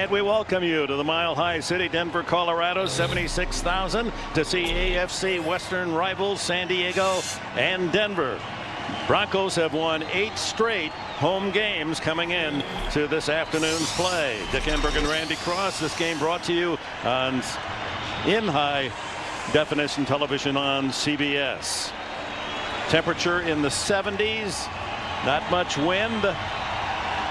And we welcome you to the Mile High City, Denver, Colorado. 76,000 to see AFC Western rivals San Diego and Denver. Broncos have won 8 straight home games coming in to this afternoon's play. Dick Engberg and Randy Cross. This game brought to you on in high definition television on CBS. Temperature in the 70s. Not much wind.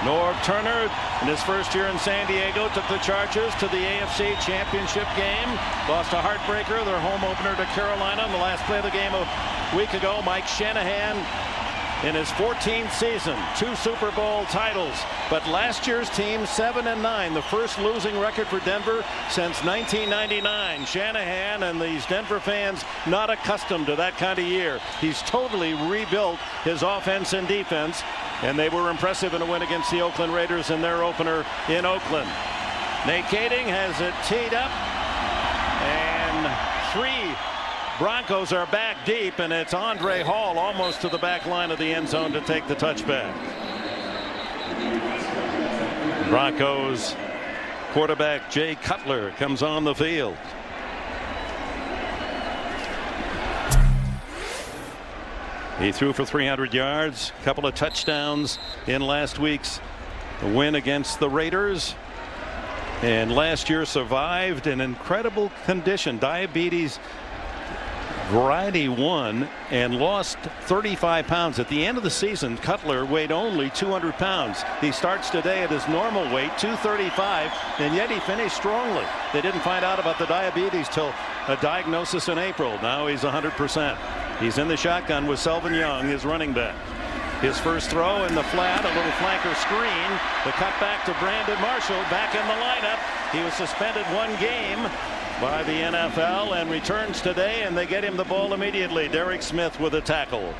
Norv Turner, in his first year in San Diego, took the Chargers to the AFC Championship game. Lost a heartbreaker, their home opener to Carolina in the last play of the game a week ago. Mike Shanahan, in his 14th season, 2 Super Bowl titles. But last year's team 7-9, the first losing record for Denver since 1999. Shanahan and these Denver fans not accustomed to that kind of year. He's totally rebuilt his offense and defense, and they were impressive in a win against the Oakland Raiders in their opener in Oakland. Nate Kading has it teed up, and 3 Broncos are back deep, and it's Andre Hall almost to the back line of the end zone to take the touchback. Broncos quarterback Jay Cutler comes on the field. He threw for 300 yards, a couple of touchdowns in last week's win against the Raiders, and last year survived an incredible condition, diabetes variety 1, and lost 35 pounds. At the end of the season, Cutler weighed only 200 pounds. He starts today at his normal weight, 235, and yet he finished strongly. They didn't find out about the diabetes till a diagnosis in April. Now he's 100%. He's in the shotgun with Selvin Young, his running back. His first throw in the flat, a little flanker screen. The cut back to Brandon Marshall, back in the lineup. He was suspended 1 game by the NFL and returns today, and they get him the ball immediately. Derek Smith with a tackle.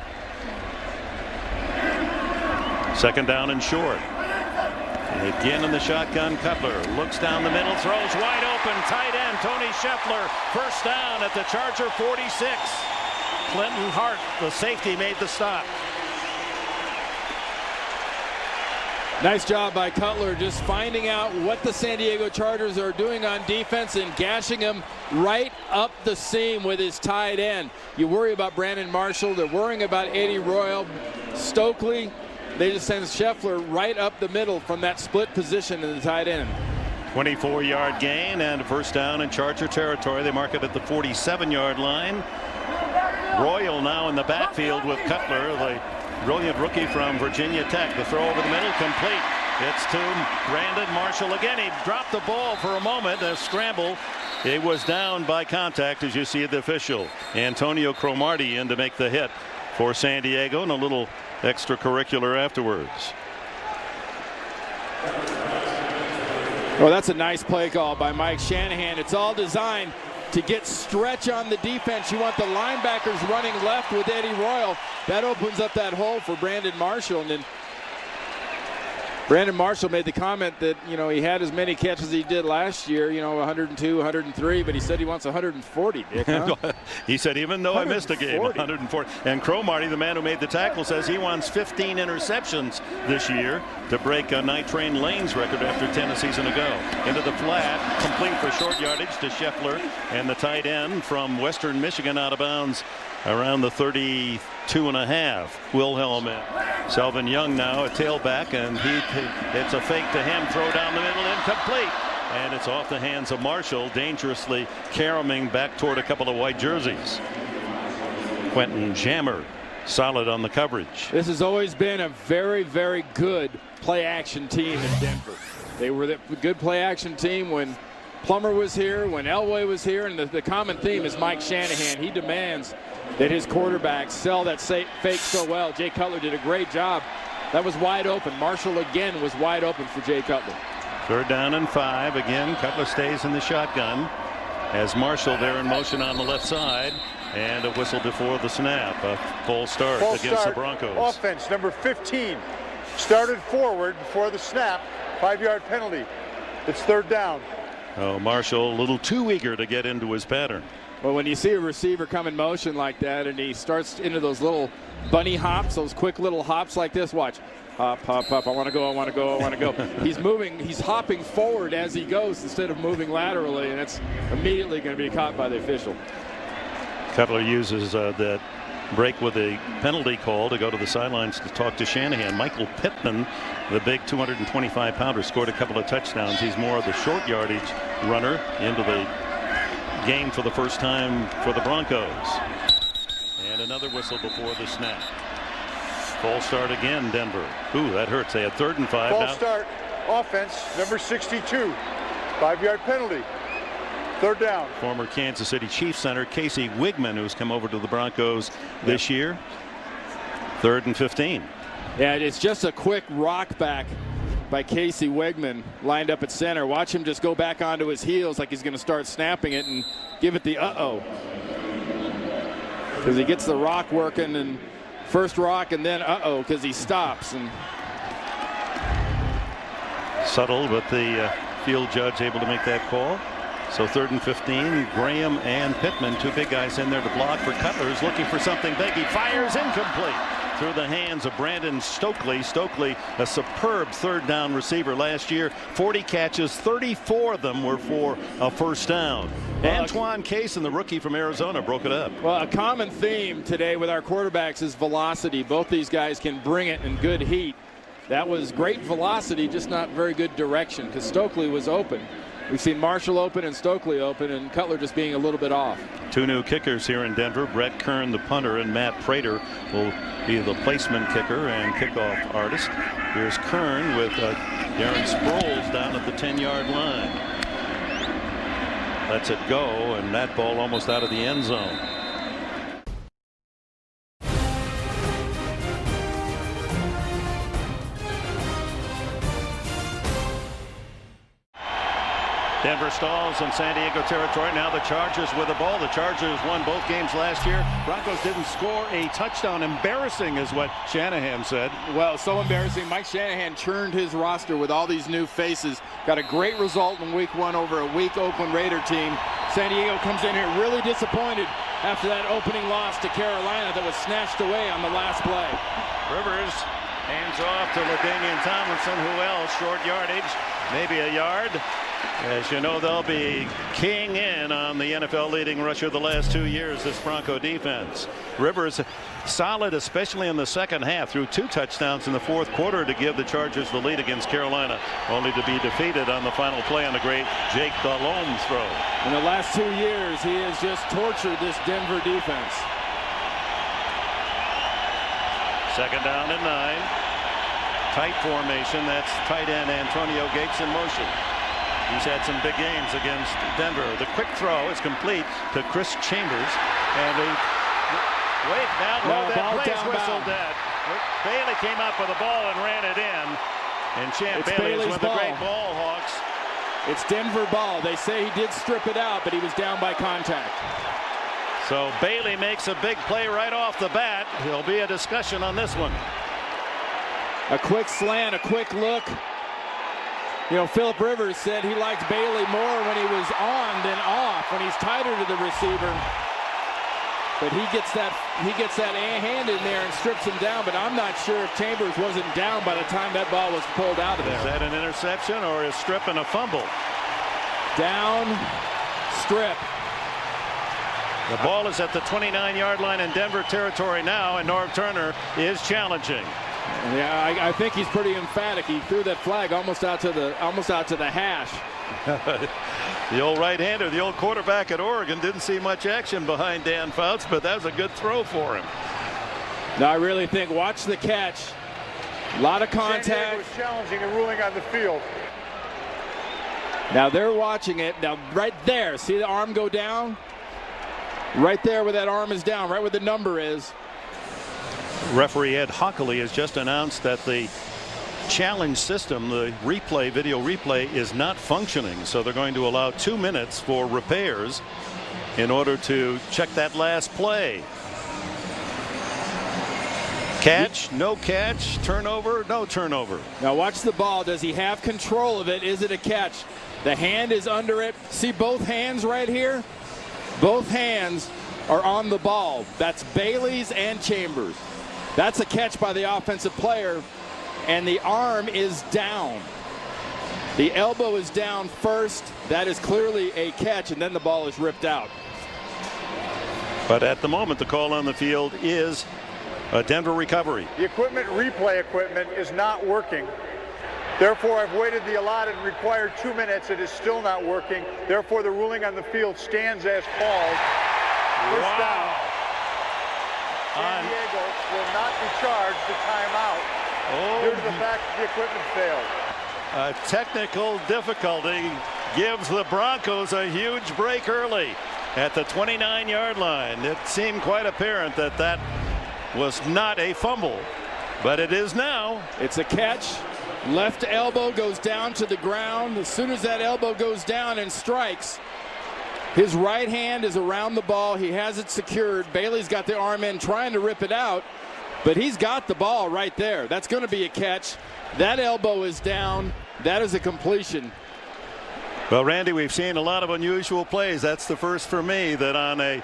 Second down and short. And again in the shotgun, Cutler looks down the middle, throws wide open, tight end Tony Scheffler, first down at the Charger 46. Clinton Hart, the safety, made the stop. Nice job by Cutler, just finding out what the San Diego Chargers are doing on defense and gashing them right up the seam with his tight end. You worry about Brandon Marshall. They're worrying about Eddie Royal. Stokely, they just send Scheffler right up the middle from that split position in the tight end. 24-yard gain and a first down in Charger territory. They mark it at the 47-yard line. Royal now in the backfield with Cutler, the brilliant rookie from Virginia Tech. The throw over the middle, complete. It's to Brandon Marshall again. He dropped the ball for a moment, a scramble. It was down by contact, as you see the official. Antonio Cromartie in to make the hit for San Diego, and a little extracurricular afterwards. Well, that's a nice play call by Mike Shanahan. It's all designed to get stretch on the defense. You want the linebackers running left with Eddie Royal. That opens up that hole for Brandon Marshall. And then Brandon Marshall made the comment that, you know, he had as many catches as he did last year, you know, 102, 103, but he said he wants 140, Dick, huh? He said, even though I missed a game, 140. And Cromartie, the man who made the tackle, says he wants 15 interceptions this year to break a Night Train Lane's record after 10 a season ago. Into the flat, complete for short yardage to Scheffler, and the tight end from Western Michigan out of bounds around the 32.5. Wilhelm in. Selvin Young now a tailback, and it's a fake to him, throw down the middle, incomplete, and it's off the hands of Marshall, dangerously caroming back toward a couple of white jerseys. Quentin Jammer solid on the coverage. This has always been a very, very good play action team in Denver. They were the good play action team when Plummer was here, when Elway was here, and the common theme is Mike Shanahan. He demands that his quarterbacks sell that fake so well. Jay Cutler did a great job. That was wide open. Marshall again was wide open for Jay Cutler. Third down and 5. Again, Cutler stays in the shotgun as Marshall there in motion on the left side, and a whistle before the snap. A full start against the Broncos. Offense number 15 started forward before the snap. 5-yard penalty. It's third down. Oh, Marshall a little too eager to get into his pattern. Well, when you see a receiver come in motion like that and he starts into those little bunny hops, those quick little hops like this, watch. Hop, hop, hop. I want to go, I want to go, I want to go. He's moving, he's hopping forward as he goes instead of moving laterally, and it's immediately going to be caught by the official. Cutler uses that break with a penalty call to go to the sidelines to talk to Shanahan. Michael Pittman, the big 225-pounder, scored a couple of touchdowns. He's more of the short yardage runner into the game for the first time for the Broncos. And another whistle before the snap. False start again, Denver. Ooh, that hurts. They had 3rd and 5. False start, offense, number 62. 5-yard penalty. 3rd down. Former Kansas City Chiefs center Casey Wigman, who's come over to the Broncos this year. 3rd and 15. Yeah, it's just a quick rock back by Casey Wigman, lined up at center. Watch him just go back onto his heels like he's going to start snapping it and give it the uh-oh. Because he gets the rock working, and first rock and then uh-oh because he stops. And subtle, but the field judge able to make that call. So 3rd and 15. Graham and Pittman, 2 big guys in there to block for Cutler, who's looking for something big. He fires incomplete through the hands of Brandon Stokely. Stokely, a superb 3rd down receiver last year. 40 catches, 34 of them were for a first down. Antoine Cason, the rookie from Arizona, broke it up. Well, a common theme today with our quarterbacks is velocity. Both these guys can bring it in good heat. That was great velocity, just not very good direction because Stokely was open. We've seen Marshall open and Stokely open, and Cutler just being a little bit off. 2 new kickers here in Denver. Brett Kern, the punter, and Matt Prater will be the placement kicker and kickoff artist. Here's Kern with Darren Sproles down at the 10-yard line. Lets it go, and that ball almost out of the end zone. Denver stalls in San Diego territory. Now the Chargers with the ball. The Chargers won both games last year. Broncos didn't score a touchdown. Embarrassing is what Shanahan said. Well, so embarrassing. Mike Shanahan churned his roster with all these new faces. Got a great result in week 1 over a weak Oakland Raider team. San Diego comes in here really disappointed after that opening loss to Carolina that was snatched away on the last play. Rivers hands off to LaDainian Tomlinson. Who else? Short yardage, maybe a yard. As you know, they'll be keying in on the NFL leading rusher the last 2 years, this Bronco defense. Rivers solid, especially in the second half, threw 2 touchdowns in the 4th quarter to give the Chargers the lead against Carolina, only to be defeated on the final play on a great Jake Delhomme throw. In the last 2 years, he has just tortured this Denver defense. 2nd down and 9. Tight formation. That's tight end Antonio Gates in motion. He's had some big games against Denver. The quick throw is complete to Chris Chambers. And wait, now that play is whistled dead. Bailey came up with the ball and ran it in. And Champ Bailey is one of the great ball hawks. It's Denver ball. They say he did strip it out, but he was down by contact. So Bailey makes a big play right off the bat. There'll be a discussion on this one. A quick slant, a quick look. You know, Philip Rivers said he liked Bailey more when he was on than off, when he's tighter to the receiver. But he gets that hand in there and strips him down. But I'm not sure if Chambers wasn't down by the time that ball was pulled out of there. Is that an interception or a strip and a fumble? Down, strip. The ball is at the 29-yard line in Denver territory now, and Norv Turner is challenging. Yeah, I think he's pretty emphatic. He threw that flag almost out to the hash. The old right-hander, the old quarterback at Oregon, didn't see much action behind Dan Fouts, but that was a good throw for him. No, I really think, watch the catch. A lot of contact. San Diego was challenging a ruling on the field. Now they're watching it. Now right there, see the arm go down? Right there where that arm is down, right where the number is. Referee Ed Hockley has just announced that the challenge system, the video replay, is not functioning. So they're going to allow 2 minutes for repairs in order to check that last play. Catch, no catch, turnover, no turnover. Now watch the ball. Does he have control of it? Is it a catch? The hand is under it. See both hands right here? Both hands are on the ball. That's Bailey's and Chambers. That's a catch by the offensive player. and the arm is down. The elbow is down first. That is clearly a catch, and then the ball is ripped out. But at the moment, the call on the field is a Denver recovery. The replay equipment is not working. Therefore, I've waited the allotted required 2 minutes. It is still not working. Therefore, the ruling on the field stands as called. First down. San Diego will not be charged a timeout due to the fact that the equipment failed. A technical difficulty gives the Broncos a huge break early at the 29-yard line. It seemed quite apparent that that was not a fumble, but it is now. It's a catch. Left elbow goes down to the ground. As soon as that elbow goes down and strikes, his right hand is around the ball. He has it secured. Bailey's got the arm in trying to rip it out, but he's got the ball right there. That's going to be a catch. That elbow is down. That is a completion. Well, Randy, we've seen a lot of unusual plays. That's the first for me that on a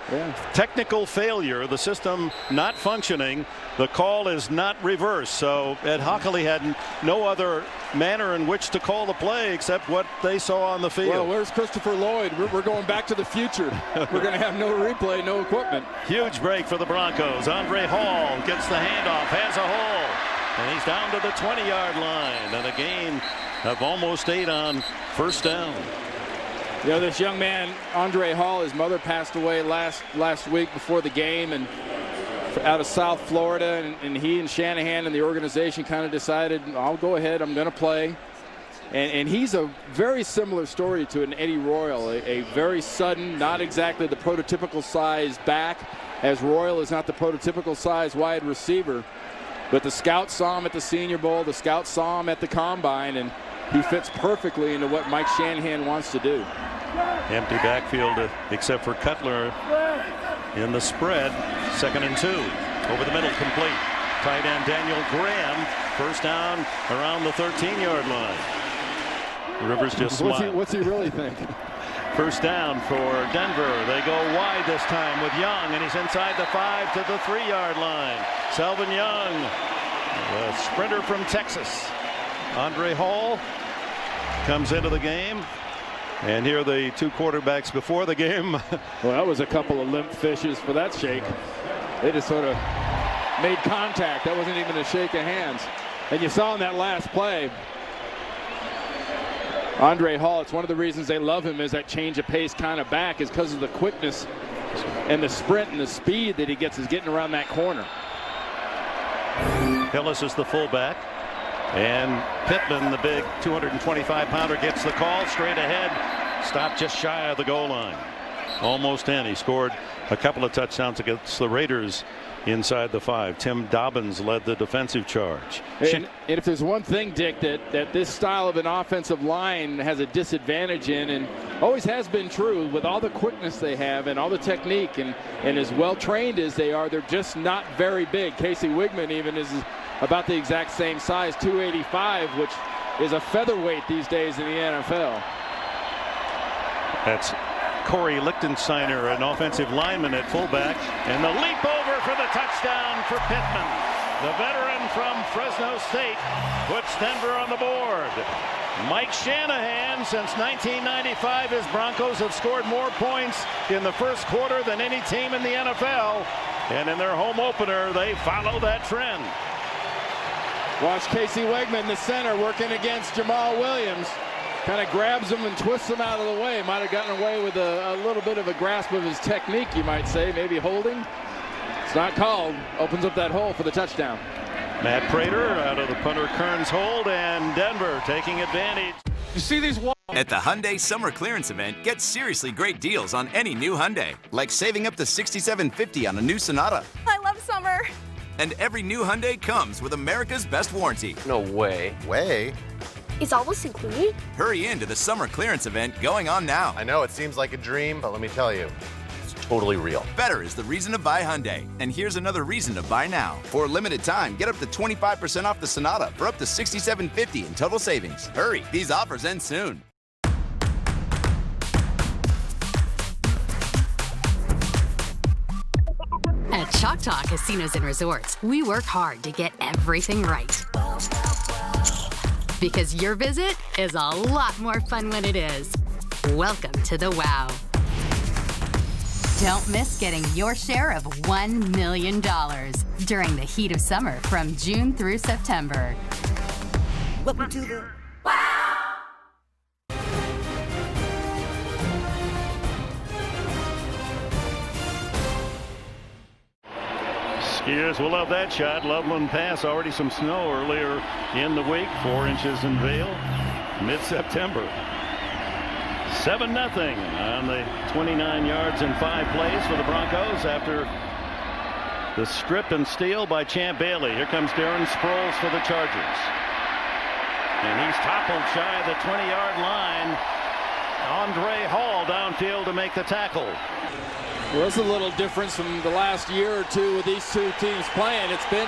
technical failure, the system not functioning, the call is not reversed. So Ed Hockley had no other manner in which to call the play except what they saw on the field. Well, where's Christopher Lloyd? We're going back to the future. We're going to have no replay, no equipment. Huge break for the Broncos. Andre Hall gets the handoff, has a hole, and he's down to the 20-yard line, and a gain of almost 8 on first down. You know, this young man, Andre Hall, his mother passed away last week before the game, and out of South Florida, and he and Shanahan and the organization kind of decided, I'll go ahead, I'm going to play. And he's a very similar story to an Eddie Royal, a very sudden, not exactly the prototypical size back, as Royal is not the prototypical size wide receiver. But the scouts saw him at the Senior Bowl, the scouts saw him at the Combine, and he fits perfectly into what Mike Shanahan wants to do. Empty backfield except for Cutler in the spread. 2nd and 2. Over the middle, complete. Tight end Daniel Graham. First down around the 13-yard line. Rivers just smiled. What's he really think? First down for Denver. They go wide this time with Young, and he's inside the 5 to the 3-yard line. Selvin Young, the sprinter from Texas. Andre Hall comes into the game. And here are the two quarterbacks before the game. Well, that was a couple of limp fishes for that shake. They just sort of made contact. That wasn't even a shake of hands. And you saw in that last play, Andre Hall, it's one of the reasons they love him, is that change of pace kind of back, is because of the quickness and the sprint and the speed that he gets is getting around that corner. Hillis is the fullback. And Pittman, the big 225-pounder, gets the call straight ahead. Stopped just shy of the goal line. Almost in. He scored a couple of touchdowns against the Raiders inside the 5. Tim Dobbins led the defensive charge. And if there's one thing, Dick, that this style of an offensive line has a disadvantage in, and always has been true, with all the quickness they have and all the technique and as well trained as they are, they're just not very big. Casey Wigman even is about the exact same size, 285, which is a featherweight these days in the NFL. That's Corey Lichtensteiner, an offensive lineman at fullback, and the leap over for the touchdown for Pittman. The veteran from Fresno State puts Denver on the board. Mike Shanahan, since 1995, his Broncos have scored more points in the first quarter than any team in the NFL. And in their home opener, they follow that trend. Watch Casey Wegman, the center, working against Jamal Williams. Kind of grabs him and twists him out of the way. Might have gotten away with a little bit of a grasp of his technique, you might say. Maybe holding. It's not called. Opens up that hole for the touchdown. Matt Prater out of the punter Kern's hold, and Denver taking advantage. You see these walls? At the Hyundai Summer Clearance Event, get seriously great deals on any new Hyundai. Like saving up to $6,750 on a new Sonata. I love summer. And every new Hyundai comes with America's best warranty. No way. Way? Is all this included? Hurry into the Summer Clearance Event going on now. I know it seems like a dream, but let me tell you, it's totally real. Better is the reason to buy Hyundai. And here's another reason to buy now. For a limited time, get up to 25% off the Sonata for up to $6,750 in total savings. Hurry, these offers end soon. At Choctaw Casinos and Resorts, we work hard to get everything right. Because your visit is a lot more fun when it is. Welcome to the Wow. Don't miss getting your share of $1 million during the heat of summer from June through September. Welcome to the Skiers will love that shot. Loveland Pass, already some snow earlier in the week. 4 inches in Vail, mid-September. 7-0 on the 29 yards in 5 plays for the Broncos after the strip and steal by Champ Bailey. Here comes Darren Sproles for the Chargers. And he's toppled shy of the 20-yard line. Andre Hall downfield to make the tackle. Well, there's a little difference from the last year or two with these two teams playing. It's been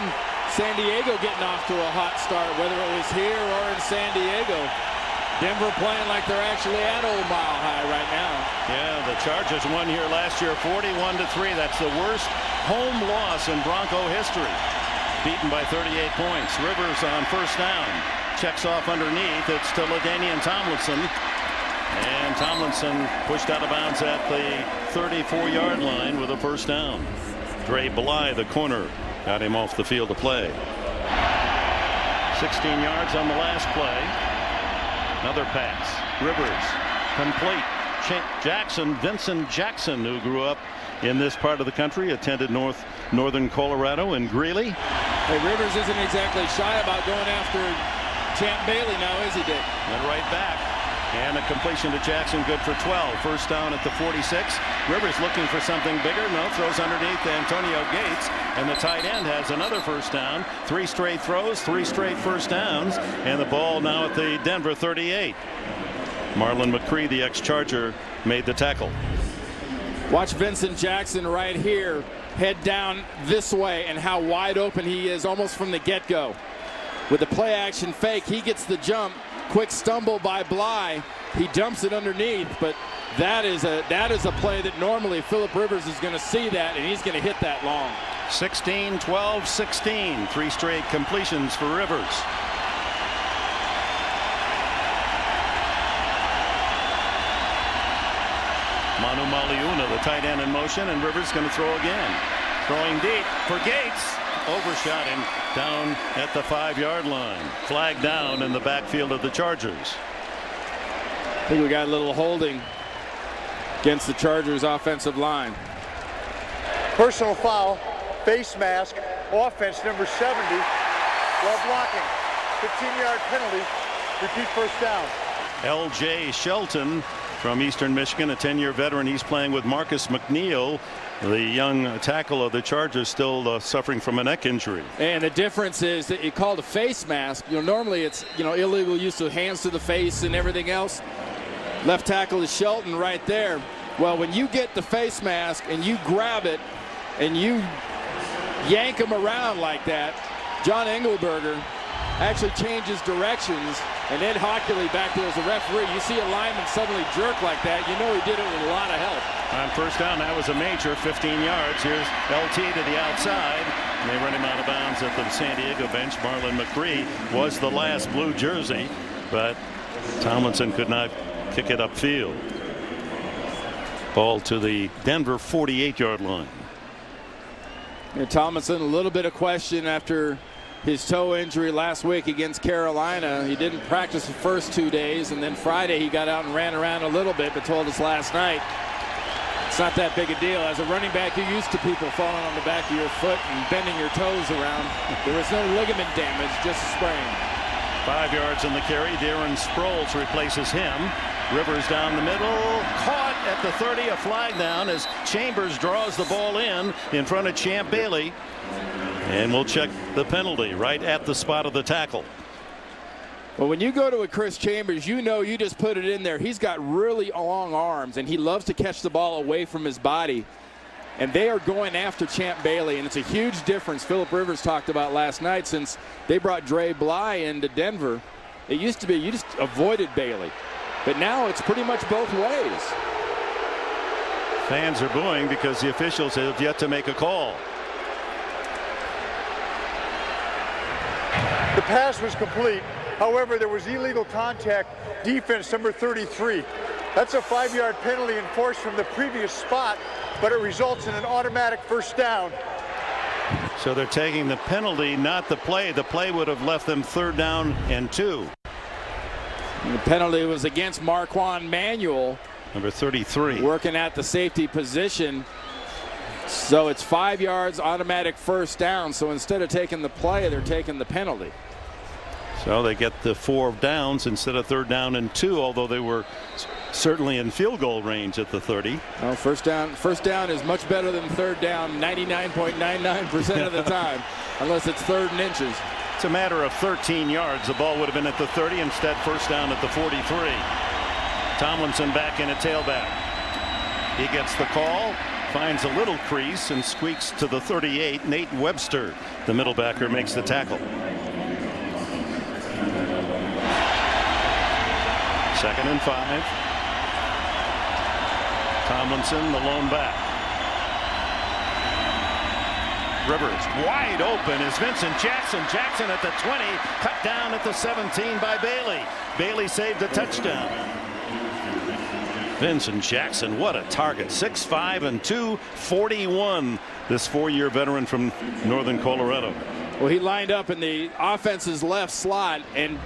San Diego getting off to a hot start, whether it was here or in San Diego. Denver playing like they're actually at Old Mile High right now. Yeah, the Chargers won here last year 41-3. That's the worst home loss in Bronco history. Beaten by 38 points. Rivers on first down. Checks off underneath. It's to LaDainian Tomlinson. And Tomlinson pushed out of bounds at the 34-yard line with a first down. Dre Bly, the corner, got him off the field to play. 16 yards on the last play. Another pass. Rivers complete. Jackson, Vincent Jackson, who grew up in this part of the country, attended northern Colorado in Greeley. Hey, Rivers isn't exactly shy about going after Champ Bailey now, is he, Dick? And right back. And a completion to Jackson, good for 12. First down at the 46. Rivers looking for something bigger. No, throws underneath Antonio Gates. And the tight end has another first down. 3 straight throws, 3 straight first downs. And the ball now at the Denver 38. Marlon McCree, the ex-Charger, made the tackle. Watch Vincent Jackson right here head down this way and how wide open he is almost from the get-go. With the play action fake, he gets the jump. Quick stumble by Bly. He dumps it underneath, but that is a play that normally Phillip Rivers is going to see that, and he's going to hit that long. 16, 12, 16. 3 straight completions for Rivers. Manu Maliuna, the tight end, in motion, and Rivers going to throw again. Throwing deep for Gates. Overshot him down at the 5-yard line. Flag down in the backfield of the Chargers. I think we got a little holding against the Chargers offensive line. Personal foul, face mask, offense number 70 while blocking. 15-yard penalty, repeat first down. L.J. Shelton from Eastern Michigan, a 10-year veteran. He's playing with Marcus McNeil, the young tackle of the Chargers, still suffering from a neck injury. And the difference is that you called a face mask. Normally it's illegal use of hands to the face and everything else. Left tackle is Shelton right there. Well, when you get the face mask and you grab it and you yank him around like that, John Engberg actually changes directions, and Ed Hockley back there as a referee. You see a lineman suddenly jerk like that, you know he did it with a lot of help. On first down, that was a major 15 yards. Here's LT to the outside, and they run him out of bounds at the San Diego bench. Marlon McCree was the last blue jersey, but Tomlinson could not kick it upfield. Ball to the Denver 48-yard line. And Tomlinson, a little bit of question after his toe injury last week against Carolina. He didn't practice the first 2 days, and then Friday he got out and ran around a little bit, but told us last night it's not that big a deal. As a running back, you're used to people falling on the back of your foot and bending your toes around. There was no ligament damage, just a sprain. 5 yards in the carry. Darren Sproles replaces him. Rivers down the middle, caught at the 30, a flag down as Chambers draws the ball in front of Champ Bailey. And we'll check the penalty right at the spot of the tackle. Well, when you go to a Chris Chambers, you know you just put it in there. He's got really long arms, and he loves to catch the ball away from his body. And they are going after Champ Bailey, and it's a huge difference. Phillip Rivers talked about last night since they brought Dre Bly into Denver. It used to be you just avoided Bailey, but now it's pretty much both ways. Fans are booing because the officials have yet to make a call. The pass was complete. However, there was illegal contact, defense number 33. That's a 5-yard penalty enforced from the previous spot, but it results in an automatic first down. So they're taking the penalty, not the play. The play would have left them 3rd down and 2. The penalty was against Marquand Manuel, number 33, working at the safety position. So it's 5 yards, automatic first down. So instead of taking the play, they're taking the penalty. So they get the 4 downs instead of 3rd down and 2, although they were certainly in field goal range at the 30. Well, first down is much better than 3rd down 99.99% of the time, unless it's 3rd and inches. It's a matter of 13 yards. The ball would have been at the 30, instead first down at the 43. Tomlinson back in a tailback. He gets the call, finds a little crease and squeaks to the 38. Nate Webster, the middle backer, makes the tackle. 2nd and 5. Tomlinson, the lone back. Rivers wide open is Vincent Jackson. Jackson at the 20, cut down at the 17 by Bailey. Bailey saved a touchdown. Vincent Jackson, what a target. 6'5" and 241. This 4-year veteran from Northern Colorado. Well, he lined up in the offense's left slot, and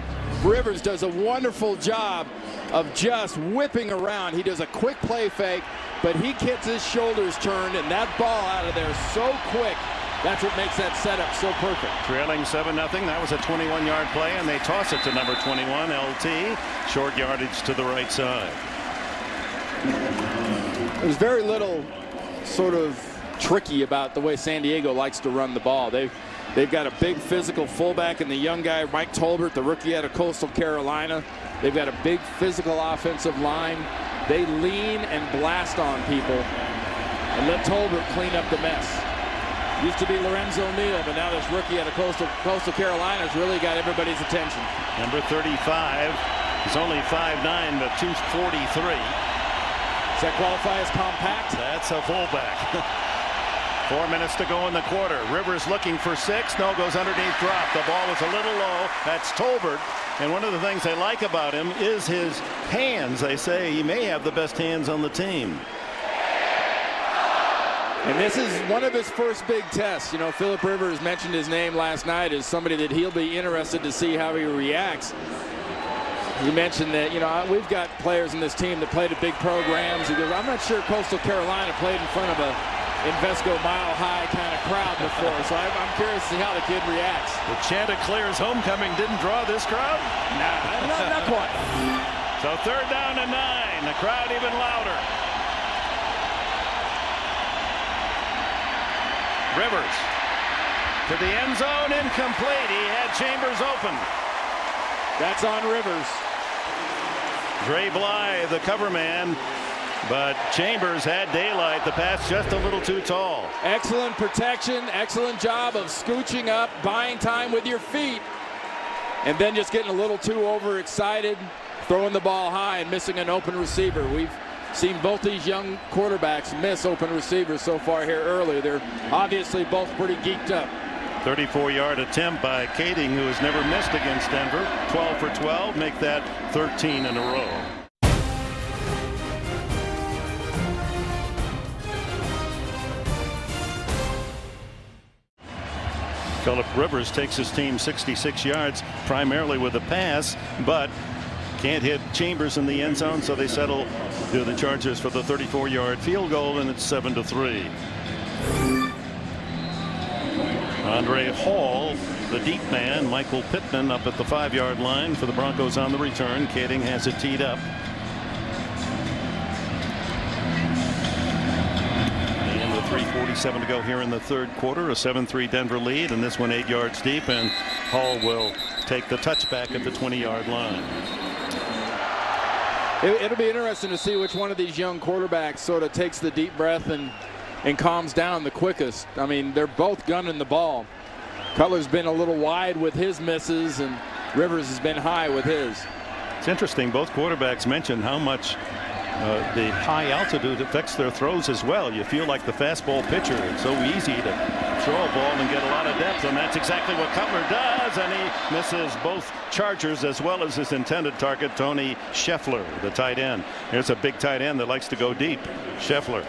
Rivers does a wonderful job of just whipping around. He does a quick play fake, but he gets his shoulders turned, and that ball out of there so quick. That's what makes that setup so perfect. Trailing 7-0. That was a 21-yard play, and they toss it to number 21, LT. Short yardage to the right side. There's very little sort of tricky about the way San Diego likes to run the ball. They've got a big physical fullback and the young guy, Mike Tolbert, the rookie out of Coastal Carolina. They've got a big physical offensive line. They lean and blast on people and let Tolbert clean up the mess. Used to be Lorenzo Neal, but now this rookie out of Coastal Carolina has really got everybody's attention. Number 35 is only 5'9", but 243. Does that qualify as compact? That's a fullback. 4 minutes to go in the quarter. Rivers looking for 6. No, goes underneath, drop. The ball was a little low. That's Tolbert. And one of the things they like about him is his hands. They say he may have the best hands on the team. And this is one of his first big tests. You know, Philip Rivers mentioned his name last night as somebody that he'll be interested to see how he reacts. He mentioned that, you know, we've got players in this team that played at big programs. He goes, I'm not sure Coastal Carolina played in front of a Invesco mile-high kind of crowd before, so I'm curious to see how the kid reacts. The Chanticleer's homecoming didn't draw this crowd? Nah, not quite. So 3rd down and 9. The crowd even louder. Rivers to the end zone, incomplete. He had Chambers open. That's on Rivers. Dre Bly, the cover man, but Chambers had daylight. The pass just a little too tall. Excellent protection, excellent job of scooching up, buying time with your feet, and then just getting a little too overexcited, throwing the ball high and missing an open receiver. We've seen both these young quarterbacks miss open receivers so far here early. They're obviously both pretty geeked up. 34-yard attempt by Kading, who has never missed against Denver. 12 for 12, make that 13 in a row. Philip Rivers takes his team 66 yards, primarily with a pass, but can't hit Chambers in the end zone, so they settle to the Chargers for the 34-yard field goal, and it's 7-3. Andre Hall, the deep man. Michael Pittman up at the 5-yard line for the Broncos on the return. Kading has it teed up. And with 3:47 to go here in the 3rd quarter, a 7-3 Denver lead, and this one 8 yards deep, and Hall will take the touchback at the 20-yard line. It'll be interesting to see which one of these young quarterbacks sort of takes the deep breath and calms down the quickest. I mean, they're both gunning the ball. Cutler's been a little wide with his misses, and Rivers has been high with his. It's interesting. Both quarterbacks mentioned how much the high altitude affects their throws as well. You feel like the fastball pitcher. It's so easy to throw a ball and get a lot of depth, and that's exactly what Cutler does, and he misses both Chargers as well as his intended target, Tony Scheffler, the tight end. Here's a big tight end that likes to go deep. Scheffler.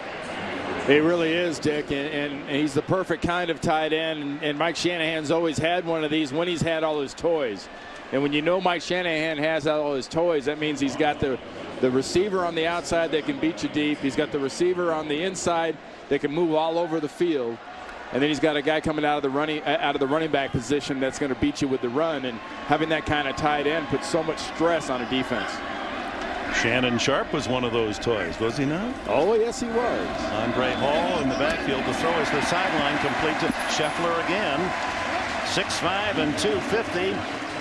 He really is, Dick, and he's the perfect kind of tight end, and Mike Shanahan's always had one of these when he's had all his toys. And when you know Mike Shanahan has all his toys, that means he's got the receiver on the outside that can beat you deep. He's got the receiver on the inside that can move all over the field. And then he's got a guy coming out of the running back position that's going to beat you with the run. And having that kind of tight end puts so much stress on a defense. Shannon Sharp was one of those toys, was he not? Oh, yes, he was. Andre Hall in the backfield. The throw is the sideline, complete to Scheffler again. 6'5" and 250.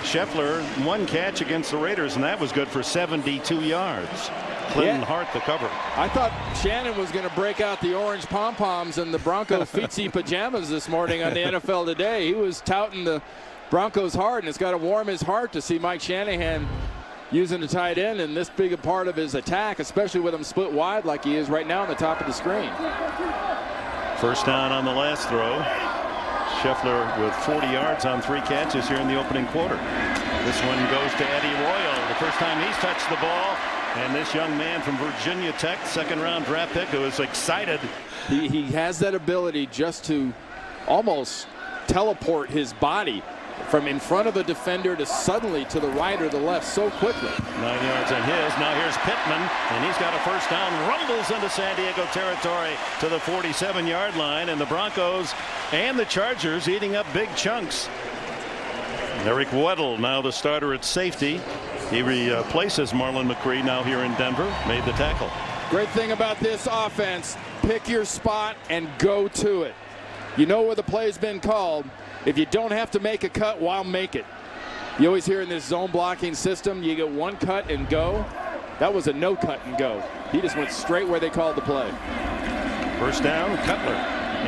Scheffler, one catch against the Raiders, and that was good for 72 yards. Clinton Hart, the cover. I thought Shannon was going to break out the orange pom-poms and the Bronco feetsy pajamas this morning on the NFL Today. He was touting the Broncos hard, and it's got to warm his heart to see Mike Shanahan using the tight end in this big a part of his attack, especially with him split wide like he is right now on the top of the screen. First down on the last throw. Scheffler with 40 yards on 3 catches here in the opening quarter. This one goes to Eddie Royal. The first time he's touched the ball. And this young man from Virginia Tech, second-round draft pick, who is excited. He has that ability just to almost teleport his body from in front of a defender to suddenly to the right or the left so quickly. 9 yards on his. Now here's Pittman, and he's got a first down. Rumbles into San Diego territory to the 47-yard line, and the Broncos and the Chargers eating up big chunks. Eric Weddle now the starter at safety. He replaces Marlon McCree now here in Denver. Made the tackle. Great thing about this offense, pick your spot and go to it. You know where the play's been called. If you don't have to make a cut, why make it? You always hear in this zone blocking system, you get one cut and go. That was a no cut and go. He just went straight where they called the play. First down, Cutler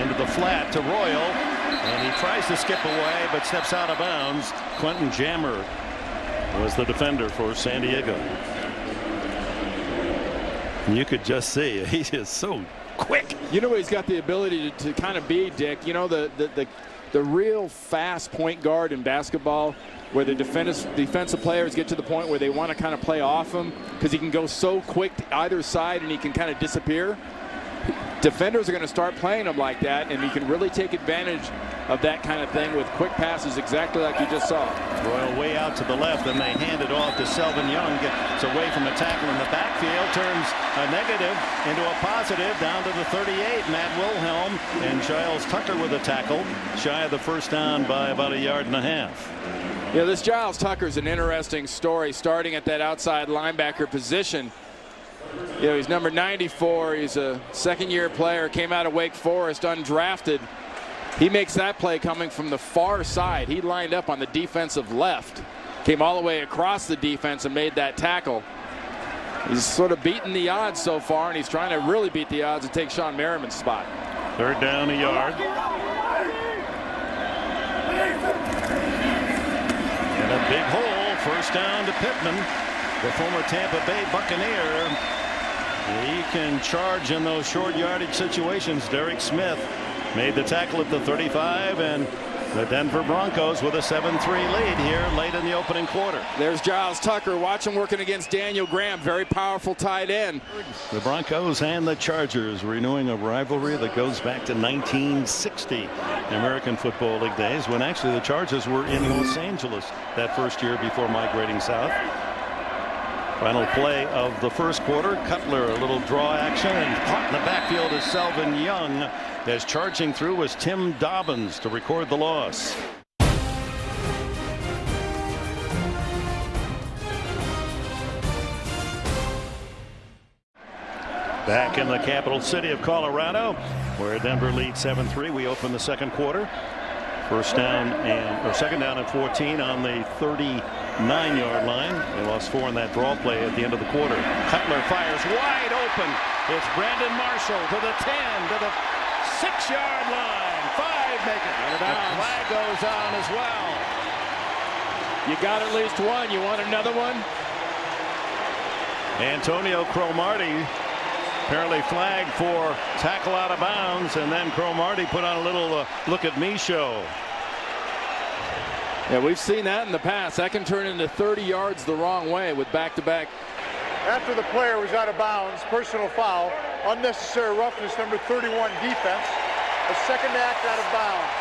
into the flat to Royal, and he tries to skip away but steps out of bounds. Quentin Jammer was the defender for San Diego. You could just see he is so quick. You know what he's got the ability to kind of be, Dick. You know the real fast point guard in basketball where the defensive players get to the point where they want to kind of play off him because he can go so quick to either side and he can kind of disappear. Defenders are going to start playing him like that, and you can really take advantage of that kind of thing with quick passes exactly like you just saw. Royal way out to the left, and they hand it off to Selvin Young. Gets away from a tackle in the backfield, turns a negative into a positive down to the 38. Matt Wilhelm and Giles Tucker with a tackle, shy of the first down by about 1.5 yards. Yeah, this Giles Tucker's an interesting story, starting at that outside linebacker position. You know, he's number 94. He's a second-year player, came out of Wake Forest, undrafted. He makes that play coming from the far side. He lined up on the defensive left, came all the way across the defense and made that tackle. He's sort of beaten the odds so far, and he's trying to really beat the odds and take Sean Merriman's spot. Third down, 1 yard. And a big hole. First down to Pittman, the former Tampa Bay Buccaneer. He can charge in those short yardage situations. Derek Smith made the tackle at the 35, and the Denver Broncos with a 7-3 lead here late in the opening quarter. There's Giles Tucker. Watch him working against Daniel Graham. Very powerful tight end. The Broncos and the Chargers renewing a rivalry that goes back to 1960 American Football League days, when actually the Chargers were in Los Angeles that first year before migrating south. Final play of the first quarter. Cutler, a little draw action, and caught in the backfield is Selvin Young, as charging through was Tim Dobbins to record the loss. Back in the capital city of Colorado, where Denver leads 7-3. We open the second quarter. Second down and 14 on the 39-yard line. They lost 4 in that draw play at the end of the quarter. Cutler fires wide open. It's Brandon Marshall to the 10, to the 6-yard line. 5 make it. The flag goes on as well. You got at least one. You want another one? Antonio Cromartie apparently flagged for tackle out of bounds, and then Cromartie put on a little look at me show. Yeah, we've seen that in the past. That can turn into 30 yards the wrong way with back-to-back. After the player was out of bounds, personal foul, unnecessary roughness, number 31 defense, a second act out of bounds.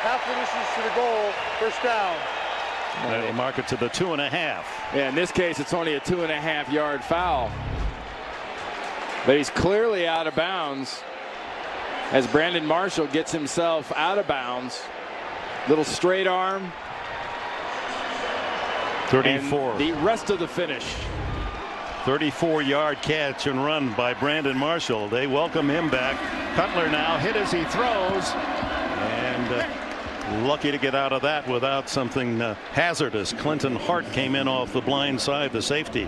Half the distance to the goal, first down. That'll mark it to the 2.5. Yeah, in this case, it's only a 2.5-yard foul. But he's clearly out of bounds as Brandon Marshall gets himself out of bounds. Little straight arm. 34. And the rest of the finish. 34-yard catch and run by Brandon Marshall. They welcome him back. Cutler now hit as he throws, and lucky to get out of that without something hazardous. Clinton Hart came in off the blind side, the safety.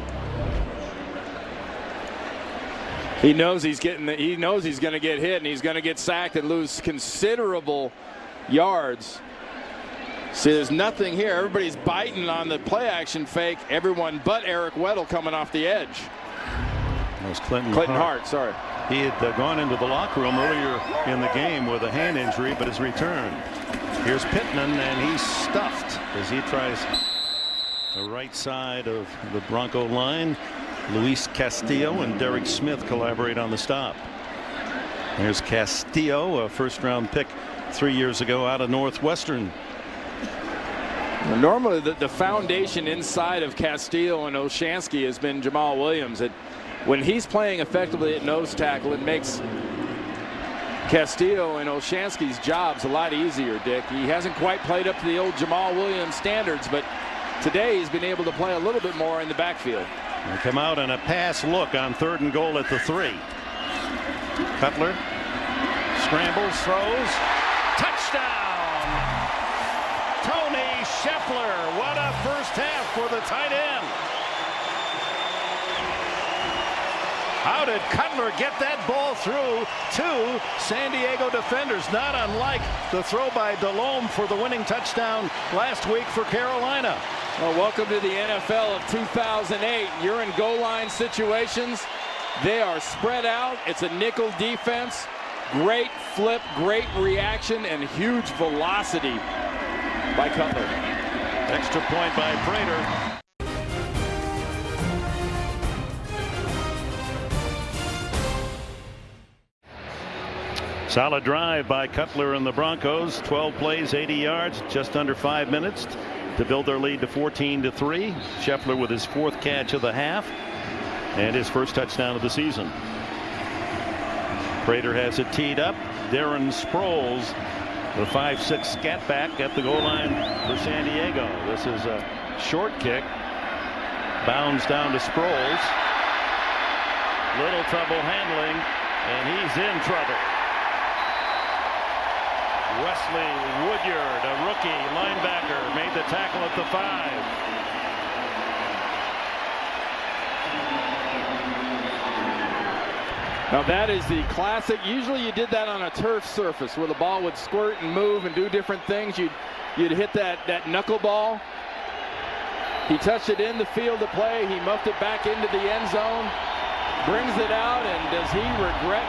He knows he's going to get hit, and he's going to get sacked and lose considerable yards. See, there's nothing here. Everybody's biting on the play action fake. Everyone but Eric Weddle coming off the edge. That was Clinton Hart. Sorry. He had gone into the locker room earlier in the game with a hand injury, but has returned. Here's Pittman, and he's stuffed as he tries the right side of the Bronco line. Luis Castillo and Derek Smith collaborate on the stop. There's Castillo, a first-round pick 3 years ago out of Northwestern. Normally the foundation inside of Castillo and Olshansky has been Jamal Williams. When he's playing effectively at nose tackle, it makes Castillo and Olshansky's jobs a lot easier, Dick. He hasn't quite played up to the old Jamal Williams standards, but today he's been able to play a little bit more in the backfield. They come out in a pass look on 3rd and goal at the 3. Cutler scrambles, throws, touchdown! Tony Scheffler, what a first half for the tight end. How did Cutler get that ball through 2 San Diego defenders? Not unlike the throw by Delhomme for the winning touchdown last week for Carolina. Well, welcome to the NFL of 2008. You're in goal line situations. They are spread out. It's a nickel defense. Great flip, great reaction, and huge velocity by Cutler. Extra point by Prater. Solid drive by Cutler and the Broncos. 12 plays, 80 yards, just under 5 minutes to build their lead to 14-3. Scheffler with his 4th catch of the half and his first touchdown of the season. Prater has it teed up. Darren Sproles, the 5'6" scat back at the goal line for San Diego. This is a short kick. Bounds down to Sproles. Little trouble handling, and he's in trouble. Wesley Woodyard, a rookie linebacker, made the tackle at the 5. Now that is the classic. Usually you did that on a turf surface where the ball would squirt and move and do different things. You'd hit that knuckleball. He touched it in the field of play. He muffed it back into the end zone. Brings it out, and does he regret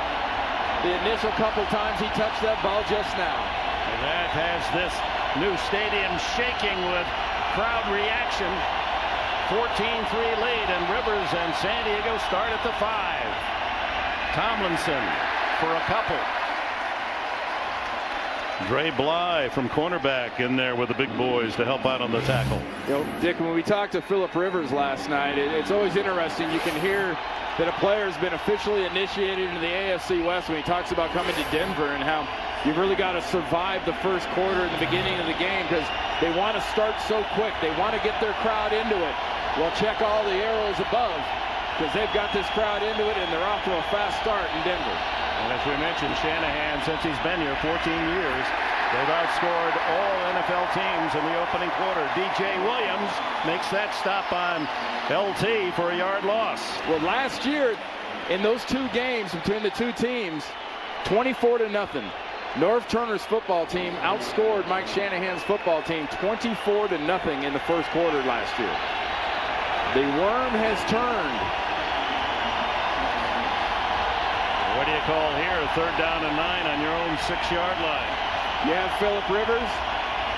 the initial couple times he touched that ball just now? And that has this new stadium shaking with crowd reaction. 14-3 lead, and Rivers and San Diego start at the 5. Tomlinson for a couple. Dre Bly from cornerback in there with the big boys to help out on the tackle. You know, Dick, when we talked to Phillip Rivers last night, it's always interesting. You can hear that a player has been officially initiated into the AFC West when he talks about coming to Denver and how you've really got to survive the first quarter in the beginning of the game because they want to start so quick. They want to get their crowd into it. Well, check all the arrows above because they've got this crowd into it and they're off to a fast start in Denver. And as we mentioned, Shanahan, since he's been here 14 years, they've outscored all NFL teams in the opening quarter. DJ Williams makes that stop on LT for a yard loss. Well, last year in those 2 games between the 2 teams, 24-0. Norv Turner's football team outscored Mike Shanahan's football team 24-0 in the first quarter last year. The worm has turned. What do you call here? 3rd down and 9 on your own 6-yard line. You have Phillip Rivers.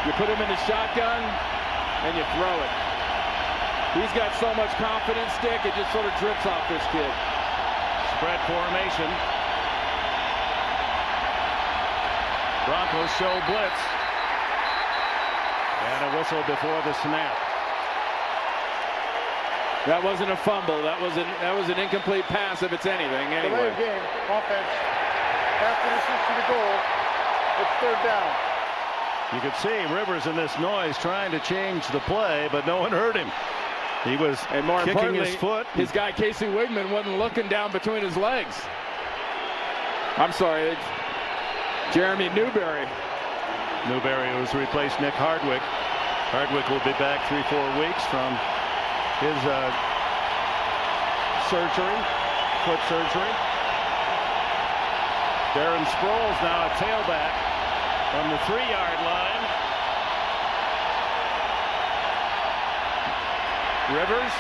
You put him in the shotgun, and you throw it. He's got so much confidence, Dick, it just sort of drips off this kid. Spread formation. Broncos show blitz. And a whistle before the snap. That wasn't a fumble. That was an incomplete pass, if it's anything. Anyway. Delay of game, offense. After the 60 to goal, it's 3rd down. You could see Rivers in this noise trying to change the play, but no one heard him. He was kicking his foot. His guy Casey Wigman wasn't looking down between his legs. I'm sorry, it's Jeremy Newberry. Newberry has replaced Nick Hardwick. Hardwick will be back 3-4 weeks from his surgery, foot surgery. Darren Sproles now a tailback from the 3-yard line. Rivers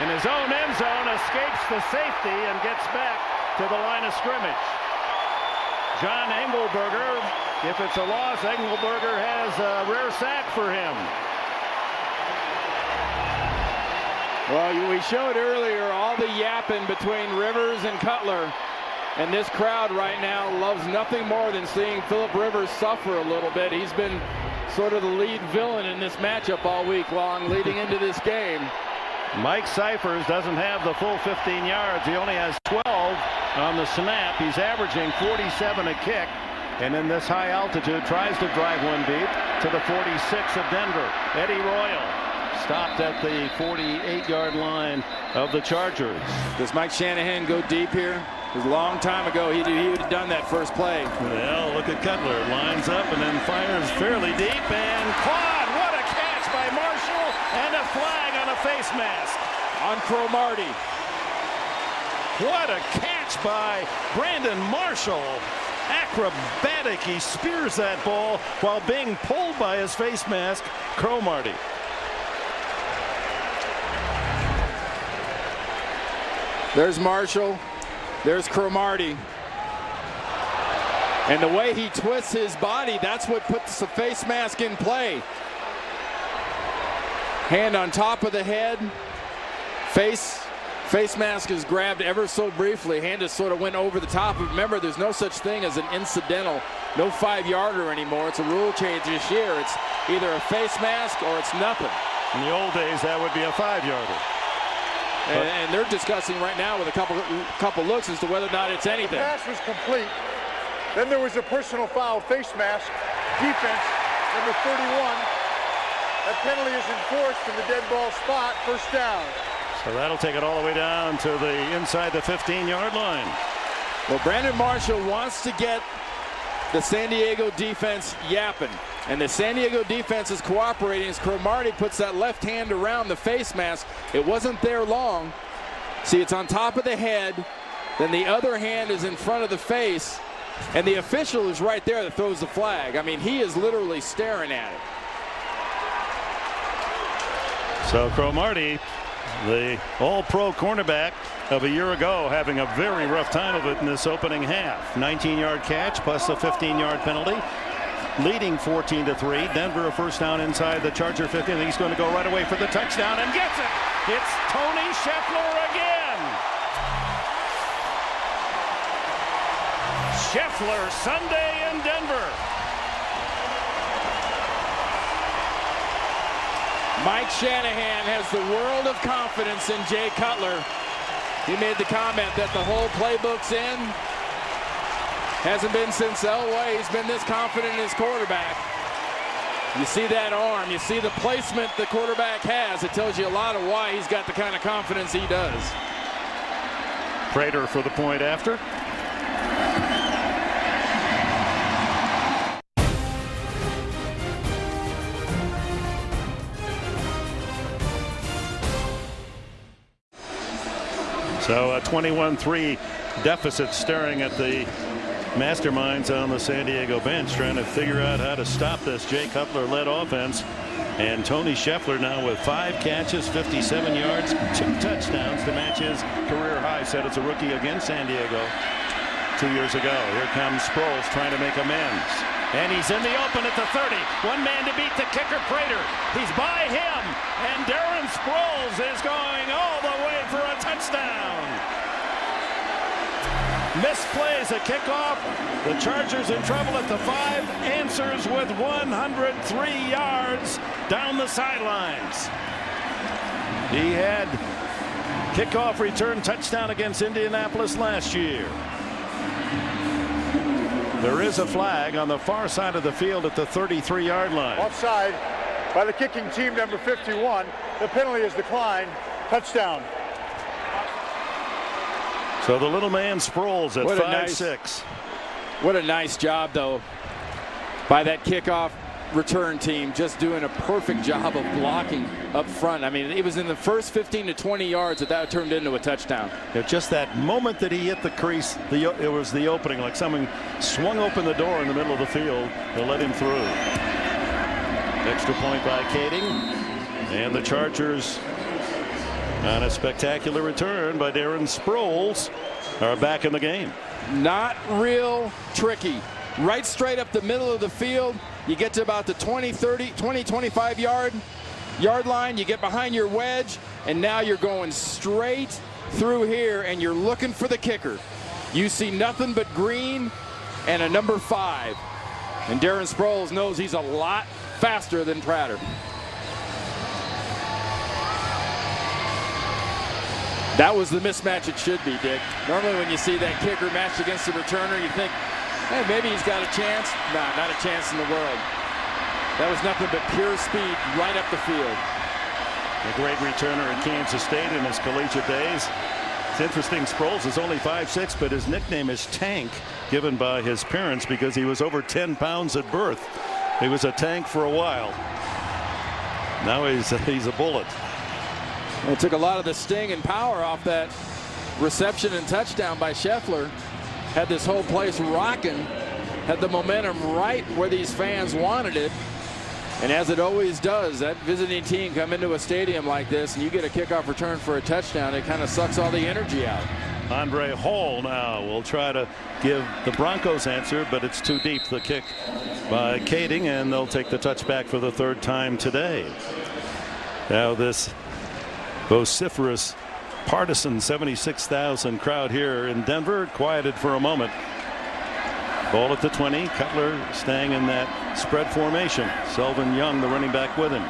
in his own end zone escapes the safety and gets back to the line of scrimmage. John Engelberger, if it's a loss, Engelberger has a rare sack for him. Well, we showed earlier all the yapping between Rivers and Cutler. And this crowd right now loves nothing more than seeing Phillip Rivers suffer a little bit. He's been sort of the lead villain in this matchup all week long leading into this game. Mike Cyphers doesn't have the full 15 yards. He only has 12 on the snap. He's averaging 47 a kick. And in this high altitude tries to drive one deep to the 46 of Denver. Eddie Royal stopped at the 48-yard line of the Chargers. Does Mike Shanahan go deep here? It was a long time ago he would have done that first play. Well, look at Cutler. Lines up and then fires fairly deep and caught. What a catch by Marshall, and a flag on a face mask on Cromartie. What a catch by Brandon Marshall. Acrobatic. He spears that ball while being pulled by his face mask, Cromartie. There's Marshall. There's Cromartie. And the way he twists his body, that's what puts the face mask in play. Hand on top of the head. Face mask is grabbed ever so briefly. Hand just sort of went over the top. Remember, there's no such thing as an incidental, no 5-yarder anymore. It's a rule change this year. It's either a face mask or it's nothing. In the old days, that would be a 5-yarder. And they're discussing right now with a couple looks as to whether or not it's anything. The pass was complete. Then there was a personal foul, face mask, defense, number 31. That penalty is enforced in the dead ball spot, 1st down. So that'll take it all the way down to the inside the 15-yard line. Well, Brandon Marshall wants to get the San Diego defense yapping. And the San Diego defense is cooperating as Cromartie puts that left hand around the face mask. It wasn't there long. See, it's on top of the head. Then the other hand is in front of the face. And the official is right there that throws the flag. I mean, he is literally staring at it. So Cromartie, the all-pro cornerback of a year ago, having a very rough time of it in this opening half. 19-yard catch plus a 15-yard penalty. Leading 14-3. Denver a 1st down inside the Charger 50. And he's going to go right away for the touchdown and gets it. It's Tony Scheffler again. Scheffler Sunday in Denver. Mike Shanahan has the world of confidence in Jay Cutler. He made the comment that the whole playbook's in. Hasn't been since Elway. He's been this confident in his quarterback. You see that arm. You see the placement the quarterback has. It tells you a lot of why he's got the kind of confidence he does. Prater for the point after. So a 21-3 deficit staring at the masterminds on the San Diego bench, trying to figure out how to stop this Jay Cutler-led offense. And Tony Scheffler now with 5 catches, 57 yards, 2 touchdowns to match his career high. Said it's a rookie against San Diego. 2 years ago. Here comes Sproles trying to make amends. And he's in the open at the 30. One man to beat the kicker, Prater. He's by him. And Darren Sproles is going all the way for a touchdown. Misplays a kickoff. The Chargers in trouble at the 5. Answers with 103 yards down the sidelines. He had kickoff return touchdown against Indianapolis last year. There is a flag on the far side of the field at the 33-yard line. Offside by the kicking team, number 51. The penalty is declined. Touchdown. So the little man Sproles at 5'6". What a nice job, though, by that kickoff return team, just doing a perfect job of blocking up front. I mean, it was in the first 15 to 20 yards that turned into a touchdown. Yeah, just that moment that he hit the crease, it was the opening, like someone swung open the door in the middle of the field to let him through. Extra point by Kading, and the Chargers on a spectacular return by Darren Sproles are back in the game. Not real tricky. Right straight up the middle of the field. You get to about the 25 yard line. You get behind your wedge, and now you're going straight through here, and you're looking for the kicker. You see nothing but green and a number 5. And Darren Sproles knows he's a lot faster than Prater. That was the mismatch it should be, Dick. Normally when you see that kicker matched against the returner, you think, hey, maybe he's got a chance. Nah, not a chance in the world. That was nothing but pure speed right up the field. A great returner at Kansas State in his collegiate days. It's interesting, Sproles is only 5'6", but his nickname is Tank, given by his parents because he was over 10 pounds at birth. He was a tank for a while. Now he's a bullet. Well, it took a lot of the sting and power off that reception and touchdown by Scheffler. Had this whole place rocking, had the momentum right where these fans wanted it. And as it always does, that visiting team come into a stadium like this and you get a kickoff return for a touchdown, it kind of sucks all the energy out. Andre Hall now will try to give the Broncos answer, but it's too deep. The kick by Kading, and they'll take the touchback for the 3rd time today. Now this vociferous, partisan 76,000 crowd here in Denver quieted for a moment. Ball at the 20. Cutler staying in that spread formation. Selvin Young, the running back, with him.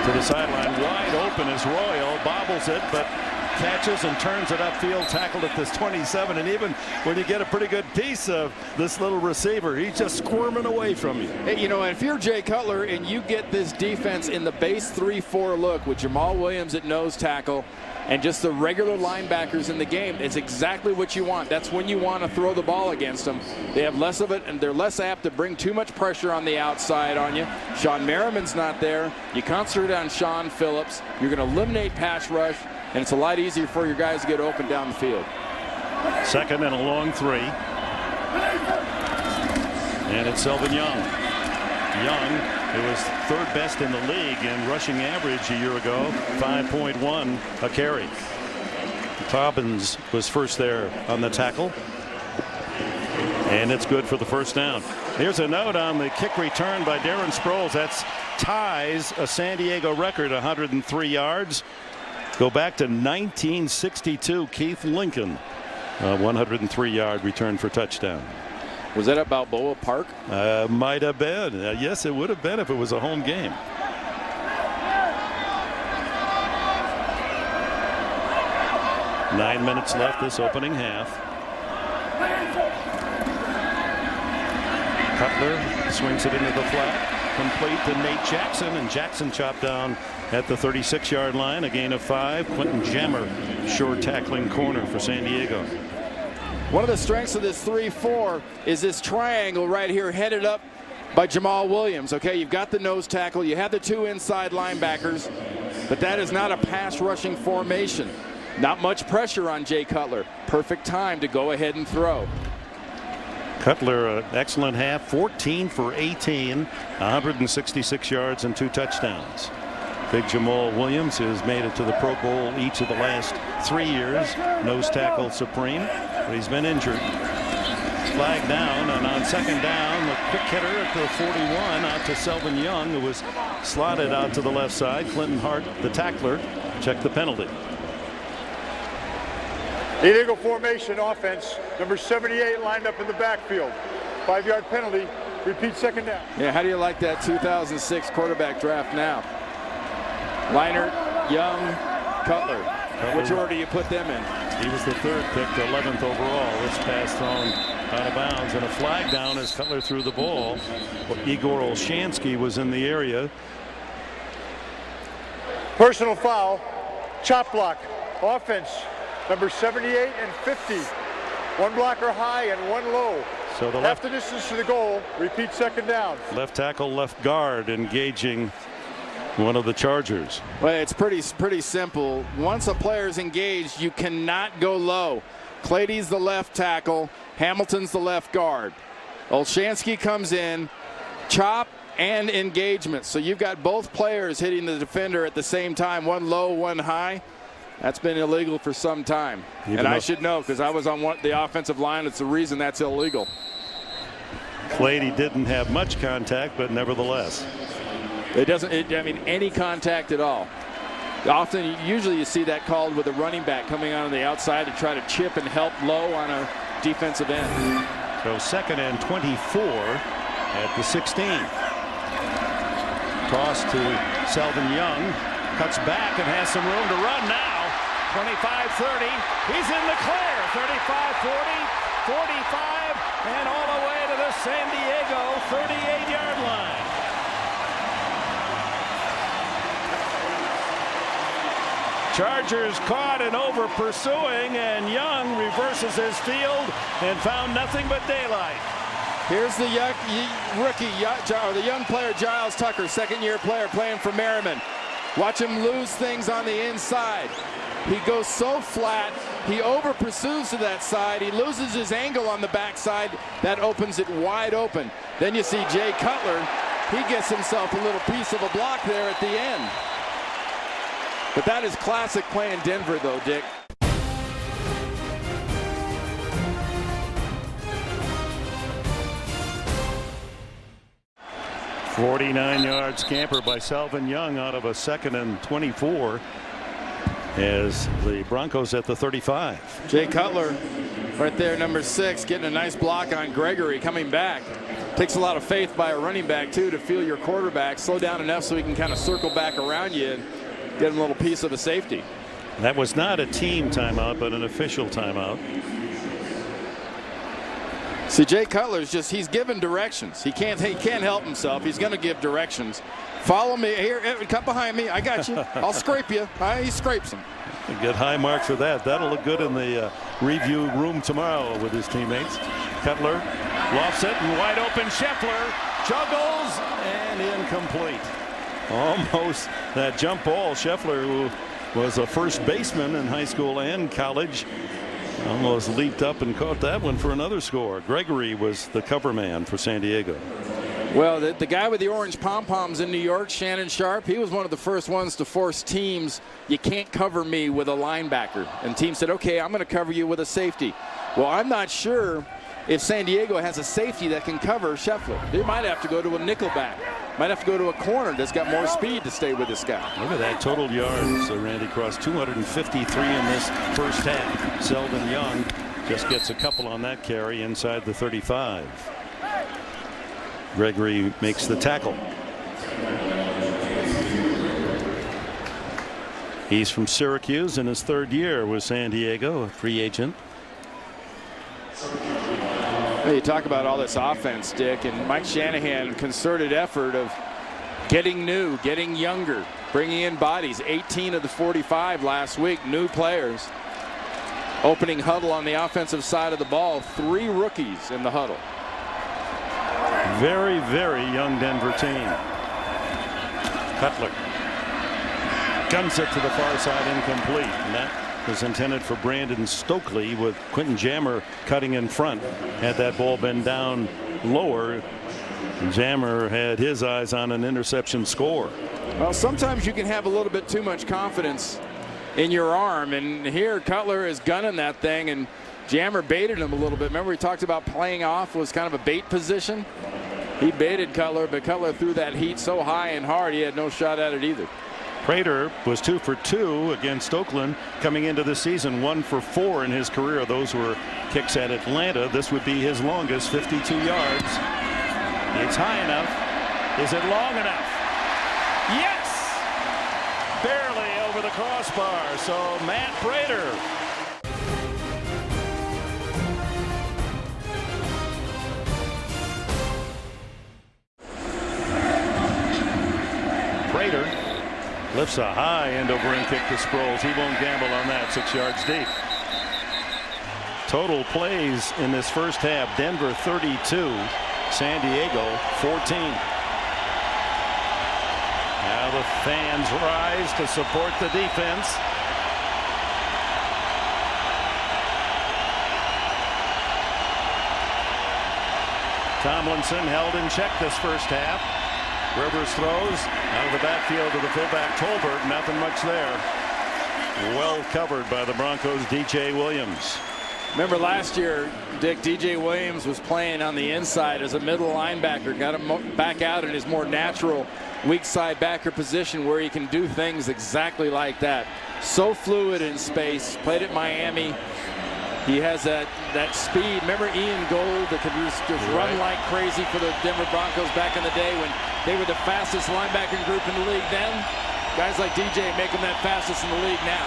To the sideline, wide open is Royal, bobbles it, but catches and turns it upfield, tackled at this 27. And even when you get a pretty good piece of this little receiver, he's just squirming away from you. Hey, you know, if you're Jay Cutler and you get this defense in the base 3-4 look with Jamal Williams at nose tackle and just the regular linebackers in the game, it's exactly what you want. That's when you want to throw the ball against them. They have less of it, and they're less apt to bring too much pressure on the outside on you. Sean Merriman's not there. You concentrate on Sean Phillips. You're going to eliminate pass rush, and it's a lot easier for your guys to get open down the field. 2nd and a long 3. And it's Selvin Young. Young, who was 3rd best in the league in rushing average a year ago, 5.1 a carry. Tobbins was first there on the tackle. And it's good for the 1st down. Here's a note on the kick return by Darren Sproles. That's ties a San Diego record, 103 yards. Go back to 1962, Keith Lincoln. 103-yard return for touchdown. Was that at Balboa Park? Might have been. Yes, it would have been if it was a home game. Nine minutes left this opening half. Cutler swings it into the flat. Complete to Nate Jackson, and Jackson chopped down at the 36-yard line. A gain of 5. Quentin Jammer, short tackling corner for San Diego. One of the strengths of this 3-4 is this triangle right here headed up by Jamal Williams. Okay, you've got the nose tackle, you have the 2 inside linebackers, but that is not a pass rushing formation. Not much pressure on Jay Cutler. Perfect time to go ahead and throw. Cutler, an excellent half, 14 for 18, 166 yards and 2 touchdowns. Big Jamal Williams has made it to the Pro Bowl each of the last 3 years. Nose tackle supreme, but he's been injured. Flag down, and on second down, the quick hitter at the 41 out to Selvin Young, who was slotted out to the left side. Clinton Hart, the tackler, checked the penalty. Illegal formation offense. Number 78 lined up in the backfield. 5-yard penalty. Repeat second down. Yeah, how do you like that 2006 quarterback draft now? Leinart, Young, Cutler. Which order do you put them in? He was the third pick, 11th overall. This pass thrown out of bounds, and a flag down as Cutler threw the ball. Igor Olshansky was in the area. Personal foul. Chop block. Offense. Number 78 and 50. One blocker high and one low. So the half the distance to the goal. Repeat second down. Left tackle, left guard engaging one of the Chargers. Well, it's pretty simple. Once a player is engaged, you cannot go low. Clady's the left tackle. Hamilton's the left guard. Olshansky comes in, chop and engagement. So you've got both players hitting the defender at the same time, one low, one high. That's been illegal for some time. And I should know because I was on the offensive line. It's the reason that's illegal. Clady didn't have much contact, but nevertheless. I mean, any contact at all. Usually you see that called with a running back coming out on the outside to try to chip and help low on a defensive end. So second and 24 at the 16. Toss to Selvin Young. Cuts back and has some room to run now. 25-30. He's in the clear. 35-40, 45, and all the way to the San Diego 38-yard line. Chargers caught and over pursuing, and Young reverses his field and found nothing but daylight. Here's the rookie, or the young player, Giles Tucker, second-year player playing for Merriman. Watch him lose things on the inside. He goes so flat, he over pursues to that side. He loses his angle on the backside. That opens it wide open. Then you see Jay Cutler. He gets himself a little piece of a block there at the end. But that is classic play in Denver, though, Dick. "49-yard scamper by Selvin Young out of a 2nd and 24 as the Broncos at the 35. Jay Cutler right there, number 6, getting a nice block on Gregory coming back. Takes a lot of faith by a running back, too, to feel your quarterback slow down enough so he can kind of circle back around you and get him a little piece of a safety. That was not a team timeout, but an official timeout. See, Jay Cutler's he's given directions. He can't help himself. He's going to give directions. Follow me here. Come behind me. I got you. I'll scrape you. He scrapes him. Get high marks for that. That'll look good in the review room tomorrow with his teammates. Cutler lofts it, and wide open Scheffler juggles and incomplete. Almost that jump ball. Scheffler, who was a first baseman in high school and college, almost leaped up and caught that one for another score. Gregory was the cover man for San Diego. Well, the guy with the orange pom-poms in New York, Shannon Sharp, he was one of the first ones to force teams, you can't cover me with a linebacker. And teams said, okay, I'm going to cover you with a safety. Well, I'm not sure if San Diego has a safety that can cover Scheffler. They might have to go to a nickelback. Might have to go to a corner that's got more speed to stay with this guy. Look at that total yards. Randy Cross, 253 in this first half. Selvin Young just gets a couple on that carry inside the 35. Gregory makes the tackle. He's from Syracuse in his 3rd year with San Diego, a free agent. Well, you talk about all this offense, Dick, and Mike Shanahan, concerted effort of getting new, getting younger, bringing in bodies. 18 of the 45 last week, new players. Opening huddle on the offensive side of the ball, 3 rookies in the huddle. Very, very young Denver team. Cutler guns it to the far side, incomplete. And that was intended for Brandon Stokely, with Quentin Jammer cutting in front. Had that ball been down lower, Jammer had his eyes on an interception score. Well, sometimes you can have a little bit too much confidence in your arm, and here Cutler is gunning that thing, and Jammer baited him a little bit. Remember, we talked about playing off was kind of a bait position. He baited Cutler, but Cutler threw that heat so high and hard he had no shot at it either. Prater was 2 for 2 against Oakland coming into the season. 1 for 4 in his career. Those were kicks at Atlanta. This would be his longest, 52 yards. It's high enough. Is it long enough? Yes! Barely over the crossbar. So Matt Prater. Prater lifts a high end over end kick to Sproles. He won't gamble on that. 6 yards deep. Total plays in this first half. Denver 32, San Diego 14. Now the fans rise to support the defense. Tomlinson held in check this first half. Rivers throws out of the backfield to the fullback Tolbert. Nothing much there. Well covered by the Broncos' DJ Williams. Remember last year, Dick, DJ Williams was playing on the inside as a middle linebacker. Got him back out in his more natural weak side backer position where he can do things exactly like that. So fluid in space. Played at Miami. He has that speed. Remember Ian Gold that could just run like crazy for the Denver Broncos back in the day when they were the fastest linebacking group in the league then? Guys like DJ make them that fastest in the league now.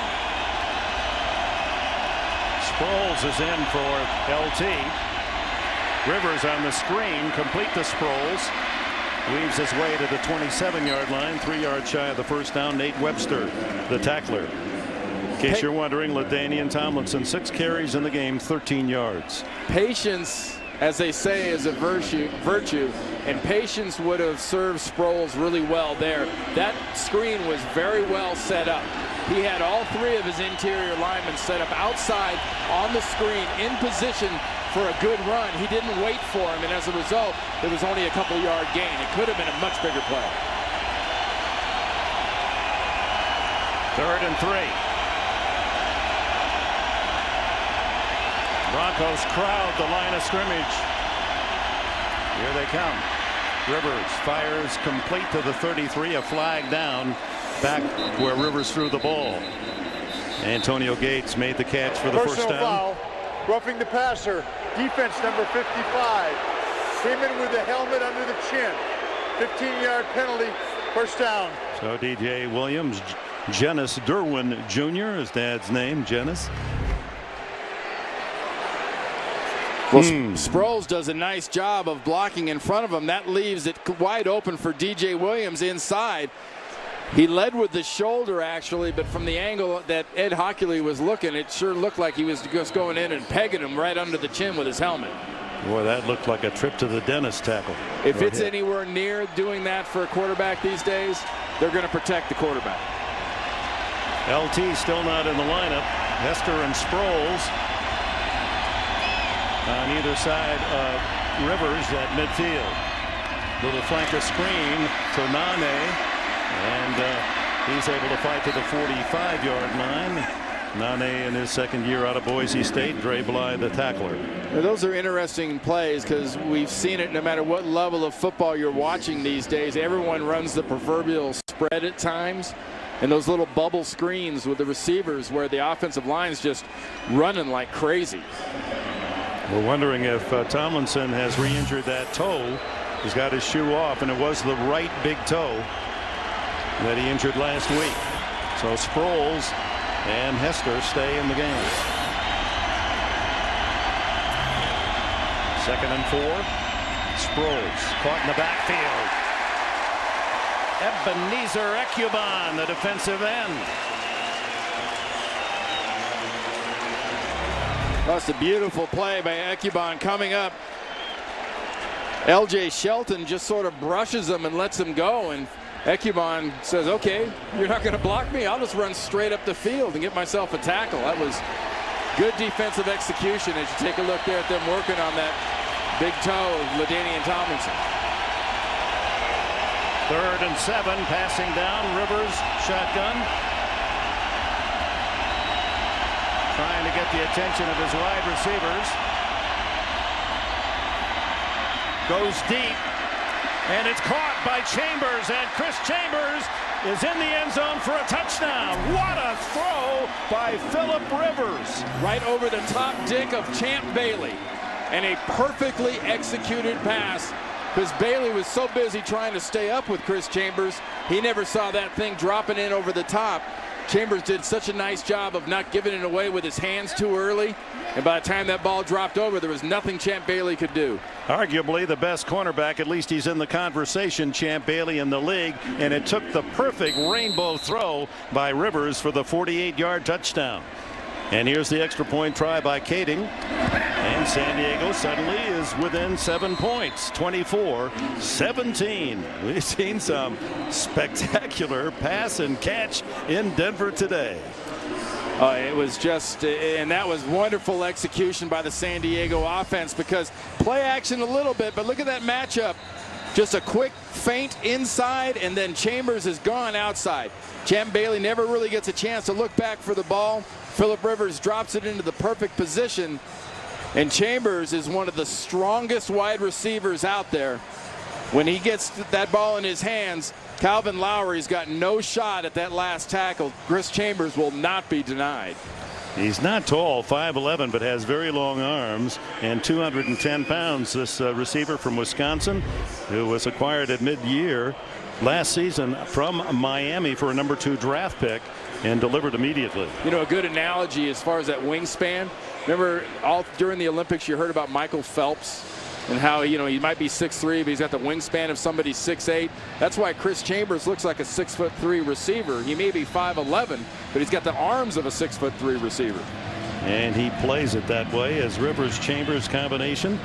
Sproles is in for LT. Rivers on the screen, complete to Sproles. Weaves his way to the 27-yard line, 3 yards shy of the first down. Nate Webster, the tackler. In case you're wondering, LaDainian Tomlinson, 6 carries in the game, 13 yards. Patience, as they say, is a virtue, and patience would have served Sproles really well there. That screen was very well set up. He had all 3 of his interior linemen set up outside on the screen in position for a good run. He didn't wait for him, and as a result, it was only a couple-yard gain. It could have been a much bigger play. 3rd and 3. Broncos crowd the line of scrimmage. Here they come. Rivers fires complete to the 33. A flag down back where Rivers threw the ball. Antonio Gates made the catch for the first down. Foul, roughing the passer. Defense number 55. Came in with the helmet under the chin. 15-yard penalty. First down. So DJ Williams, Jenice Derwin Jr. his dad's name, Jenice. Well, Sproles does a nice job of blocking in front of him. That leaves it wide open for DJ Williams inside. He led with the shoulder, actually, but from the angle that Ed Hockley was looking, it sure looked like he was just going in and pegging him right under the chin with his helmet. Boy, that looked like a trip to the dentist tackle. If it's anywhere near doing that for a quarterback these days, they're going to protect the quarterback. LT still not in the lineup. Hester and Sproles on either side of Rivers at midfield. Little flanker screen to Nane, and he's able to fight to the 45-yard line. Nane in his second year out of Boise State. Dre Bly, the tackler. Now, those are interesting plays because we've seen it no matter what level of football you're watching these days. Everyone runs the proverbial spread at times. And those little bubble screens with the receivers where the offensive line's just running like crazy. We're wondering if Tomlinson has re-injured that toe. He's got his shoe off, and it was the right big toe that he injured last week. So Sproles and Hester stay in the game. 2nd and 4. Sproles caught in the backfield. Ebenezer Ekuban, the defensive end. That's a beautiful play by Ekuban coming up. LJ Shelton just sort of brushes him and lets him go, and Ekuban says, okay, you're not going to block me. I'll just run straight up the field and get myself a tackle. That was good defensive execution as you take a look there at them working on that big toe of LaDainian Tomlinson. 3rd and 7, passing down. Rivers, shotgun. Trying to get the attention of his wide receivers. Goes deep. And it's caught by Chambers. And Chris Chambers is in the end zone for a touchdown. What a throw by Phillip Rivers. Right over the top dick of Champ Bailey. And a perfectly executed pass, because Bailey was so busy trying to stay up with Chris Chambers, he never saw that thing dropping in over the top. Chambers did such a nice job of not giving it away with his hands too early, and by the time that ball dropped over, there was nothing Champ Bailey could do. Arguably the best cornerback, at least he's in the conversation, Champ Bailey, in the league, and it took the perfect rainbow throw by Rivers for the 48-yard touchdown. And here's the extra point try by Kading. And San Diego suddenly is within 7 points, 24-17. We've seen some spectacular pass and catch in Denver today. It was just, and that was wonderful execution by the San Diego offense, because play action a little bit, but look at that matchup. Just a quick feint inside, and then Chambers is gone outside. Champ Bailey never really gets a chance to look back for the ball. Phillip Rivers drops it into the perfect position, and Chambers is one of the strongest wide receivers out there. When he gets that ball in his hands, Calvin Lowry's got no shot at that last tackle. Chris Chambers will not be denied. He's not tall, 5'11", but has very long arms and 210 pounds. This receiver from Wisconsin, who was acquired at mid-year last season from Miami for a number 2 draft pick, and delivered immediately. You know, a good analogy as far as that wingspan. Remember, all during the Olympics, you heard about Michael Phelps and how, you know, he might be 6'3", but he's got the wingspan of somebody 6'8". That's why Chris Chambers looks like a 6'3" receiver. He may be 5'11", but he's got the arms of a 6'3" receiver. And he plays it that way as Rivers-Chambers combination.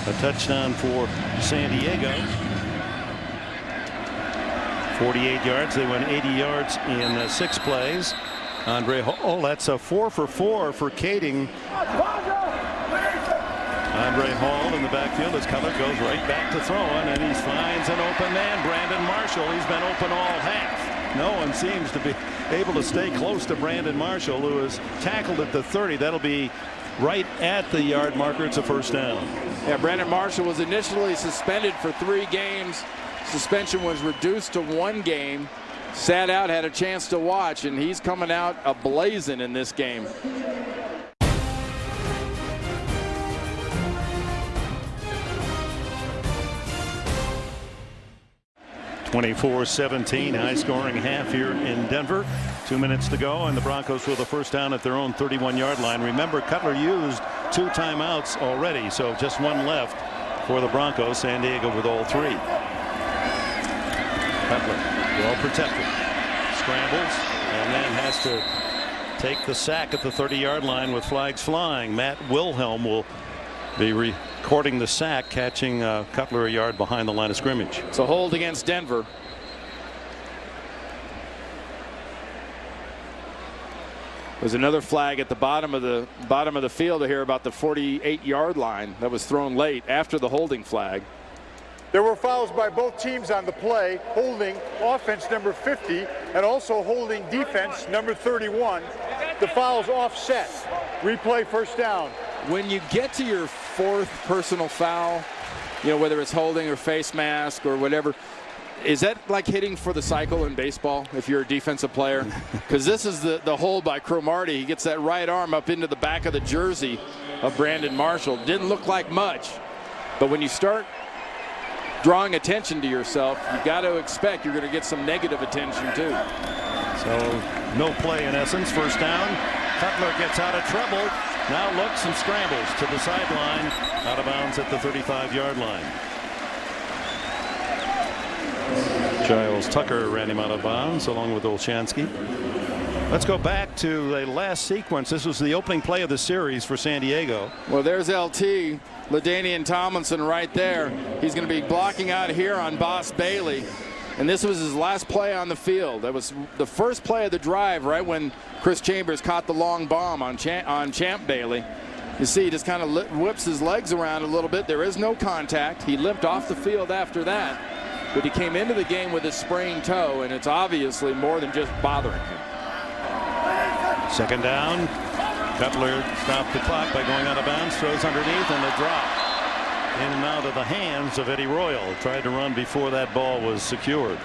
A touchdown for San Diego. 48 yards. They went 80 yards in 6 plays. Andre Hall, that's a 4 for 4 for Kading. Andre Hall in the backfield as Cutler goes right back to throwing, and he finds an open man, Brandon Marshall. He's been open all half. No one seems to be able to stay close to Brandon Marshall, who is tackled at the 30. That'll be right at the yard marker. It's a first down. Yeah, Brandon Marshall was initially suspended for 3 games. Suspension was reduced to 1 game. Sat out, had a chance to watch, and he's coming out ablazing in this game. 24-17, high-scoring half here in Denver. 2 minutes to go, and the Broncos with a first down at their own 31-yard line. Remember, Cutler used 2 timeouts already, so just 1 left for the Broncos. San Diego with all 3. Cutler, well protected, scrambles, and then has to take the sack at the 30-yard line with flags flying. Matt Wilhelm will be recording the sack, catching Cutler a yard behind the line of scrimmage. It's a hold against Denver. There's another flag at the bottom of the field here about the 48-yard line that was thrown late after the holding flag. There were fouls by both teams on the play, holding offense number 50 and also holding defense number 31. The fouls offset. Replay first down. When you get to your 4th personal foul, you know, whether it's holding or face mask or whatever, is that like hitting for the cycle in baseball if you're a defensive player? Because this is the hold by Cromartie. He gets that right arm up into the back of the jersey of Brandon Marshall. Didn't look like much, but when you start drawing attention to yourself, you got to expect you're going to get some negative attention too. So no play in essence. First down. Cutler gets out of trouble. Now looks and scrambles to the sideline, out of bounds at the 35-yard line. Giles Tucker ran him out of bounds along with Olshansky. Let's go back to the last sequence. This was the opening play of the series for San Diego. Well, there's LT, LaDainian Tomlinson right there. He's going to be blocking out here on Boss Bailey. And this was his last play on the field. That was the first play of the drive, right when Chris Chambers caught the long bomb on Champ Bailey. You see, he just kind of whips his legs around a little bit. There is no contact. He limped off the field after that. but he came into the game with a sprained toe, and it's obviously more than just bothering him. Second down. Cutler stopped the clock by going out of bounds, throws underneath, and a drop. In and out of the hands of Eddie Royal. Tried to run before that ball was secured.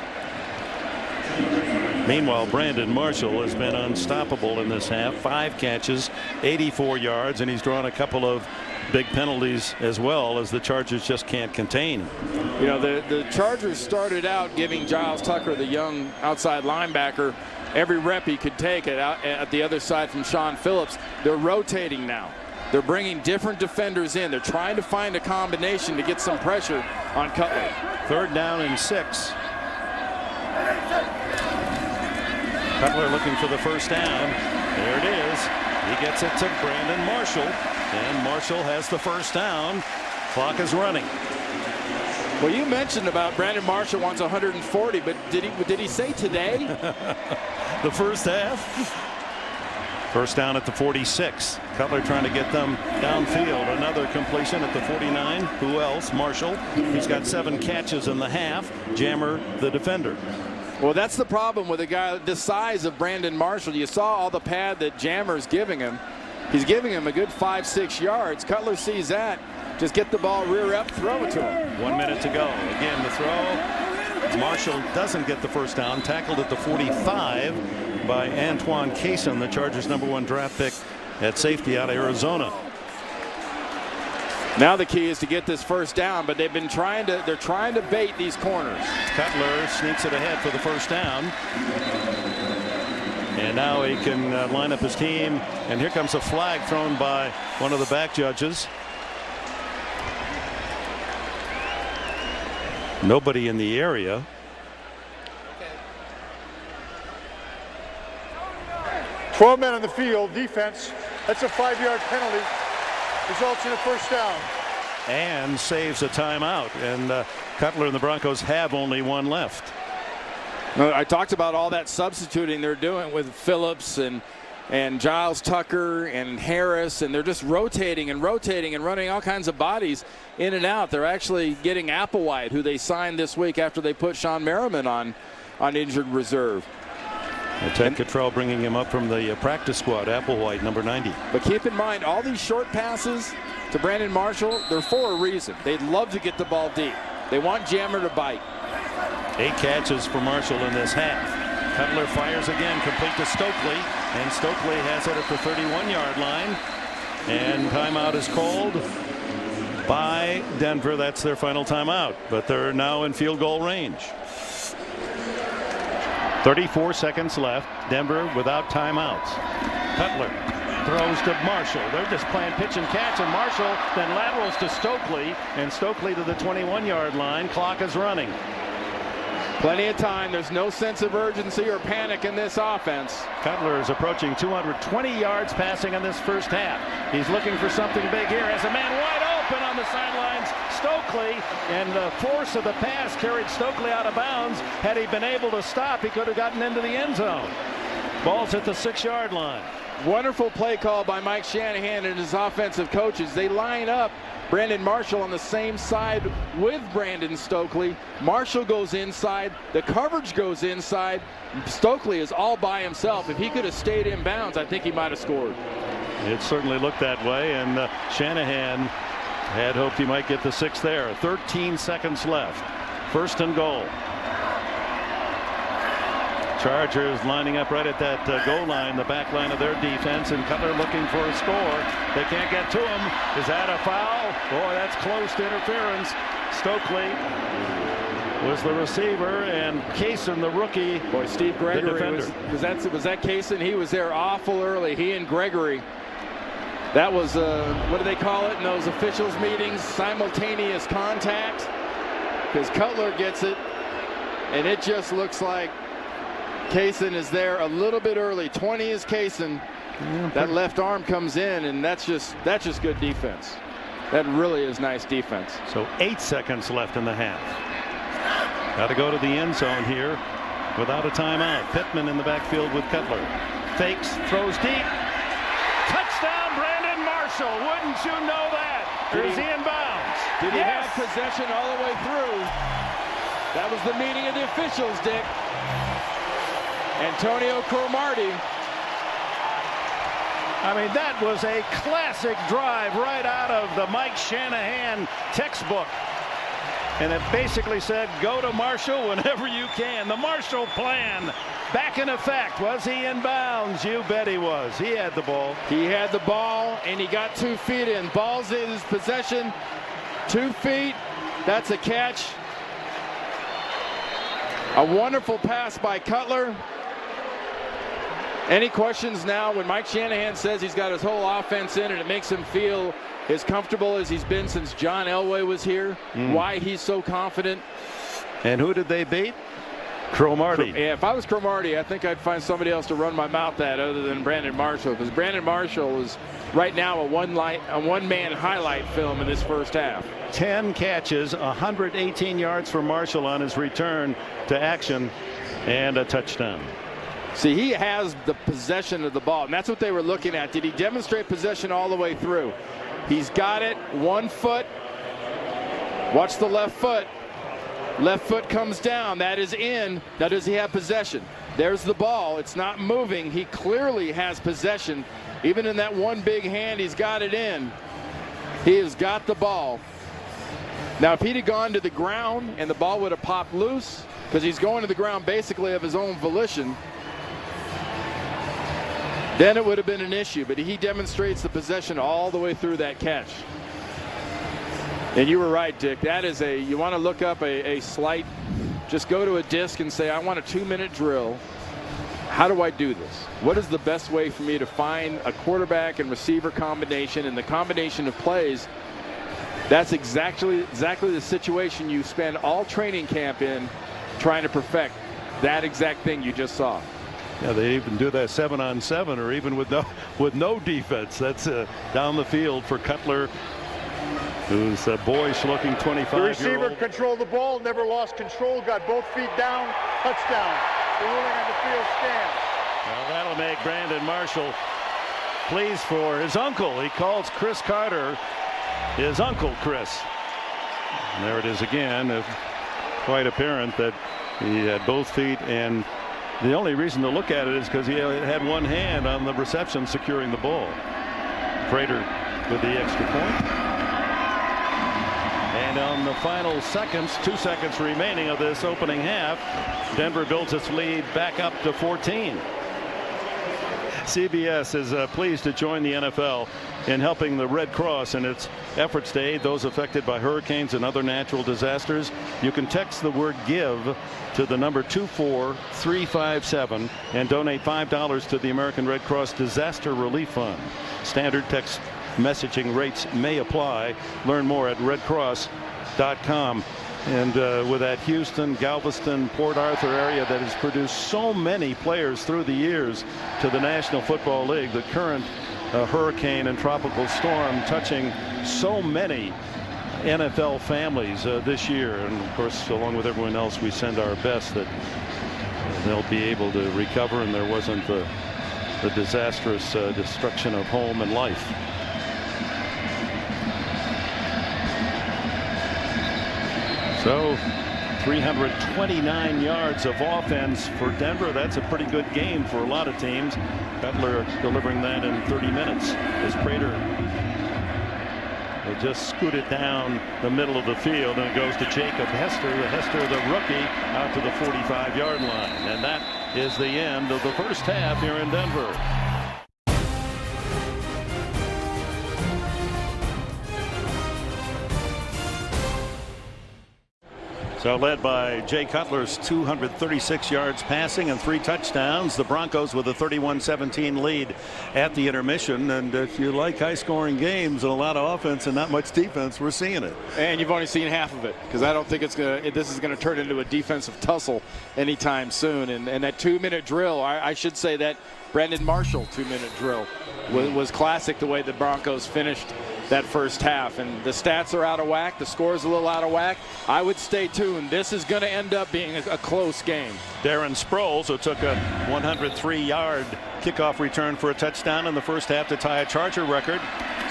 Meanwhile, Brandon Marshall has been unstoppable in this half. 5 catches, 84 yards, and he's drawn a couple of big penalties as well, as the Chargers just can't contain. You know, the Chargers started out giving Giles Tucker, the young outside linebacker, every rep he could take at the other side from Sean Phillips. They're rotating now. They're bringing different defenders in. They're trying to find a combination to get some pressure on Cutler. 3rd down and 6. Cutler looking for the first down. There it is. He gets it to Brandon Marshall, and Marshall has the first down. Clock is running. Well, you mentioned about Brandon Marshall wants 140, but did he say today? The first half. First down at the 46. Cutler trying to get them downfield. Another completion at the 49. Who else? Marshall. He's got 7 catches in the half. Jammer, the defender. Well, that's the problem with a guy the size of Brandon Marshall. You saw all the pad that Jammer's giving him. He's giving him a good 5-6 yards. Cutler sees that. Just get the ball rear up, throw it to him. 1 minute to go. Again, the throw. Marshall doesn't get the first down. Tackled at the 45 by Antoine Cason, the Chargers' #1 draft pick at safety out of Arizona. Now the key is to get this first down, but they're trying to bait these corners. Cutler sneaks it ahead for the first down. And now he can line up his team. And here comes a flag thrown by one of the back judges. Nobody in the area. 12 men on the field. Defense. That's a 5-yard penalty. Results in a first down. And saves a timeout. And Cutler and the Broncos have only 1 left. I talked about all that substituting they're doing with Phillips and Giles Tucker and Harris, and they're just rotating and running all kinds of bodies in and out. They're actually getting Applewhite, who they signed this week after they put Sean Merriman on injured reserve. Ted Cottrell bringing him up from the practice squad. Applewhite, number 90. But keep in mind, all these short passes to Brandon Marshall, they're for a reason. They'd love to get the ball deep. They want Jammer to bite. 8 catches for Marshall in this half. Cutler fires again, complete to Stokely, and Stokely has it at the 31-yard line. And timeout is called by Denver. That's their final timeout, but they're now in field goal range. 34 seconds left. Denver without timeouts. Cutler throws to Marshall. They're just playing pitch and catch, and Marshall then laterals to Stokely, and Stokely to the 21-yard line. Clock is running. Plenty of time. There's no sense of urgency or panic in this offense. Cutler is approaching 220 yards passing in this first half. He's looking for something big here. Has a man wide open on the sidelines. Stokely, and the force of the pass carried Stokely out of bounds. Had he been able to stop, he could have gotten into the end zone. Ball's at the 6-yard line. Wonderful play call by Mike Shanahan and his offensive coaches. They line up Brandon Marshall on the same side with Brandon Stokely. Marshall goes inside. The coverage goes inside. Stokely is all by himself. If he could have stayed in bounds, I think he might have scored. It certainly looked that way, and Shanahan had hoped he might get the 6 there. 13 seconds left. 1st and goal. Chargers lining up right at that goal line, the back line of their defense, and Cutler looking for a score. They can't get to him. Is that a foul? Boy, that's close to interference. Stokely was the receiver, and Cason, the rookie, boy, Steve Gregory the defender. Was that Cason? He was there awful early. He and Gregory. That was what do they call it in those officials meetings? Simultaneous contact. Because Cutler gets it, and it just looks like Cason is there a little bit early. 20 is Cason. That left arm comes in, and that's just good defense. That really is nice defense. So 8 seconds left in the half. Got to go to the end zone here without a timeout. Pittman in the backfield with Cutler. Fakes, throws deep. Touchdown, Brandon Marshall. Wouldn't you know that? Or is he in bounds? Did he have possession all the way through? That was the meeting of the officials, Dick. Antonio Cromartie. I mean, that was a classic drive right out of the Mike Shanahan textbook. And it basically said, go to Marshall whenever you can. The Marshall plan back in effect. Was he in bounds? You bet he was. He had the ball. He had the ball, and he got 2 feet in. Ball's in his possession. 2 feet. That's a catch. A wonderful pass by Cutler. Any questions now when Mike Shanahan says he's got his whole offense in and it makes him feel as comfortable as he's been since John Elway was here? Why he's so confident? And who did they beat? Cromartie. Yeah, if I was Cromartie, I think I'd find somebody else to run my mouth at other than Brandon Marshall, because Brandon Marshall is right now a one-man highlight film in this first half. 10 catches, 118 yards for Marshall on his return to action, and a touchdown. See, he has the possession of the ball, and that's what they were looking at. Did he demonstrate possession all the way through? He's got it. 1 foot. Watch the left foot. Left foot comes down. That is in. Now, does he have possession? There's the ball. It's not moving. He clearly has possession. Even in that one big hand, he's got it in. He has got the ball. Now, if he'd have gone to the ground and the ball would have popped loose, because he's going to the ground basically of his own volition, then it would have been an issue. But he demonstrates the possession all the way through that catch. And you were right, Dick. That is you want to look up a slight, just go to a disc and say, I want a 2-minute drill. How do I do this? What is the best way for me to find a quarterback and receiver combination and the combination of plays? That's exactly the situation you spend all training camp in, trying to perfect that exact thing you just saw. Yeah, they even do that 7-on-7 or even with no defense. That's down the field for Cutler, who's a boyish-looking 25-year-old. The receiver controlled the ball, never lost control, got both feet down, touchdown. The ruling on the field stands. Well, that'll make Brandon Marshall pleased for his uncle. He calls Chris Carter his Uncle Chris. And there it is again. It's quite apparent that he had both feet, and the only reason to look at it is because he had one hand on the reception securing the ball. Prater with the extra point. And on the final seconds, 2 seconds remaining of this opening half, Denver builds its lead back up to 14. CBS is pleased to join the NFL in helping the Red Cross in its efforts to aid those affected by hurricanes and other natural disasters. You can text the word GIVE to the number 24357 and donate $5 to the American Red Cross Disaster Relief Fund. Standard text messaging rates may apply. Learn more at redcross.com. And with that Houston, Galveston, Port Arthur area that has produced so many players through the years to the National Football League, the current hurricane and tropical storm touching so many NFL families this year. And of course, along with everyone else, we send our best that they'll be able to recover and there wasn't the disastrous destruction of home and life. So 329 yards of offense for Denver. That's a pretty good game for a lot of teams. Cutler delivering that in 30 minutes as Prater will just scoot it down the middle of the field, and it goes to Jacob Hester, the rookie, out to the 45-yard line. And that is the end of the first half here in Denver. So led by Jay Cutler's 236 yards passing and 3 touchdowns. The Broncos with a 31-17 lead at the intermission. And if you like high-scoring games and a lot of offense and not much defense, we're seeing it. And you've only seen half of it, because I don't think this is going to turn into a defensive tussle anytime soon. And that 2-minute drill, I should say that Brandon Marshall 2-minute drill was classic, the way the Broncos finished that first half. And the stats are out of whack. The score's a little out of whack. I would stay tuned. This is going to end up being a close game. Darren Sproles, who took a 103-yard kickoff return for a touchdown in the first half to tie a Charger record.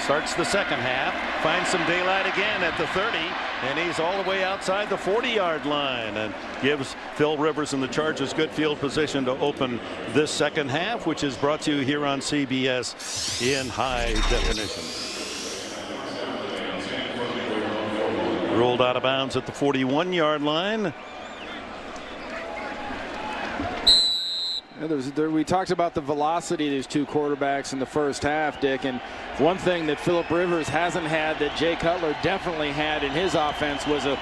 Starts the second half, finds some daylight again at the 30, and he's all the way outside the 40-yard line and gives Phil Rivers and the Chargers good field position to open this second half, which is brought to you here on CBS in high definition. Rolled out of bounds at the 41-yard line. We talked about the velocity of these two quarterbacks in the first half, Dick, and one thing that Philip Rivers hasn't had that Jay Cutler definitely had in his offense was a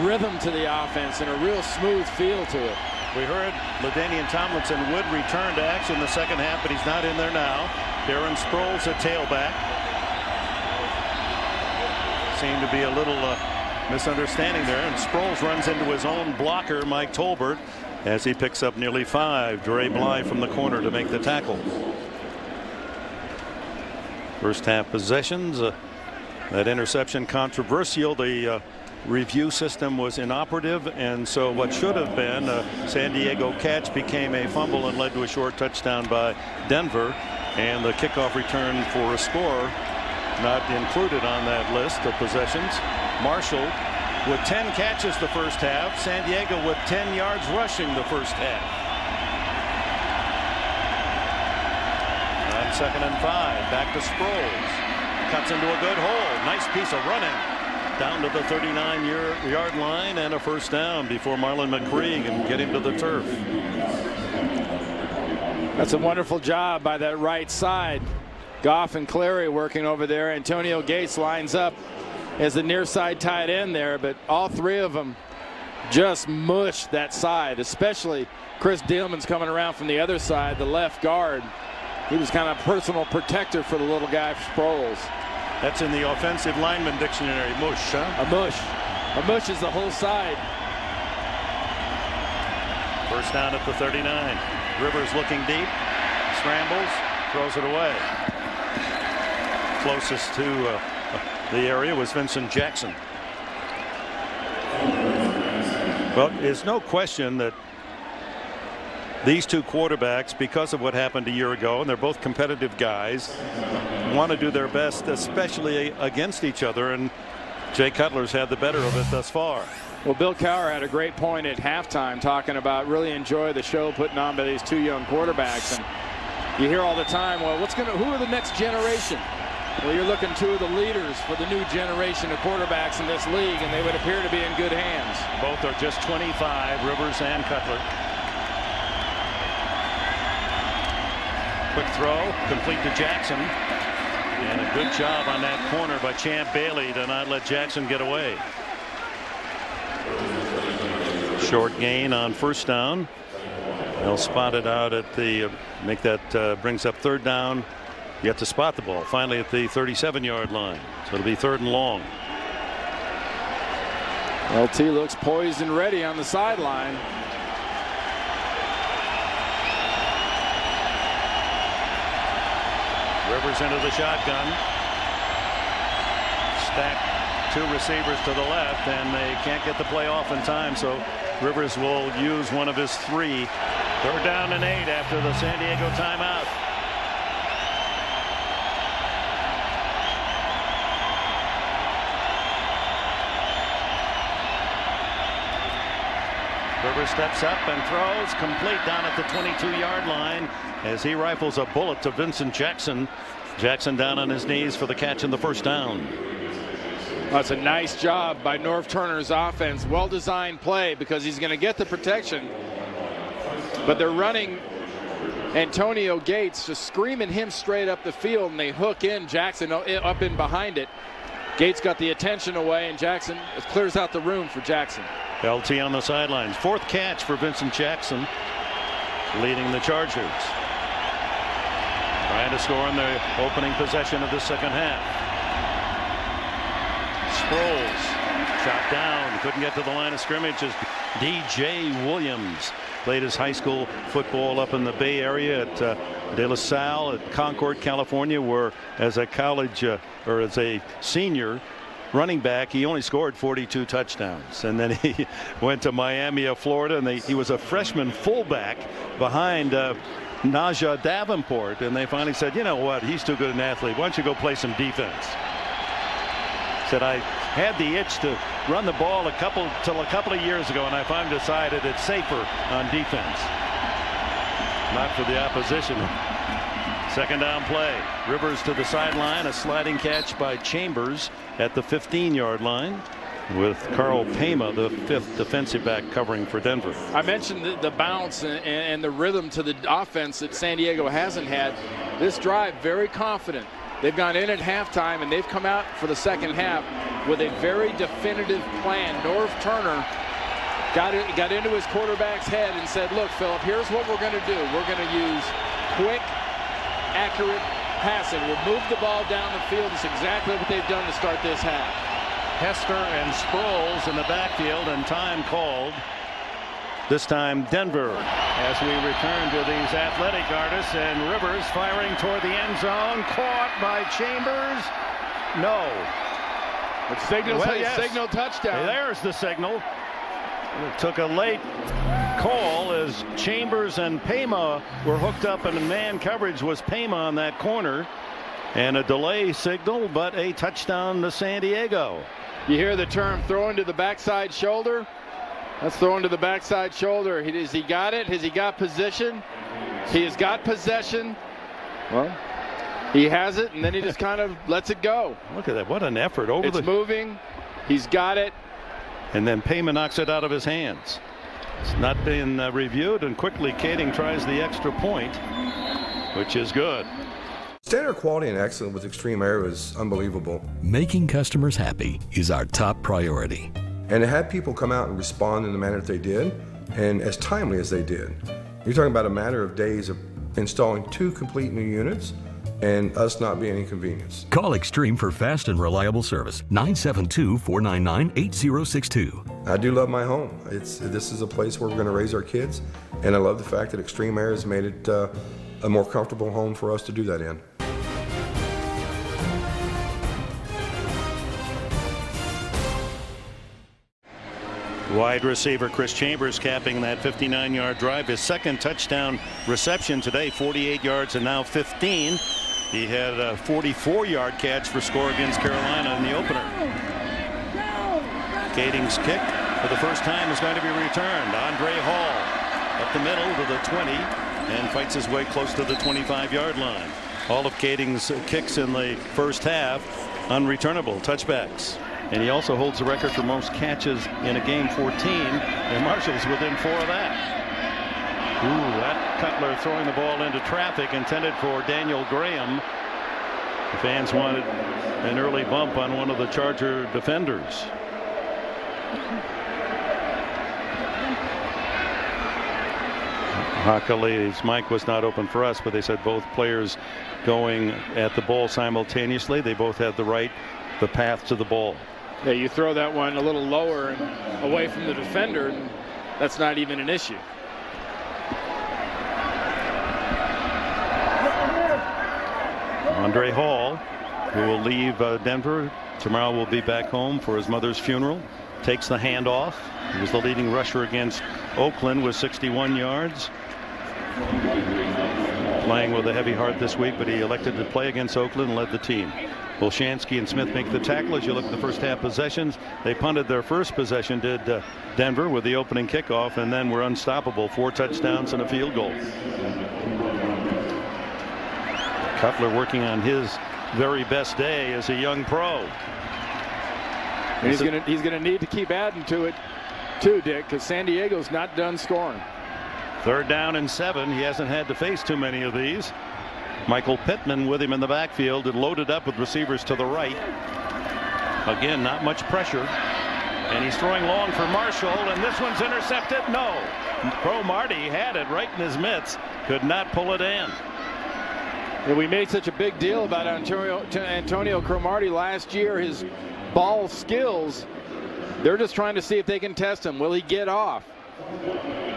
rhythm to the offense and a real smooth feel to it. We heard LaDainian Tomlinson would return to action in the second half, but he's not in there now. Darren Sproles at tailback. Seemed to be a little misunderstanding there, and Sproles runs into his own blocker, Mike Tolbert, as he picks up nearly 5. Dre Bly from the corner to make the tackle. First half possessions. That interception controversial. The review system was inoperative, and so what should have been a San Diego catch became a fumble and led to a short touchdown by Denver, and the kickoff return for a score not included on that list of possessions. Marshall with 10 catches the first half. San Diego with 10 yards rushing the first half. On 2nd and 5, back to Sproles. Cuts into a good hole. Nice piece of running down to the 39-yard line, and a first down before Marlon McCree can get him to the turf. That's a wonderful job by that right side. Goff and Clary working over there. Antonio Gates lines up as the near side tight end there, but all three of them just mushed that side, especially Chris Dillman's coming around from the other side, the left guard. He was kind of personal protector for the little guy, Sproles. That's in the offensive lineman dictionary. Mush, huh? A mush. A mush is the whole side. First down at the 39. Rivers looking deep, scrambles, throws it away. Closest to the area was Vincent Jackson. Well, there's no question that these two quarterbacks, because of what happened a year ago, and they're both competitive guys, want to do their best, especially against each other, and Jay Cutler's had the better of it thus far. Well, Bill Cowher had a great point at halftime talking about really enjoy the show putting on by these two young quarterbacks, and you hear all the time, well, who are the next generation? Well, you're looking two of the leaders for the new generation of quarterbacks in this league, and they would appear to be in good hands. Both are just 25, Rivers and Cutler. Quick throw, complete to Jackson. And a good job on that corner by Champ Bailey to not let Jackson get away. Short gain on first down. They'll spot it out at the brings up third down. Yet to spot the ball finally at the 37-yard line. So it'll be 3rd and long. LT looks poised and ready on the sideline. Rivers into the shotgun. Stacked 2 receivers to the left, and they can't get the play off in time, so Rivers will use one of his 3. 3rd down and 8 after the San Diego timeout. Rivers steps up and throws complete down at the 22-yard line as he rifles a bullet to Vincent Jackson. Jackson down on his knees for the catch and the first down. That's a nice job by Norv Turner's offense. Well-designed play because he's going to get the protection. But they're running Antonio Gates, just screaming him straight up the field, and they hook in Jackson up in behind it. Gates got the attention away, and Jackson clears out the room for Jackson. LT on the sidelines. 4th catch for Vincent Jackson, leading the Chargers. Trying to score in the opening possession of the second half. Sproles shot down, couldn't get to the line of scrimmage as DJ Williams played his high school football up in the Bay Area at De La Salle at Concord, California, where as a college or as a senior running back, he only scored 42 touchdowns, and then he went to Miami of Florida, and he was a freshman fullback behind Najah Davenport, and they finally said, you know what, he's too good an athlete. Why don't you go play some defense? Said, I had the itch to run the ball till a couple of years ago, and I finally decided it's safer on defense. Not for the opposition. Second down play. Rivers to the sideline. A sliding catch by Chambers at the 15-yard line, with Carl Pema, the 5th defensive back, covering for Denver. I mentioned the bounce and the rhythm to the offense that San Diego hasn't had. This drive, very confident. They've gone in at halftime, and they've come out for the second half with a very definitive plan. Norv Turner got into his quarterback's head and said, look, Philip, here's what we're going to do. We're going to use quick, accurate passing. We'll move the ball down the field. It's exactly what they've done to start this half. Hester and Sproles in the backfield, and time called. This time Denver, as we return to these athletic artists, and Rivers firing toward the end zone, caught by Chambers. No. It signals signal touchdown. There's the signal. It took a late call as Chambers and Pema were hooked up, and the man coverage was Pema on that corner, and a delay signal, but a touchdown to San Diego. You hear the term throwing to the backside shoulder? That's throwing to the backside shoulder. Has he got it? Has he got position? He has got possession. Well, he has it, and then he just kind of lets it go. Look at that. What an effort. It's moving. He's got it. And then Pema knocks it out of his hands. It's not been reviewed, and quickly Kading tries the extra point, which is good. Standard quality and excellence with Extreme Air is unbelievable. Making customers happy is our top priority. And to have people come out and respond in the manner that they did, and as timely as they did. You're talking about a matter of days of installing 2 complete new units and us not being inconvenienced. Call Extreme for fast and reliable service. 972-499-8062. I do love my home. This is a place where we're going to raise our kids, and I love the fact that Extreme Air has made it a more comfortable home for us to do that in. Wide receiver Chris Chambers capping that 59-yard drive, his second touchdown reception today, 48 yards and now 15. He had a 44-yard catch for score against Carolina in the opener. Kading's kick for the first time is going to be returned. Andre Hall up the middle to the 20 and fights his way close to the 25-yard line. All of Kading's kicks in the first half unreturnable touchbacks. And he also holds the record for most catches in a game, 14, and Marshall's within 4 of that. Ooh, that Cutler throwing the ball into traffic intended for Daniel Graham. The fans wanted an early bump on one of the Charger defenders. Hockley's mic was not open for us, but they said both players going at the ball simultaneously. They both had the path to the ball. Yeah, you throw that one a little lower and away from the defender, and that's not even an issue. Andre Hall, who will leave Denver tomorrow, will be back home for his mother's funeral. Takes the handoff. He was the leading rusher against Oakland with 61 yards. Playing with a heavy heart this week, but he elected to play against Oakland and led the team. Bolshansky and Smith make the tackle. As you look at the first half possessions, they punted their first possession, did Denver, with the opening kickoff, and then were unstoppable. 4 touchdowns and a field goal. Cutler working on his very best day as a young pro. And he's gonna need to keep adding to it too, Dick, because San Diego's not done scoring. 3rd down and 7. He hasn't had to face too many of these. Michael Pittman with him in the backfield and loaded up with receivers to the right. Again, not much pressure. And he's throwing long for Marshall, and this one's intercepted. No. Cromartie had it right in his mitts. Could not pull it in. Yeah, we made such a big deal about Antonio Cromartie last year. His ball skills. They're just trying to see if they can test him. Will he get off?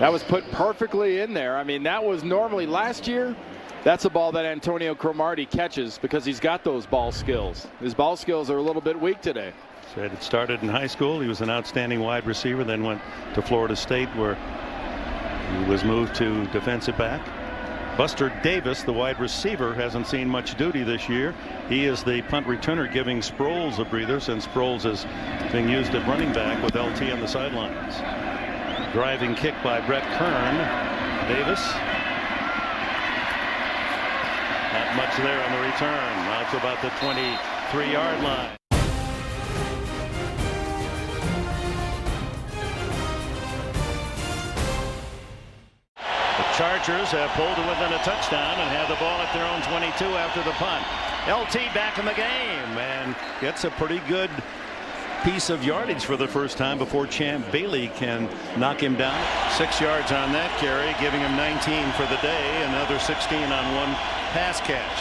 That was put perfectly in there. I mean, that was normally last year. That's a ball that Antonio Cromartie catches because he's got those ball skills. His ball skills are a little bit weak today. Said it started in high school. He was an outstanding wide receiver, then went to Florida State where he was moved to defensive back. Buster Davis, the wide receiver, hasn't seen much duty this year. He is the punt returner, giving Sproles a breather since Sproles is being used at running back with LT on the sidelines. Driving kick by Brett Kern. Davis. Not much there on the return. Now to about the 23-yard line. Chargers have pulled it within a touchdown and have the ball at their own 22 after the punt. LT back in the game and gets a pretty good piece of yardage for the first time before Champ Bailey can knock him down. 6 yards on that carry, giving him 19 for the day. Another 16 on one pass catch.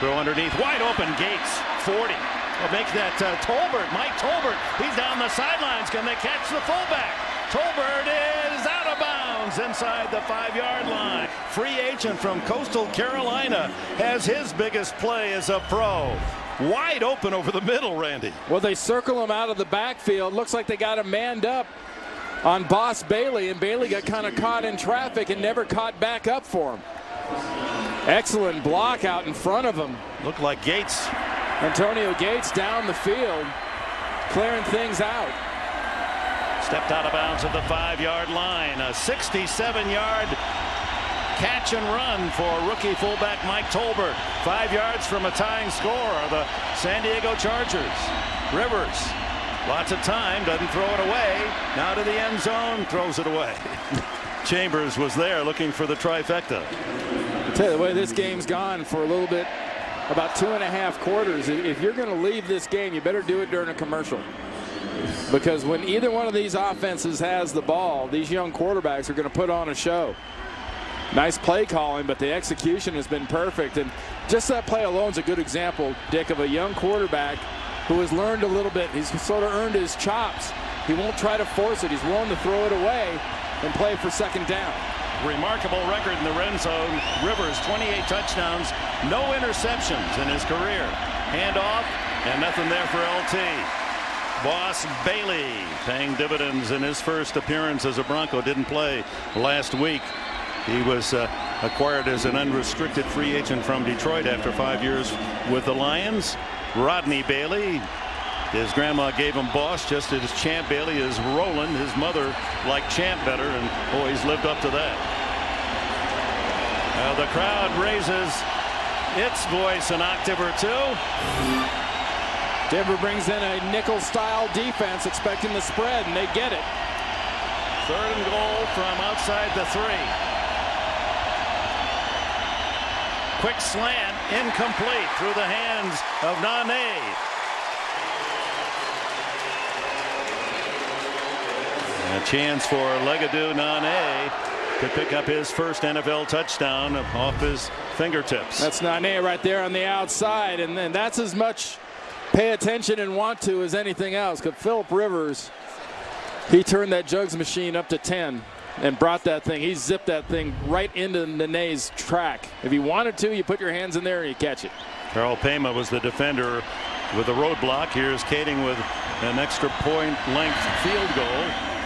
Throw underneath, wide open, Gates, 40. Will make that Tolbert, Mike Tolbert. He's down the sidelines. Can they catch the fullback? Tolbert is out of bounds inside the 5-yard line. Free agent from Coastal Carolina has his biggest play as a pro. Wide open over the middle, Randy. Well, they circle him out of the backfield. Looks like they got him manned up on Boss Bailey, and Bailey got kind of caught in traffic and never caught back up for him. Excellent block out in front of him. Looked like Gates. Antonio Gates down the field, clearing things out. Stepped out of bounds at the 5-yard line. A 67-yard catch and run for rookie fullback Mike Tolbert. 5 yards from a tying score are the San Diego Chargers. Rivers, lots of time, doesn't throw it away. Now to the end zone, throws it away. Chambers was there looking for the trifecta. I'll tell you the way this game's gone for a little bit, about 2.5 quarters. If you're going to leave this game, you better do it during a commercial. Because when either one of these offenses has the ball, these young quarterbacks are going to put on a show. Nice play calling, but the execution has been perfect. And just that play alone is a good example, Dick, of a young quarterback who has learned a little bit. He's sort of earned his chops. He won't try to force it. He's willing to throw it away and play for second down. Remarkable record in the red zone. Rivers, 28 touchdowns, no interceptions in his career. Handoff, and nothing there for LT. Boss Bailey paying dividends in his first appearance as a Bronco. Didn't play last week. He was acquired as an unrestricted free agent from Detroit after 5 years with the Lions. Rodney Bailey, his grandma gave him Boss, just as Champ Bailey is Roland. His mother liked Champ better and always lived up to that. The crowd raises its voice an octave or two. Denver brings in a nickel-style defense, expecting the spread, and they get it. 3rd and goal from outside the 3. Quick slant, incomplete through the hands of Nane. A chance for Legadou Nane to pick up his first NFL touchdown off his fingertips. That's Nane right there on the outside, and then that's as much pay attention and want to as anything else. Because Phillip Rivers, he turned that jugs machine up to 10 and brought that thing. He zipped that thing right into Nane's track. If he wanted to, you put your hands in there and you catch it. Carl Pema was the defender with the roadblock. Here's Kading with an extra point length field goal.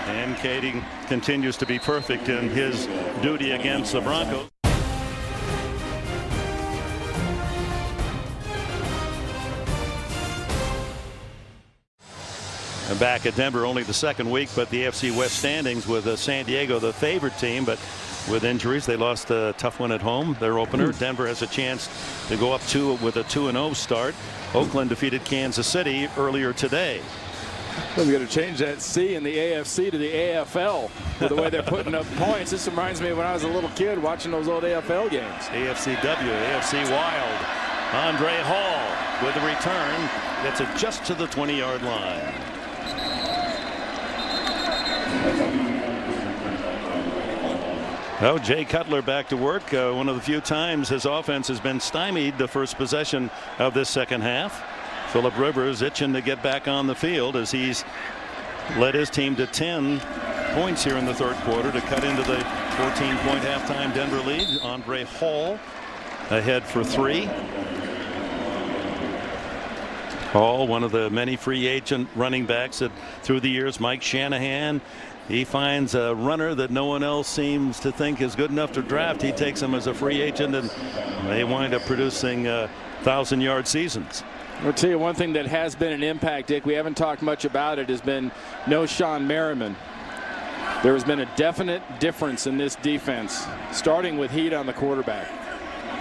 And Kading continues to be perfect in his duty against the Broncos. And back at Denver, only the second week, but the AFC West standings with San Diego the favorite team, but with injuries they lost a tough one at home, their opener. Denver has a chance to go up with a 2-0 start. Oakland defeated Kansas City earlier today. Well, we got to change that C in the AFC to the AFL with the way they're putting up points. This reminds me of when I was a little kid watching those old AFL games. AFCW, AFC Wild. Andre Hall with a return. Gets it just to the 20-yard line. Oh, Jay Cutler back to work. One of the few times his offense has been stymied the first possession of this second half. Phillip Rivers itching to get back on the field as he's led his team to 10 points here in the third quarter to cut into the 14-point halftime Denver lead. Andre Hall ahead for 3. Hall, one of the many free agent running backs that through the years Mike Shanahan he finds a runner that no one else seems to think is good enough to draft. He takes him as a free agent, and they wind up producing 1,000-yard seasons. I'll tell you one thing that has been an impact, Dick. We haven't talked much about it. Has been no Sean Merriman. There has been a definite difference in this defense, starting with heat on the quarterback.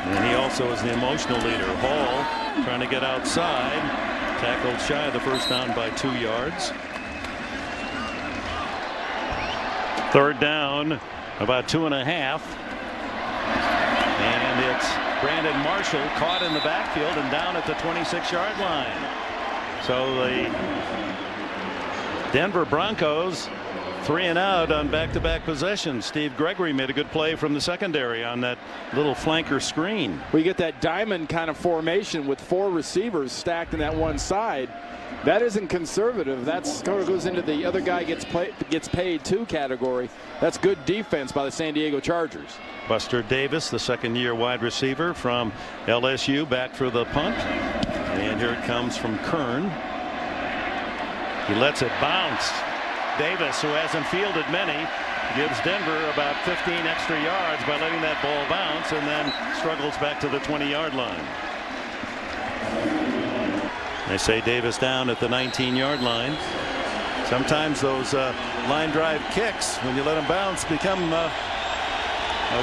And he also is the emotional leader. Hall trying to get outside, tackled shy of the first down by 2 yards. Third down, about 2.5. And it's Brandon Marshall caught in the backfield and down at the 26-yard line. So the Denver Broncos 3 and out on back-to-back possessions. Steve Gregory made a good play from the secondary on that little flanker screen. We get that diamond kind of formation with 4 receivers stacked in that one side. That isn't conservative. That's kind of goes into the other guy gets paid too category. That's good defense by the San Diego Chargers. Buster Davis, the second-year wide receiver from LSU, back for the punt. And here it comes from Kern. He lets it bounce. Davis, who hasn't fielded many, gives Denver about 15 extra yards by letting that ball bounce, and then struggles back to the 20-yard line. They say Davis down at the 19-yard line. Sometimes those line drive kicks, when you let them bounce, become a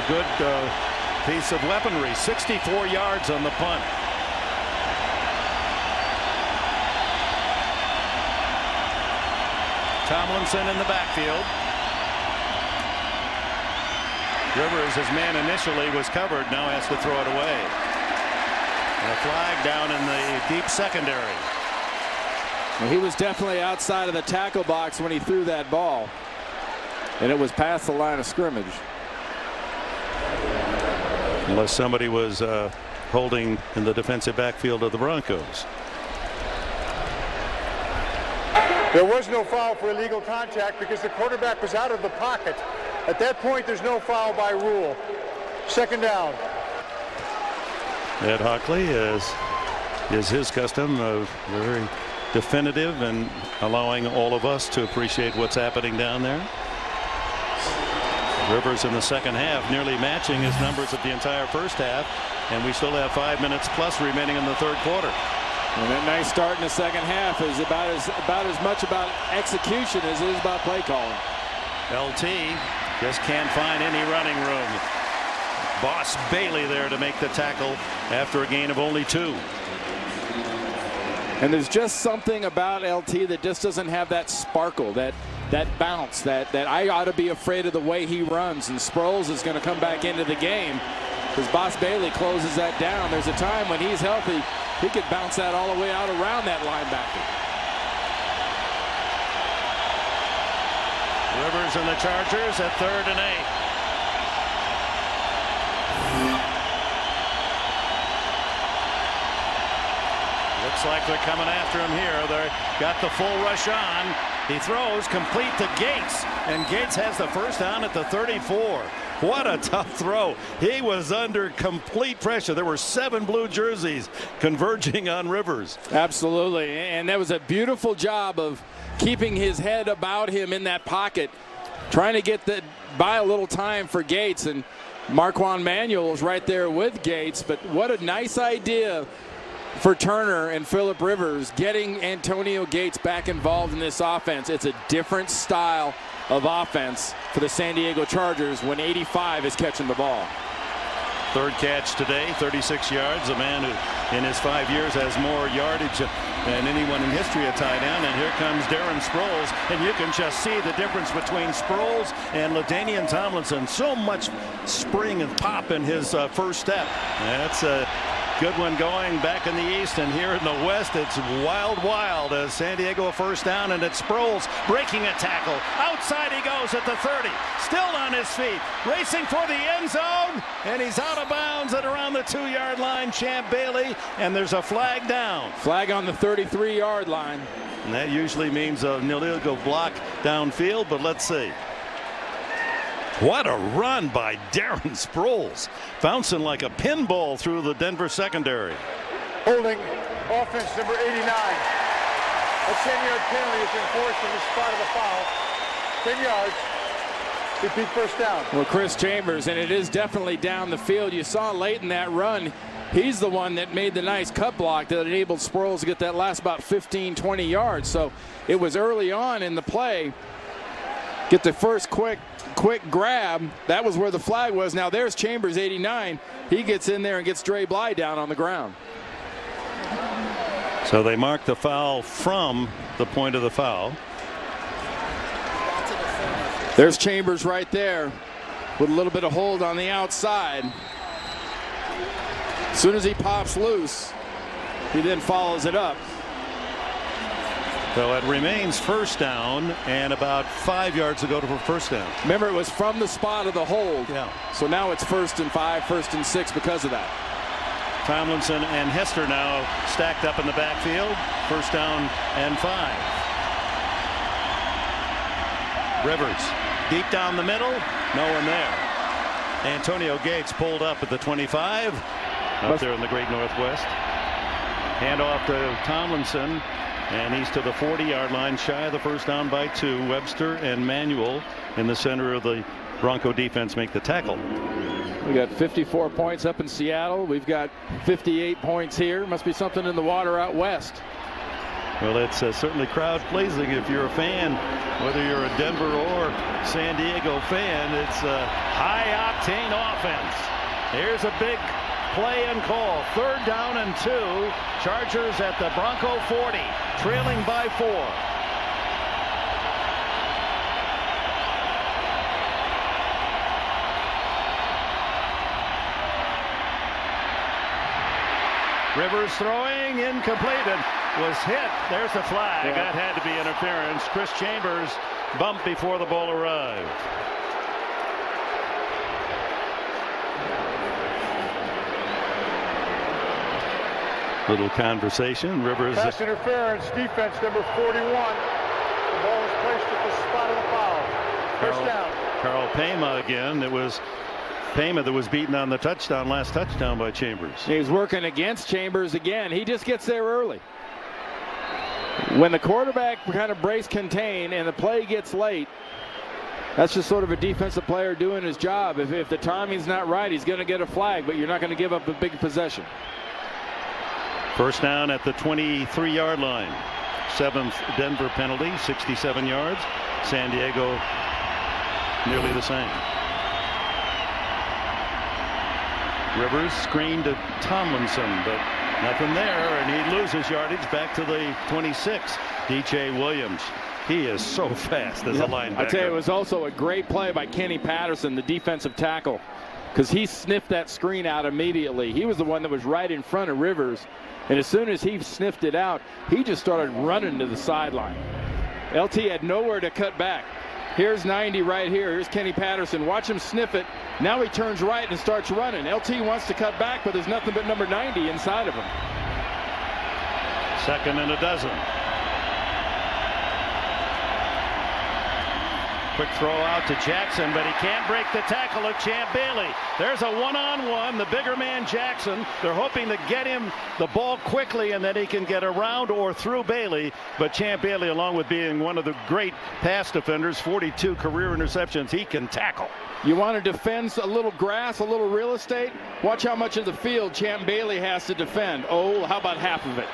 good piece of weaponry. 64 yards on the punt. Tomlinson in the backfield. Rivers, his man initially was covered, now has to throw it away. And a flag down in the deep secondary. Well, he was definitely outside of the tackle box when he threw that ball, and it was past the line of scrimmage. Unless somebody was holding in the defensive backfield of the Broncos. There was no foul for illegal contact because the quarterback was out of the pocket. At that point, there's no foul by rule. Second down. Ed Hockley is his custom of very definitive and allowing all of us to appreciate what's happening down there. Rivers in the second half nearly matching his numbers of the entire first half, and we still have 5 minutes plus remaining in the third quarter. And that nice start in the second half is about as much about execution as it is about play calling. LT just can't find any running room. Boss Bailey there to make the tackle after a gain of only 2. And there's just something about LT that just doesn't have that sparkle, that bounce, that I ought to be afraid of the way he runs. And Sproles is going to come back into the game because Boss Bailey closes that down. There's a time when he's healthy, he could bounce that all the way out around that linebacker. Rivers and the Chargers at 3rd and 8. Looks like they're coming after him here. They got the full rush on. He throws complete to Gates, and Gates has the first down at the 34. What a tough throw. He was under complete pressure. There were 7 blue jerseys converging on Rivers. Absolutely, and that was a beautiful job of keeping his head about him in that pocket, trying to buy a little time for Gates, and Marquand Manuel was right there with Gates. But what a nice idea for Turner and Phillip Rivers, getting Antonio Gates back involved in this offense. It's a different style of offense for the San Diego Chargers when 85 is catching the ball. Third catch today, 36 yards. A man who in his 5 years has more yardage than anyone in history at tight end. And here comes Darren Sproles, and you can just see the difference between Sproles and LaDainian Tomlinson. So much spring and pop in his first step. That's a good one going back in the east, and here in the west it's wild as San Diego a first down, and it's Sproles breaking a tackle. Outside he goes at the 30, still on his feet, racing for the end zone, and he's out of bounds at around the 2-yard line. Champ Bailey, and there's a flag down. Flag on the 33-yard line. And that usually means a illegal block downfield, but let's see. What a run by Darren Sproles, bouncing like a pinball through the Denver secondary. Holding offense number 89. A 10-yard penalty is enforced in the spot of the foul. 10 yards. Repeat first down. Well, Chris Chambers, and it is definitely down the field. You saw late in that run, he's the one that made the nice cut block that enabled Sproles to get that last about 15, 20 yards. So it was early on in the play. Get the first quick grab. That was where the flag was. Now there's Chambers, 89. He gets in there and gets Dre Bly down on the ground. So they mark the foul from the point of the foul. There's Chambers right there with a little bit of hold on the outside. As soon as he pops loose, he then follows it up. So it remains first down and about 5 yards to go for first down. Remember, it was from the spot of the hold. Yeah. So now it's 1st and 5, 1st and 6 because of that. Tomlinson and Hester now stacked up in the backfield. First down and 5. Rivers deep down the middle, no one there. Antonio Gates pulled up at the 25 up there in the great Northwest. Hand off to Tomlinson, and he's to the 40-yard line, shy of the first down by 2. Webster and Manuel in the center of the Bronco defense make the tackle. We got 54 points up in Seattle. We've got 58 points here. Must be something in the water out west. Well, it's certainly crowd pleasing if you're a fan, whether you're a Denver or San Diego fan. It's a high octane offense. Here's a big play and call. 3rd down and 2. Chargers at the Bronco 40, trailing by 4. Rivers throwing, incomplete, and was hit. There's the flag. Yeah. That had to be interference. Chris Chambers bumped before the ball arrived. Little conversation. Rivers. Pass interference, defense number 41. The ball is placed at the spot of the foul. First down. Carl Pema again. It was Pema that was beaten on the touchdown, last touchdown by Chambers. He's working against Chambers again. He just gets there early. When the quarterback kind of brace contain and the play gets late, that's just sort of a defensive player doing his job. If the timing's not right, he's going to get a flag, but you're not going to give up a big possession. First down at the 23-yard line. 7th Denver penalty, 67 yards. San Diego nearly the same. Rivers screened to Tomlinson, but nothing there, and he loses yardage back to the 26. DJ Williams. He is so fast as a linebacker. I tell you, it was also a great play by Kenny Patterson, the defensive tackle, because he sniffed that screen out immediately. He was the one that was right in front of Rivers, and as soon as he sniffed it out, he just started running to the sideline. LT had nowhere to cut back. Here's 90 right here. Here's Kenny Patterson. Watch him sniff it. Now he turns right and starts running. LT wants to cut back, but there's nothing but number 90 inside of him. 2nd and 12. Quick throw out to Jackson, but he can't break the tackle of Champ Bailey. There's a one-on-one. The bigger man Jackson. They're hoping to get him the ball quickly and then he can get around or through Bailey. But Champ Bailey, along with being one of the great pass defenders, 42 career interceptions, he can tackle. You want to defend a little grass, a little real estate? Watch how much of the field Champ Bailey has to defend. Oh, how about half of it?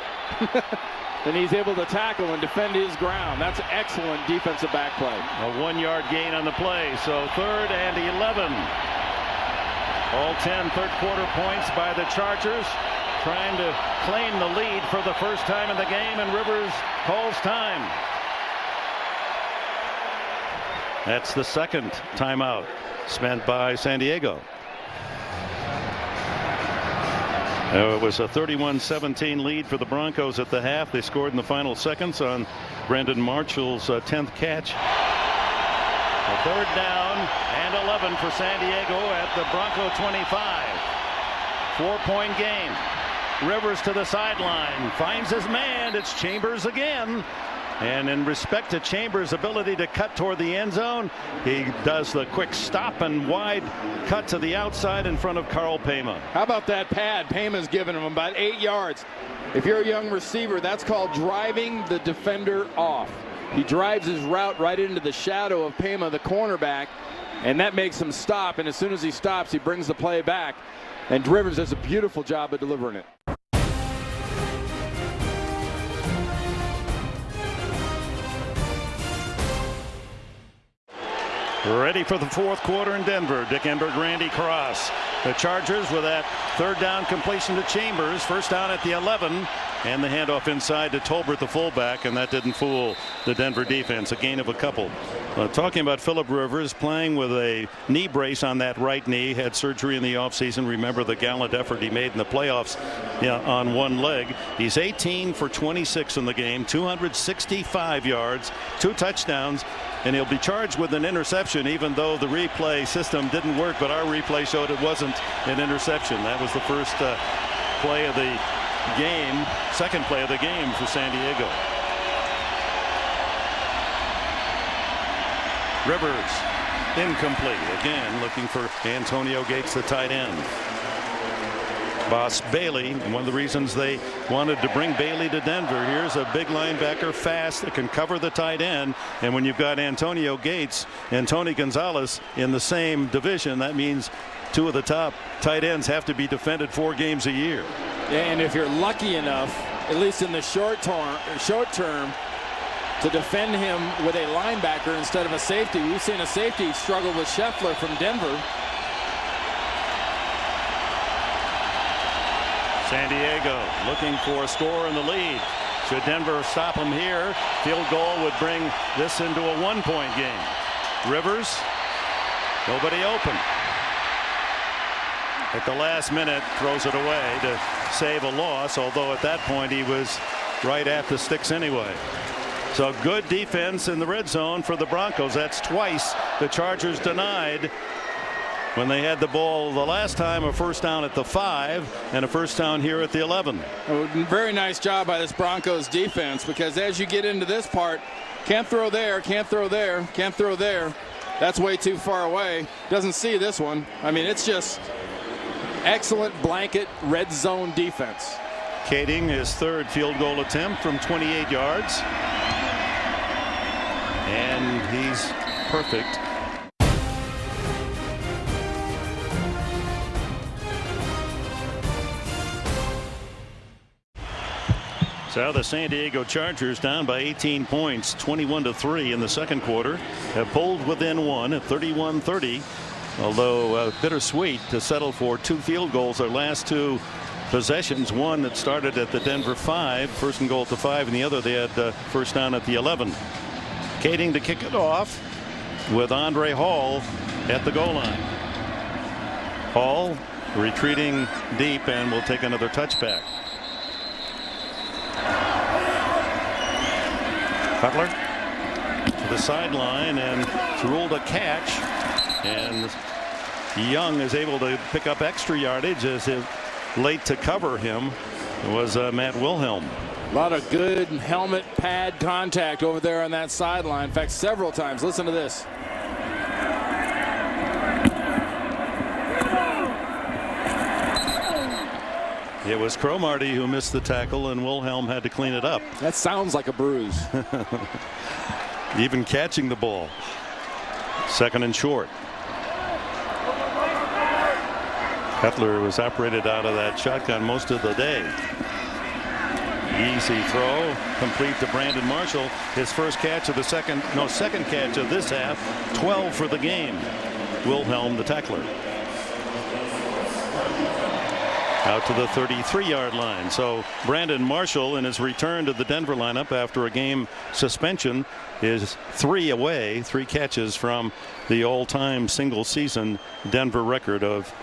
Then he's able to tackle and defend his ground. That's excellent defensive back play. A 1-yard gain on the play. So 3rd and 11. All 10 third quarter points by the Chargers, trying to claim the lead for the first time in the game, and Rivers calls time. That's the 2nd timeout spent by San Diego. It was a 31-17 lead for the Broncos at the half. They scored in the final seconds on Brandon Marshall's 10th catch. A 3rd down and 11 for San Diego at the Bronco 25. 4-point game. Rivers to the sideline, finds his man. It's Chambers again. And in respect to Chambers' ability to cut toward the end zone, he does the quick stop and wide cut to the outside in front of Carl Pema. How about that pad? Pema's giving him about 8 yards. If you're a young receiver, that's called driving the defender off. He drives his route right into the shadow of Pema, the cornerback, and that makes him stop. And as soon as he stops, he brings the play back. And Rivers does a beautiful job of delivering it. Ready for the fourth quarter in Denver. Dick Engberg, Randy Cross. The Chargers with that third down completion to Chambers. First down at the 11. And the handoff inside to Tolbert, the fullback, and that didn't fool the Denver defense. A gain of a couple. Talking about Phillip Rivers playing with a knee brace on that right knee. Had surgery in the offseason. Remember the gallant effort he made in the playoffs on one leg. He's 18 for 26 in the game. 265 yards. 2 touchdowns. And he'll be charged with an interception, even though the replay system didn't work. But our replay showed it wasn't an interception. That was the first play of the game, second play of the game for San Diego. Rivers incomplete. Again, looking for Antonio Gates, the tight end. Boss Bailey, one of the reasons they wanted to bring Bailey to Denver. Here's a big linebacker, fast, that can cover the tight end. And when you've got Antonio Gates and Tony Gonzalez in the same division, that means 2 of the top tight ends have to be defended 4 games a year. And if you're lucky enough, at least in the short term, to defend him with a linebacker instead of a safety. We've seen a safety struggle with Scheffler from Denver. San Diego looking for a score in the lead. Should Denver stop them here, field goal would bring this into a 1-point game. Rivers, nobody open. At the last minute, throws it away to save a loss, although at that point he was right at the sticks anyway. So good defense in the red zone for the Broncos. That's twice the Chargers denied when they had the ball the last time. A first down at the 5 and a first down here at the 11. Very nice job by this Broncos defense, because as you get into this part, can't throw there, can't throw there, can't throw there. That's way too far away. Doesn't see this one. I mean, it's just excellent blanket red zone defense. Kading his third field goal attempt from 28 yards. And he's perfect. So the San Diego Chargers, down by 18 points, 21-3 in the second quarter, have pulled within 1 at 31-30. Although bittersweet to settle for 2 field goals their last 2 possessions. One that started at the Denver 5, first and goal at the 5, and the other they had first down at the 11. Kading to kick it off with Andre Hall at the goal line. Hall retreating deep and will take another touchback. Cutler to the sideline, and it's ruled a catch, and Young is able to pick up extra yardage as if late to cover him was Matt Wilhelm. A lot of good helmet pad contact over there on that sideline. In fact, several times. Listen to this. It was Cromartie who missed the tackle, and Wilhelm had to clean it up. That sounds like a bruise. Even catching the ball. Second and short. Cutler was operated out of that shotgun most of the day. Easy throw, complete to Brandon Marshall. His first catch of the second catch of this half. 12 for the game. Wilhelm, the tackler. Out to the 33-yard line. So Brandon Marshall, in his return to the Denver lineup after a game suspension, is 3 away, 3 catches from the all-time single season Denver record of,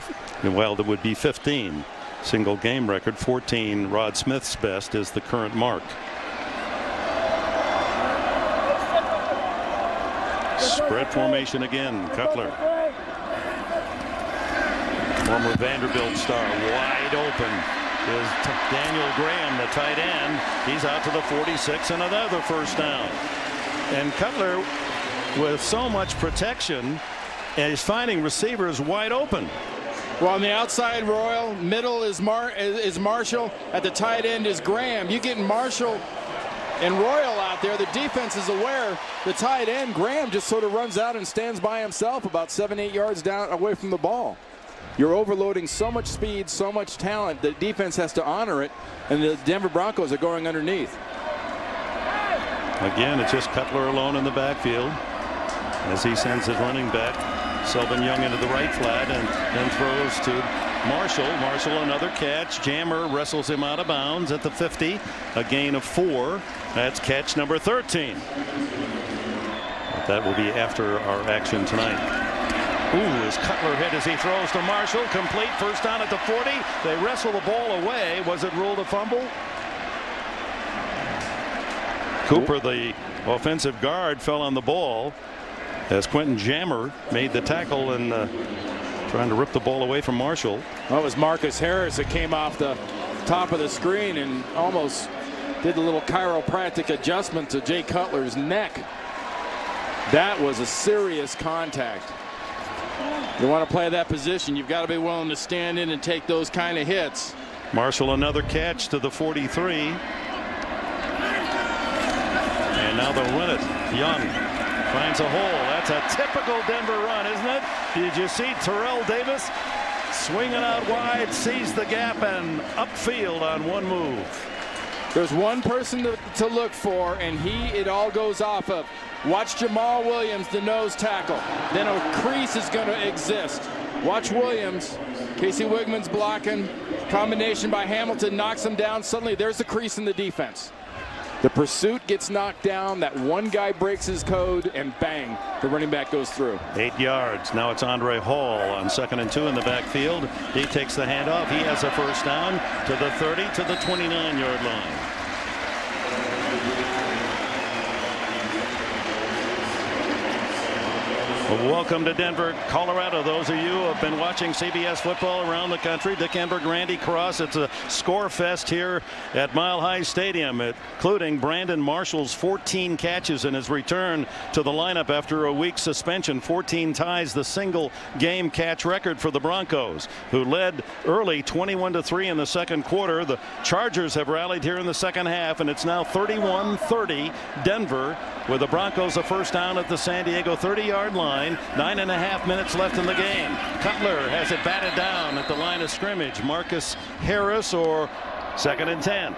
well, that would be 15 single game record. 14, Rod Smith's best, is the current mark. Spread formation again. Cutler, former Vanderbilt star, wide open is Daniel Graham, the tight end. He's out to the 46 and another first down. And Cutler, with so much protection, is finding receivers wide open. Well, on the outside, Royal, middle is Marshall. At the tight end is Graham. You get Marshall and Royal out there. The defense is aware. The tight end, Graham, just sort of runs out and stands by himself about 7-8 yards down away from the ball. You're overloading so much speed, so much talent. The defense has to honor it, and the Denver Broncos are going underneath. Again, it's just Cutler alone in the backfield as he sends his running back, Selvin Young, into the right flat and then throws to Marshall. Marshall another catch. Jammer wrestles him out of bounds at the 50. A gain of 4. That's catch number 13. But that will be after our action tonight. Ooh, his Cutler hit as he throws to Marshall. Complete. First down at the 40. They wrestle the ball away. Was it ruled a fumble? Cooper, the offensive guard, fell on the ball as Quentin Jammer made the tackle and trying to rip the ball away from Marshall. Well, it was Marcus Harris that came off the top of the screen and almost did a little chiropractic adjustment to Jay Cutler's neck. That was a serious contact. You want to play that position, you've got to be willing to stand in and take those kind of hits. Marshall another catch to the 43. And now they'll run it. Young finds a hole. That's a typical Denver run, isn't it? Did you see Terrell Davis swinging out wide, sees the gap, and upfield on one move? There's one person to look for, and it all goes off of. Watch Jamal Williams, the nose tackle. Then a crease is going to exist. Watch Williams. Casey Wigman's blocking. Combination by Hamilton knocks him down. Suddenly there's a crease in the defense. The pursuit gets knocked down. That one guy breaks his code, and bang, the running back goes through. 8 yards. Now it's Andre Hall on 2nd and 2 in the backfield. He takes the handoff. He has a first down to the 30 to the 29-yard line. Welcome to Denver, Colorado. Those of you who have been watching CBS football around the country, Dick Engberg, Randy Cross. It's a score fest here at Mile High Stadium, including Brandon Marshall's 14 catches in his return to the lineup after a week suspension. 14 ties the single game catch record for the Broncos, who led early 21-3 in the second quarter. The Chargers have rallied here in the second half, and it's now 31-30 Denver, with the Broncos a first down at the San Diego 30-yard line. 9.5 minutes left in the game. Cutler has it batted down at the line of scrimmage. Marcus Harris, or 2nd and 10.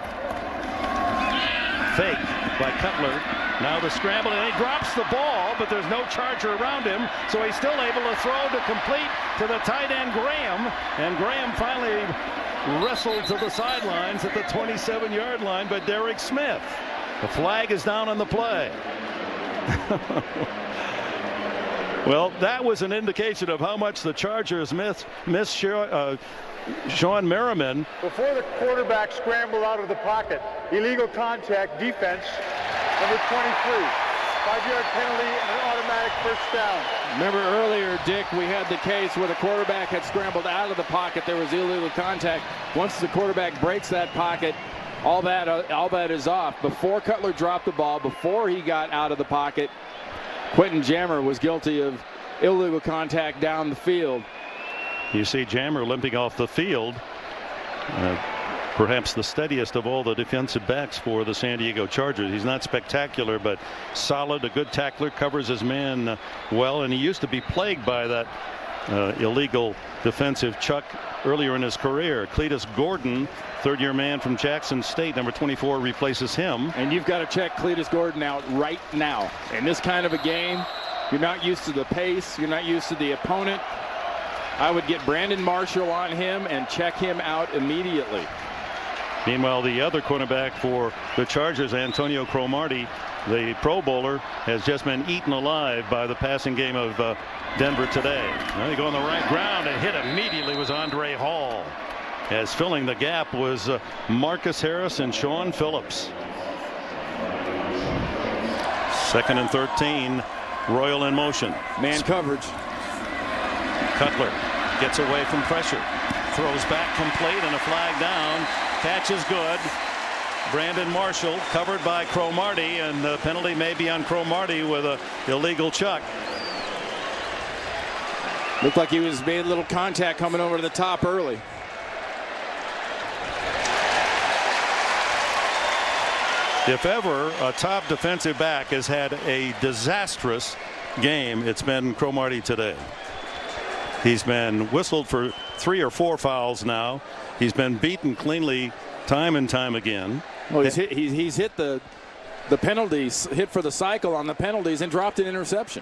Fake by Cutler. Now the scramble, and he drops the ball, but there's no Charger around him, so he's still able to throw to complete to the tight end Graham, and Graham finally wrestled to the sidelines at the 27-yard line by Derek Smith. The flag is down on the play. Well, that was an indication of how much the Chargers missed Sean Merriman. Before the quarterback scrambled out of the pocket, illegal contact, defense, number 23. 5-yard penalty and an automatic first down. Remember earlier, Dick, we had the case where the quarterback had scrambled out of the pocket. There was illegal contact. Once the quarterback breaks that pocket, all that is off. Before Cutler dropped the ball, before he got out of the pocket, Quentin Jammer was guilty of illegal contact down the field. You see Jammer limping off the field. Perhaps the steadiest of all the defensive backs for the San Diego Chargers. He's not spectacular, but solid, a good tackler, covers his man well, and he used to be plagued by that illegal defensive chuck earlier in his career. Cletus Gordon, third-year man from Jackson State, number 24, replaces him. And you've got to check Cletus Gordon out right now. In this kind of a game, you're not used to the pace, you're not used to the opponent. I would get Brandon Marshall on him and check him out immediately. Meanwhile, the other cornerback for the Chargers, Antonio Cromartie, the Pro Bowler, has just been eaten alive by the passing game of Denver today. Now they go on the right ground, and hit immediately was Andre Hall, as filling the gap was Marcus Harris and Sean Phillips. 2nd and 13, Royal in motion. Man coverage. Cutler gets away from pressure, throws back complete, and a flag down. Catch is good. Brandon Marshall covered by Cromartie, and the penalty may be on Cromartie with a illegal chuck. Looked like he was made a little contact coming over to the top early. If ever a top defensive back has had a disastrous game, it's been Cromartie today. He's been whistled for 3 or 4 fouls now. He's been beaten cleanly time and time again. Well, he's hit the penalties, hit for the cycle on the penalties, and dropped an interception.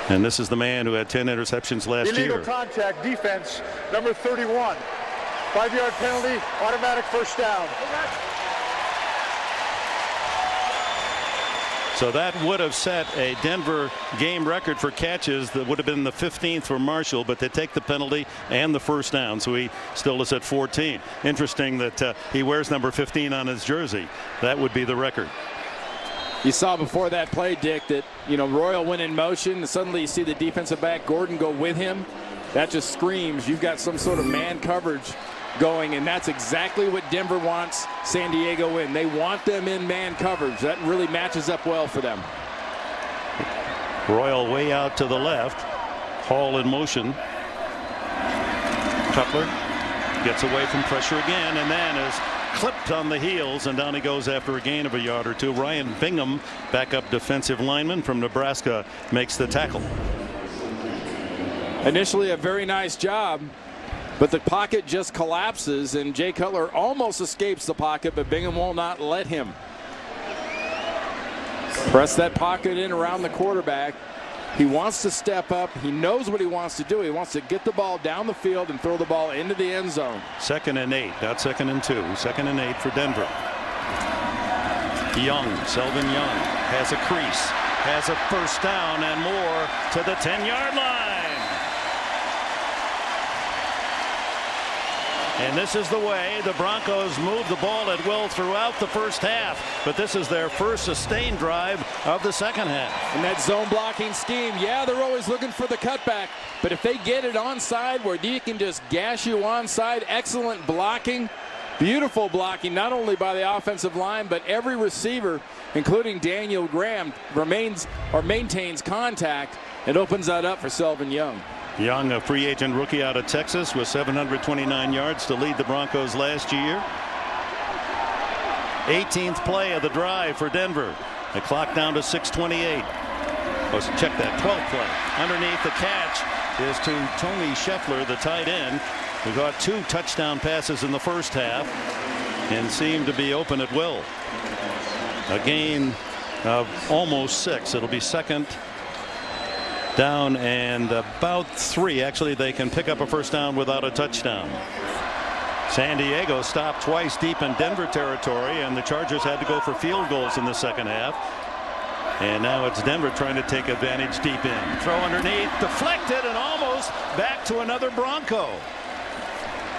And this is the man who had 10 interceptions last year. Illegal contact defense, number 31. 5-yard penalty, automatic first down. So that would have set a Denver game record for catches. That would have been the 15th for Marshall, but they take the penalty and the first down, so he still is at 14. Interesting that he wears number 15 on his jersey. That would be the record. You saw before that play, Dick, that Royal went in motion, and suddenly you see the defensive back Gordon go with him. That just screams you've got some sort of man coverage going, and that's exactly what Denver wants San Diego in. They want them in man coverage. That really matches up well for them. Royal way out to the left. Hall in motion. Cutler gets away from pressure again, and then is clipped on the heels, and down he goes after a gain of a yard or two. Ryan Bingham, backup defensive lineman from Nebraska, makes the tackle. Initially a very nice job, but the pocket just collapses, and Jay Cutler almost escapes the pocket, but Bingham will not let him. Press that pocket in around the quarterback. He wants to step up. He knows what he wants to do. He wants to get the ball down the field and throw the ball into the end zone. 2nd and 8, not 2nd and 2. 2nd and 8 for Denver. Selvin Young has a crease, has a first down and more to the 10-yard line. And this is the way the Broncos move the ball at will throughout the first half. But this is their first sustained drive of the second half. And that zone blocking scheme, yeah, they're always looking for the cutback. But if they get it onside where he can just gash you onside, excellent blocking, beautiful blocking, not only by the offensive line, but every receiver, including Daniel Graham, maintains contact and opens that up for Selvin Young. Young, a free agent rookie out of Texas, with 729 yards to lead the Broncos last year. 18th play of the drive for Denver. The clock down to 6:28. Let's check that 12th play. Underneath the catch is to Tony Scheffler, the tight end, who got 2 touchdown passes in the first half and seemed to be open at will. A gain of almost 6. It'll be 2nd down and about 3. Actually, they can pick up a first down without a touchdown. San Diego stopped twice deep in Denver territory, and the Chargers had to go for field goals in the second half. And now it's Denver trying to take advantage deep in. Throw underneath, deflected, and almost back to another Bronco.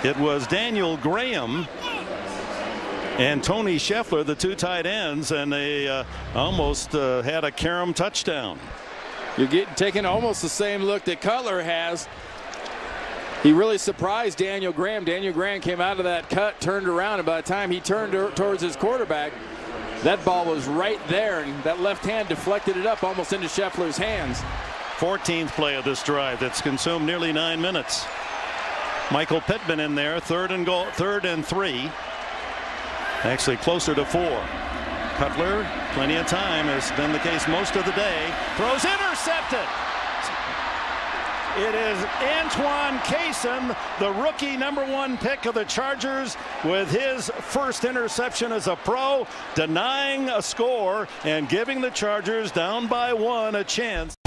It was Daniel Graham and Tony Scheffler, the 2 tight ends, and they almost had a carom touchdown. You're taking almost the same look that Cutler has. He really surprised Daniel Graham. Daniel Graham came out of that cut, turned around, and by the time he turned towards his quarterback, that ball was right there, and that left hand deflected it up almost into Scheffler's hands. 14th play of this drive that's consumed nearly 9 minutes. Michael Pittman in there, 3rd and 3. Actually closer to 4. Cutler, plenty of time, has been the case most of the day. Throws intercepted. It is Antoine Cason, the rookie #1 pick of the Chargers, with his first interception as a pro, denying a score and giving the Chargers, down by 1, a chance.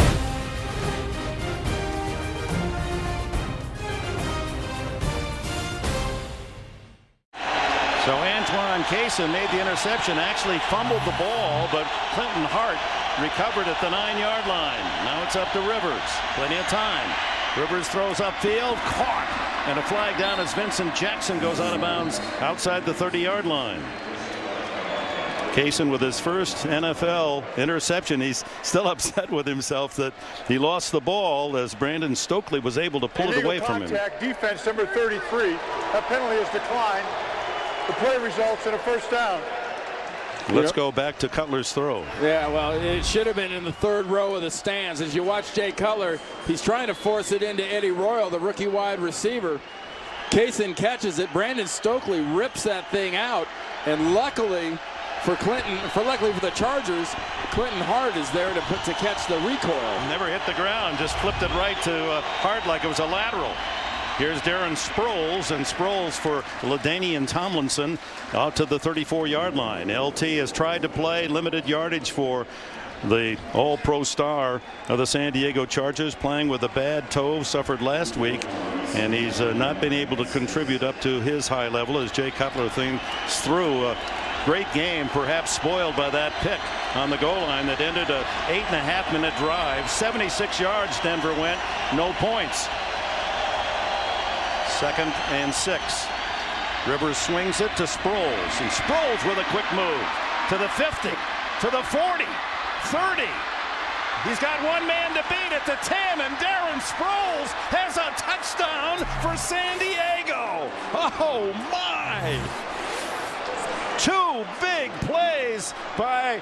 So Antoine Cason made the interception, actually fumbled the ball, but Clinton Hart recovered at the 9-yard line. Now it's up to Rivers. Plenty of time. Rivers throws upfield, caught, and a flag down as Vincent Jackson goes out of bounds outside the 30-yard line. Cason with his first NFL interception. He's still upset with himself that he lost the ball, as Brandon Stokely was able to pull it away from him. Defense number 33. That penalty is declined. The play results in a first down. Let's go back to Cutler's throw. Yeah, well, it should have been in the 3rd row of the stands. As you watch Jay Cutler, he's trying to force it into Eddie Royal, the rookie wide receiver. Cason catches it. Brandon Stokely rips that thing out, And luckily for the Chargers, Clinton Hart is there to catch the recoil. Never hit the ground, just flipped it right to Hart like it was a lateral. Here's Darren Sproles, and Sproles for LaDainian Tomlinson out to the 34-yard line. LT has tried to play limited yardage for the all-pro star of the San Diego Chargers, playing with a bad toe suffered last week, and he's not been able to contribute up to his high level as Jay Cutler thinks through a great game, perhaps spoiled by that pick on the goal line that ended a 8.5-minute drive. 76 yards Denver went, no points. 2nd and 6. Rivers swings it to Sproles, and Sproles with a quick move to the 50, to the 40, 30. He's got one man to beat at the 10, and Darren Sproles has a touchdown for San Diego. Oh my! 2 big plays by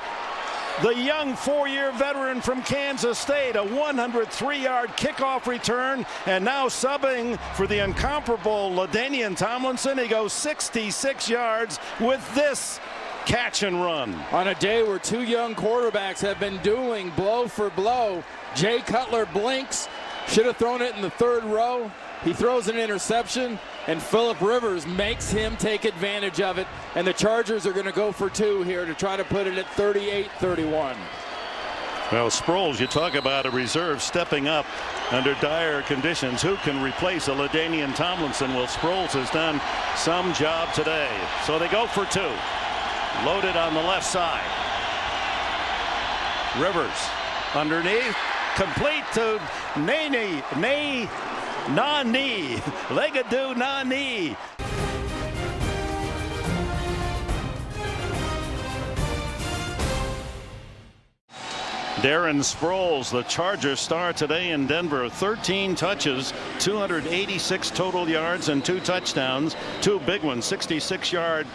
the young 4-year veteran from Kansas State. A 103-yard kickoff return, and now subbing for the incomparable LaDainian Tomlinson. He goes 66 yards with this catch and run. On a day where 2 young quarterbacks have been dueling blow for blow, Jay Cutler blinks, should have thrown it in the 3rd row. He throws an interception, and Phillip Rivers makes him take advantage of it, and the Chargers are going to go for 2 here to try to put it at 38-31. Well, Sproles, you talk about a reserve stepping up under dire conditions. Who can replace a LaDainian Tomlinson? Well, Sproles has done some job today. So they go for 2. Loaded on the left side. Rivers underneath, complete to Nani. Legadoo Nani. Darren Sproles, the Chargers star today in Denver. 13 touches, 286 total yards, and 2 touchdowns. 2 big ones, 66-yard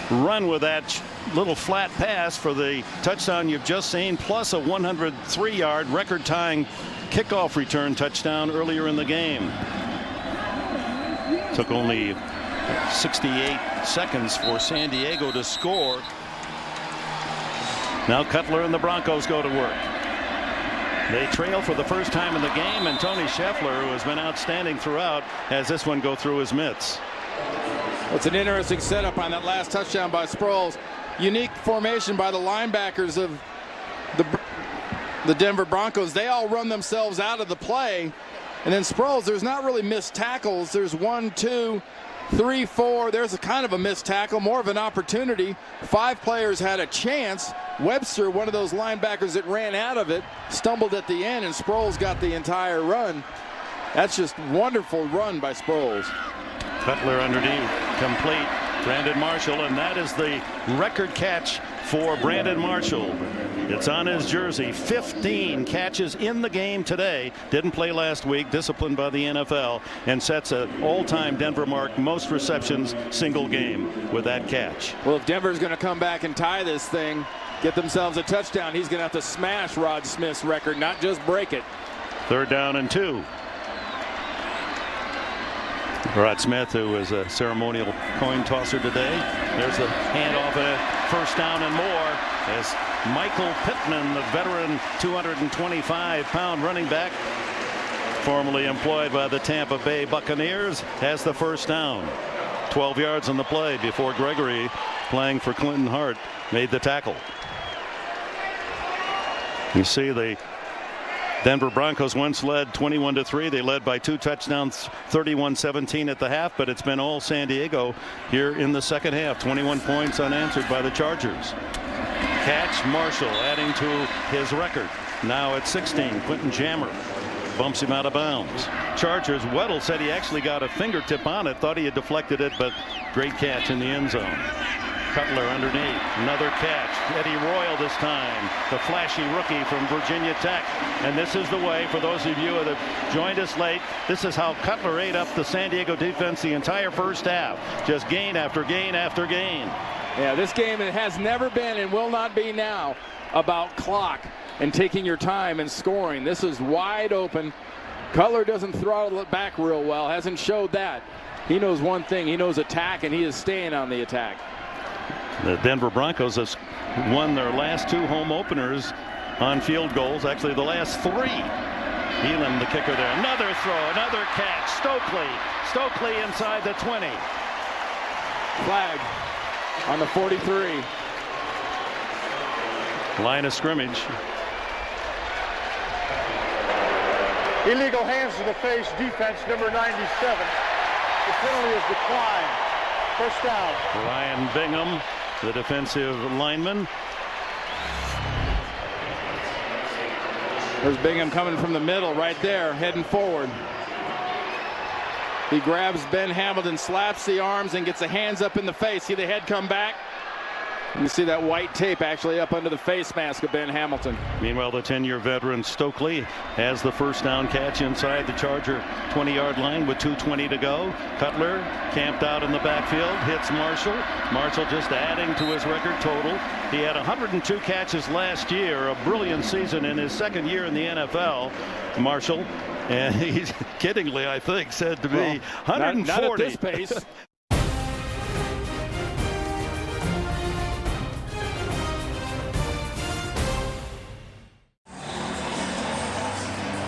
run with that little flat pass for the touchdown you've just seen, plus a 103-yard record-tying kickoff return touchdown earlier in the game. Took only 68 seconds for San Diego to score. Now Cutler and the Broncos go to work. They trail for the first time in the game, and Tony Scheffler, who has been outstanding throughout, has this one go through his mitts. It's an interesting setup on that last touchdown by Sproles. Unique formation by the linebackers of the Denver Broncos. They all run themselves out of the play, and then Sproles, there's not really missed tackles. There's 1, 2, 3, 4. There's a kind of a missed tackle, more of an opportunity. 5 players had a chance. Webster, one of those linebackers that ran out of it, stumbled at the end, and Sproles got the entire run. That's just wonderful run by Sproles. Cutler underneath, complete. Brandon Marshall, and that is the record catch for Brandon Marshall. It's on his jersey. 15 catches in the game today. Didn't play last week, disciplined by the NFL, and sets an all-time Denver mark, most receptions single game with that catch. Well, if Denver's going to come back and tie this thing, get themselves a touchdown, he's going to have to smash Rod Smith's record, not just break it. 3rd down and 2. Rod Smith, who was a ceremonial coin tosser today. There's the handoff, and a 1st down and more as Michael Pittman, the veteran 225-pound running back, formerly employed by the Tampa Bay Buccaneers, has the 1st down. 12 yards on the play before Gregory, playing for Clinton Hart, made the tackle. You see the Denver Broncos once led 21-3. They led by 2 touchdowns, 31-17 at the half, but it's been all San Diego here in the second half. 21 points unanswered by the Chargers. Catch, Marshall adding to his record. Now at 16, Quentin Jammer bumps him out of bounds. Chargers, Weddle said he actually got a fingertip on it, thought he had deflected it, but great catch in the end zone. Cutler underneath, another catch. Eddie Royal this time, the flashy rookie from Virginia Tech. And this is the way, for those of you that have joined us late, this is how Cutler ate up the San Diego defense the entire first half. Just gain after gain after gain. Yeah, this game has never been and will not be now about clock and taking your time and scoring. This is wide open. Cutler doesn't throttle it back real well, hasn't showed that. He knows one thing, he knows attack, and he is staying on the attack. The Denver Broncos have won their last 2 home openers on field goals. Actually, the last 3. Elam, the kicker there. Another throw, another catch. Stokely inside the 20. Flag on the 43. Line of scrimmage. Illegal hands to the face, defense number 97. The penalty is declined. First down. Ryan Bingham, the defensive lineman. There's Bingham coming from the middle right there, heading forward. He grabs Ben Hamilton, slaps the arms, and gets the hands up in the face. See the head come back? You see that white tape actually up under the face mask of Ben Hamilton. Meanwhile, the 10-year veteran Stokely has the first down catch inside the Charger 20-yard line with 2:20 to go. Cutler camped out in the backfield, hits Marshall. Marshall just adding to his record total. He had 102 catches last year, a brilliant season in his second year in the NFL. Marshall, and he's kiddingly, I think, said to be 140. Not at this pace.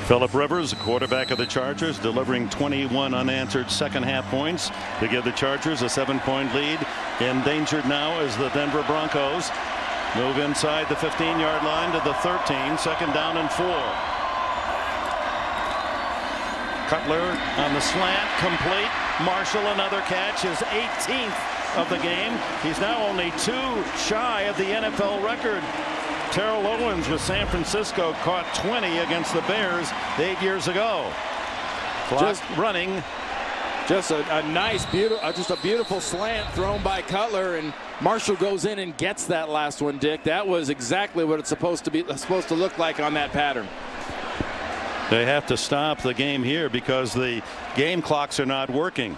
Phillip Rivers, quarterback of the Chargers, delivering 21 unanswered second-half points to give the Chargers a 7-point lead. Endangered now as the Denver Broncos move inside the 15-yard line to the 13. Second down and 4. Cutler on the slant, complete. Marshall, another catch, his 18th of the game. He's now only 2 shy of the NFL record. Terrell Owens with San Francisco caught 20 against the Bears 8 years ago. Clock just running. Just a nice, beautiful slant thrown by Cutler, and Marshall goes in and gets that last one, Dick. That was exactly what it's supposed to look like on that pattern. They have to stop the game here because the game clocks are not working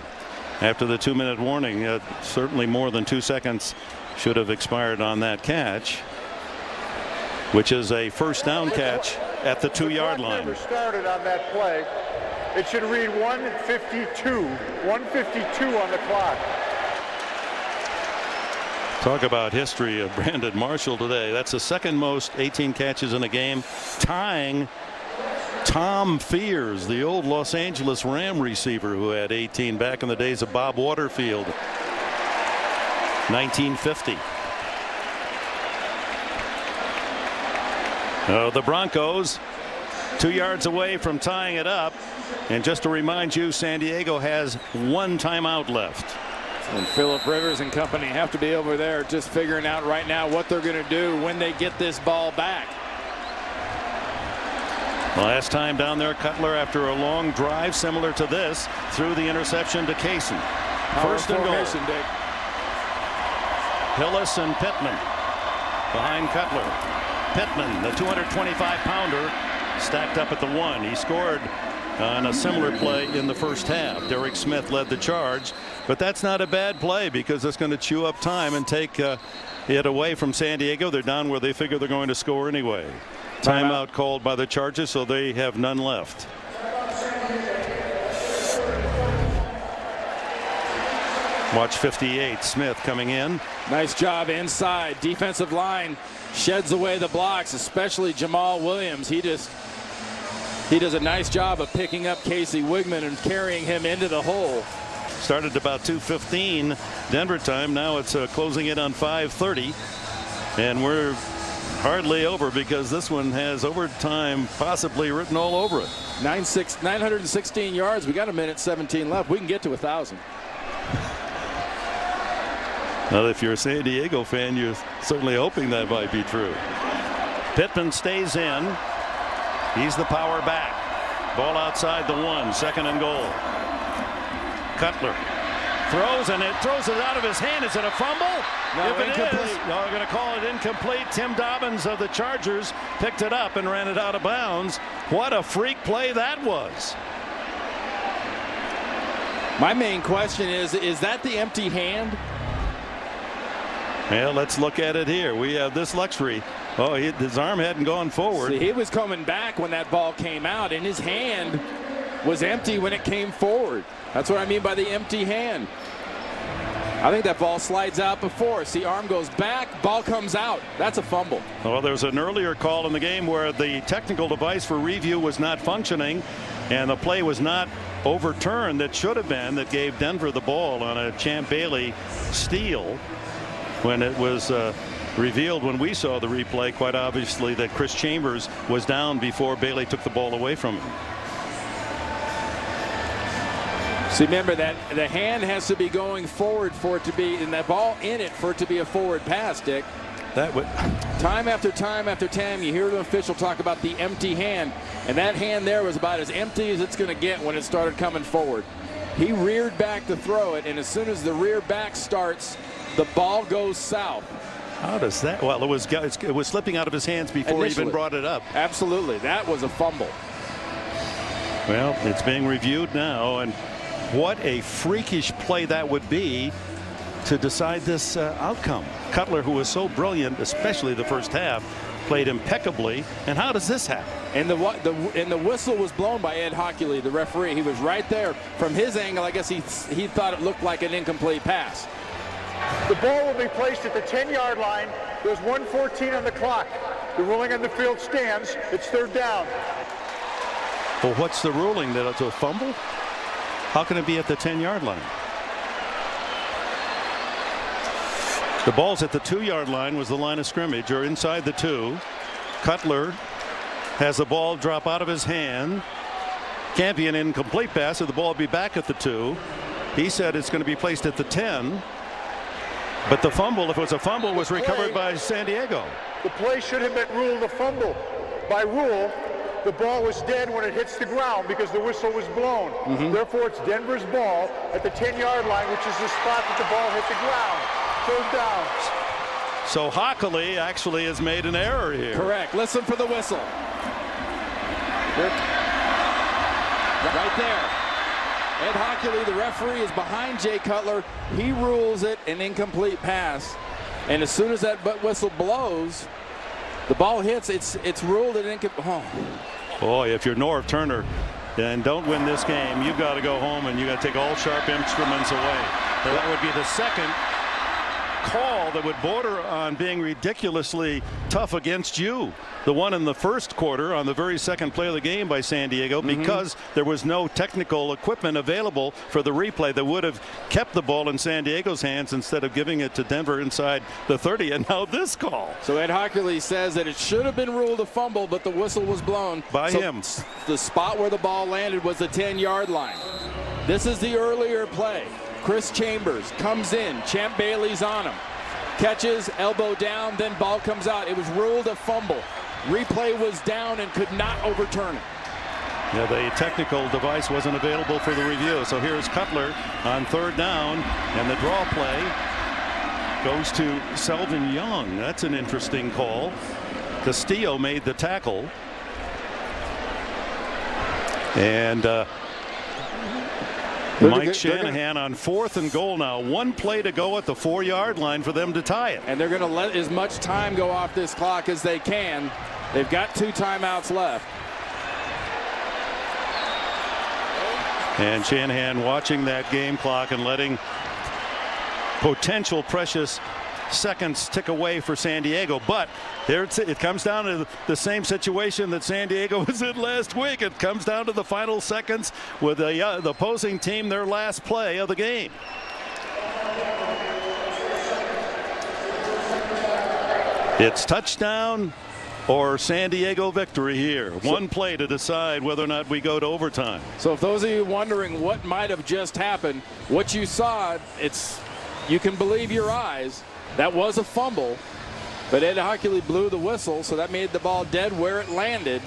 after the 2-minute warning. Certainly more than 2 seconds should have expired on that catch, which is a first down catch at the 2-yard line. Never started on that play. It should read 1:52. 1:52 on the clock. Talk about history of Brandon Marshall today. That's the second most 18 catches in a game, tying Tom Fears, the old Los Angeles Ram receiver who had 18 back in the days of Bob Waterfield. 1950. The Broncos 2 yards away from tying it up. And just to remind you, San Diego has 1 timeout left. And Phillip Rivers and company have to be over there just figuring out right now what they're going to do when they get this ball back. Last time down there, Cutler, after a long drive similar to this, threw the interception to Kaysen. First and goal. Dick. Hillis and Pittman behind Cutler. Pittman, the 225-pounder, stacked up at the 1. He scored on a similar play in the first half. Derek Smith led the charge, but that's not a bad play because it's going to chew up time and take it away from San Diego. They're down where they figure they're going to score anyway. Timeout called by the Chargers, so they have none left. Watch 58, Smith coming in. Nice job inside. Defensive line sheds away the blocks, especially Jamal Williams. He does a nice job of picking up Casey Wigman and carrying him into the hole. Started about 2:15 Denver time. Now it's closing in on 5:30, and we're hardly over because this one has overtime possibly written all over it. 916 yards. We got a minute 17 left. We can get to 1,000. Well, if you're a San Diego fan, you're certainly hoping that might be true. Pittman stays in. He's the power back. Ball outside the 1. Second and goal. Cutler throws, and it throws it out of his hand. Is it a fumble? No, if it incomplete. is, no, we're going to call it incomplete. Tim Dobbins of the Chargers picked it up and ran it out of bounds. What a freak play that was. My main question is that the empty hand? Well, let's look at it here. We have this luxury. Oh, his arm hadn't gone forward. See, he was coming back when that ball came out, and his hand was empty when it came forward. That's what I mean by the empty hand. I think that ball slides out before. See, arm goes back, ball comes out. That's a fumble. Well, there's an earlier call in the game where the technical device for review was not functioning, and the play was not overturned that should have been, that gave Denver the ball on a Champ Bailey steal, when it was revealed when we saw the replay, quite obviously, that Chris Chambers was down before Bailey took the ball away from him. See, remember that the hand has to be going forward for it to be, and that ball in it for it to be a forward pass, Dick. That would. Time after time after time, you hear the official talk about the empty hand, and that hand there was about as empty as it's going to get when it started coming forward. He reared back to throw it, and as soon as the rear back starts, the ball goes south. How does that? Well, it was slipping out of his hands before he even brought it up. Absolutely, that was a fumble. Well, it's being reviewed now, and what a freakish play that would be to decide this outcome. Cutler, who was so brilliant, especially the first half, played impeccably. And how does this happen? And the whistle was blown by Ed Hockley, the referee. He was right there. From his angle, I guess he thought it looked like an incomplete pass. The ball will be placed at the 10-yard line. There's 1:14 on the clock. The ruling on the field stands. It's third down. Well, what's the ruling? That it's a fumble? How can it be at the 10-yard line? The ball's at the 2-yard line, was the line of scrimmage, or inside the 2. Cutler has the ball drop out of his hand. Can't be an incomplete pass, so the ball will be back at the 2. He said it's going to be placed at the 10. But the fumble, if it was a fumble, was recovered by San Diego. The play should have been ruled a fumble. By rule, the ball was dead when it hits the ground because the whistle was blown. Therefore, it's Denver's ball at the 10-yard line, which is the spot that the ball hit the ground. Third down. So Hockley actually has made an error here. Correct. Listen for the whistle. Right there. Ed Hockley, the referee, is behind Jay Cutler. He rules it an incomplete pass. And as soon as that whistle blows, the ball hits. It's ruled an incomplete. Oh. Boy, if you're Norv Turner and don't win this game, you've got to go home and you got to take all sharp instruments away. That would be the second call that would border on being ridiculously tough against you. The one in the first quarter on the very second play of the game by San Diego, because there was no technical equipment available for the replay that would have kept the ball in San Diego's hands instead of giving it to Denver inside the 30. And now this call. So Ed Hockley says that it should have been ruled a fumble, but the whistle was blown by him. The spot where the ball landed was the 10-yard line. This is the earlier play. Chris Chambers comes in. Champ Bailey's on him. Catches, elbow down, then ball comes out. It was ruled a fumble. Replay was down and could not overturn it. Yeah, the technical device wasn't available for the review. So here's Cutler on third down, and the draw play goes to Selvin Young. That's an interesting call. Castillo made the tackle. And Mike Shanahan on 4th and goal now. One play to go at the 4-yard line for them to tie it. And they're going to let as much time go off this clock as they can. They've got 2 timeouts left. And Shanahan watching that game clock and letting potential precious seconds tick away for San Diego. But there it comes down to the same situation that San Diego was in last week. It comes down to the final seconds with the opposing team, their last play of the game. It's touchdown or San Diego victory here. One play to decide whether or not we go to overtime. So if those of you wondering what might have just happened, what you saw, you can believe your eyes. That was a fumble, but Ed Hockley blew the whistle, so that made the ball dead where it landed.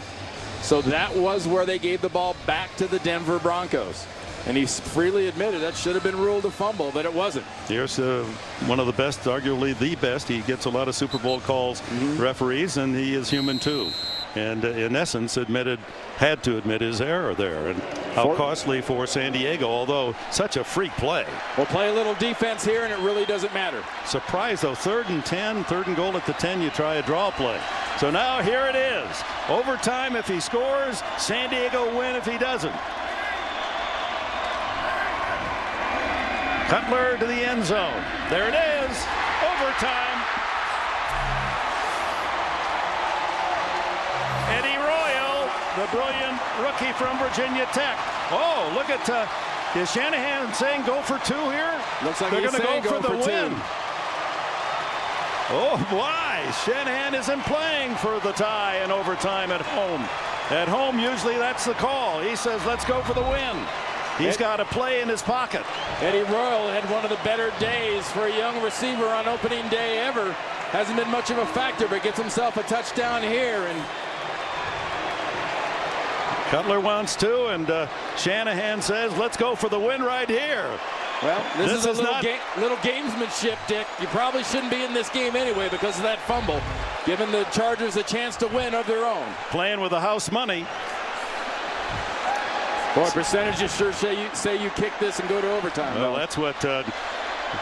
So that was where they gave the ball back to the Denver Broncos. And he freely admitted that should have been ruled a fumble, but it wasn't. Here's one of the best, arguably the best. He gets a lot of Super Bowl calls, referees, and he is human too. And in essence, had to admit his error there, and how costly for San Diego, although such a freak play. We'll play a little defense here, and it really doesn't matter. Surprise, though, 3rd and 10, 3rd and goal at the 10, you try a draw play. So now here it is. Overtime if he scores, San Diego win if he doesn't. Cutler to the end zone. There it is. Overtime. Eddie Royal, the brilliant rookie from Virginia Tech. Oh, look at is Shanahan saying go for 2 here? Looks like they're he's going to saying go for the win. 2. Oh, why? Shanahan isn't playing for the tie in overtime at home. At home, usually that's the call. He says, let's go for the win. He's got a play in his pocket. Eddie Royal had one of the better days for a young receiver on opening day ever. Hasn't been much of a factor, but gets himself a touchdown here. And Cutler wants to, and Shanahan says, let's go for the win right here. Well, this is a not little gamesmanship, Dick. You probably shouldn't be in this game anyway because of that fumble, giving the Chargers a chance to win of their own. Playing with the house money. Boy, percentages sure say you kick this and go to overtime. Well, that's what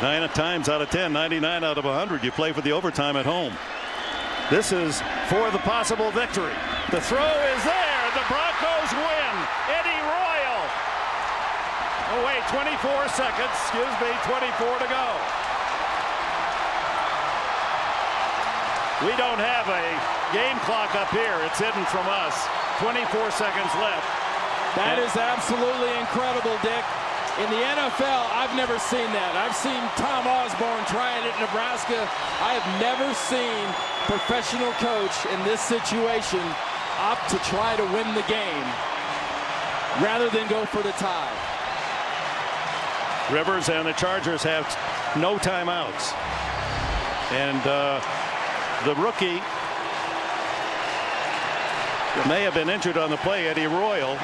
9 times out of 10, 99 out of 100, you play for the overtime at home. This is for the possible victory. The throw is there. The Broncos win. Eddie Royal. Oh, wait, 24 seconds. Excuse me, 24 to go. We don't have a game clock up here. It's hidden from us. 24 seconds left. That is absolutely incredible, Dick. In the NFL, I've never seen that. I've seen Tom Osborne try it at Nebraska. I have never seen professional coach in this situation opt to try to win the game rather than go for the tie. Rivers and the Chargers have no timeouts. And the rookie may have been injured on the play, Eddie Royal.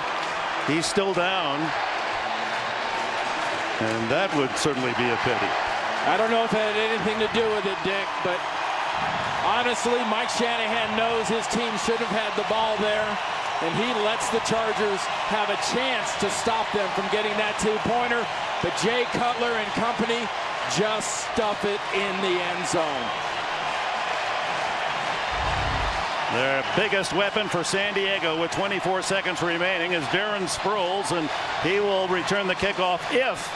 He's still down. And that would certainly be a pity. I don't know if it had anything to do with it, Dick, but honestly, Mike Shanahan knows his team should have had the ball there, and he lets the Chargers have a chance to stop them from getting that 2-pointer. But Jay Cutler and company just stuff it in the end zone. Their biggest weapon for San Diego with 24 seconds remaining is Darren Sproles, and he will return the kickoff if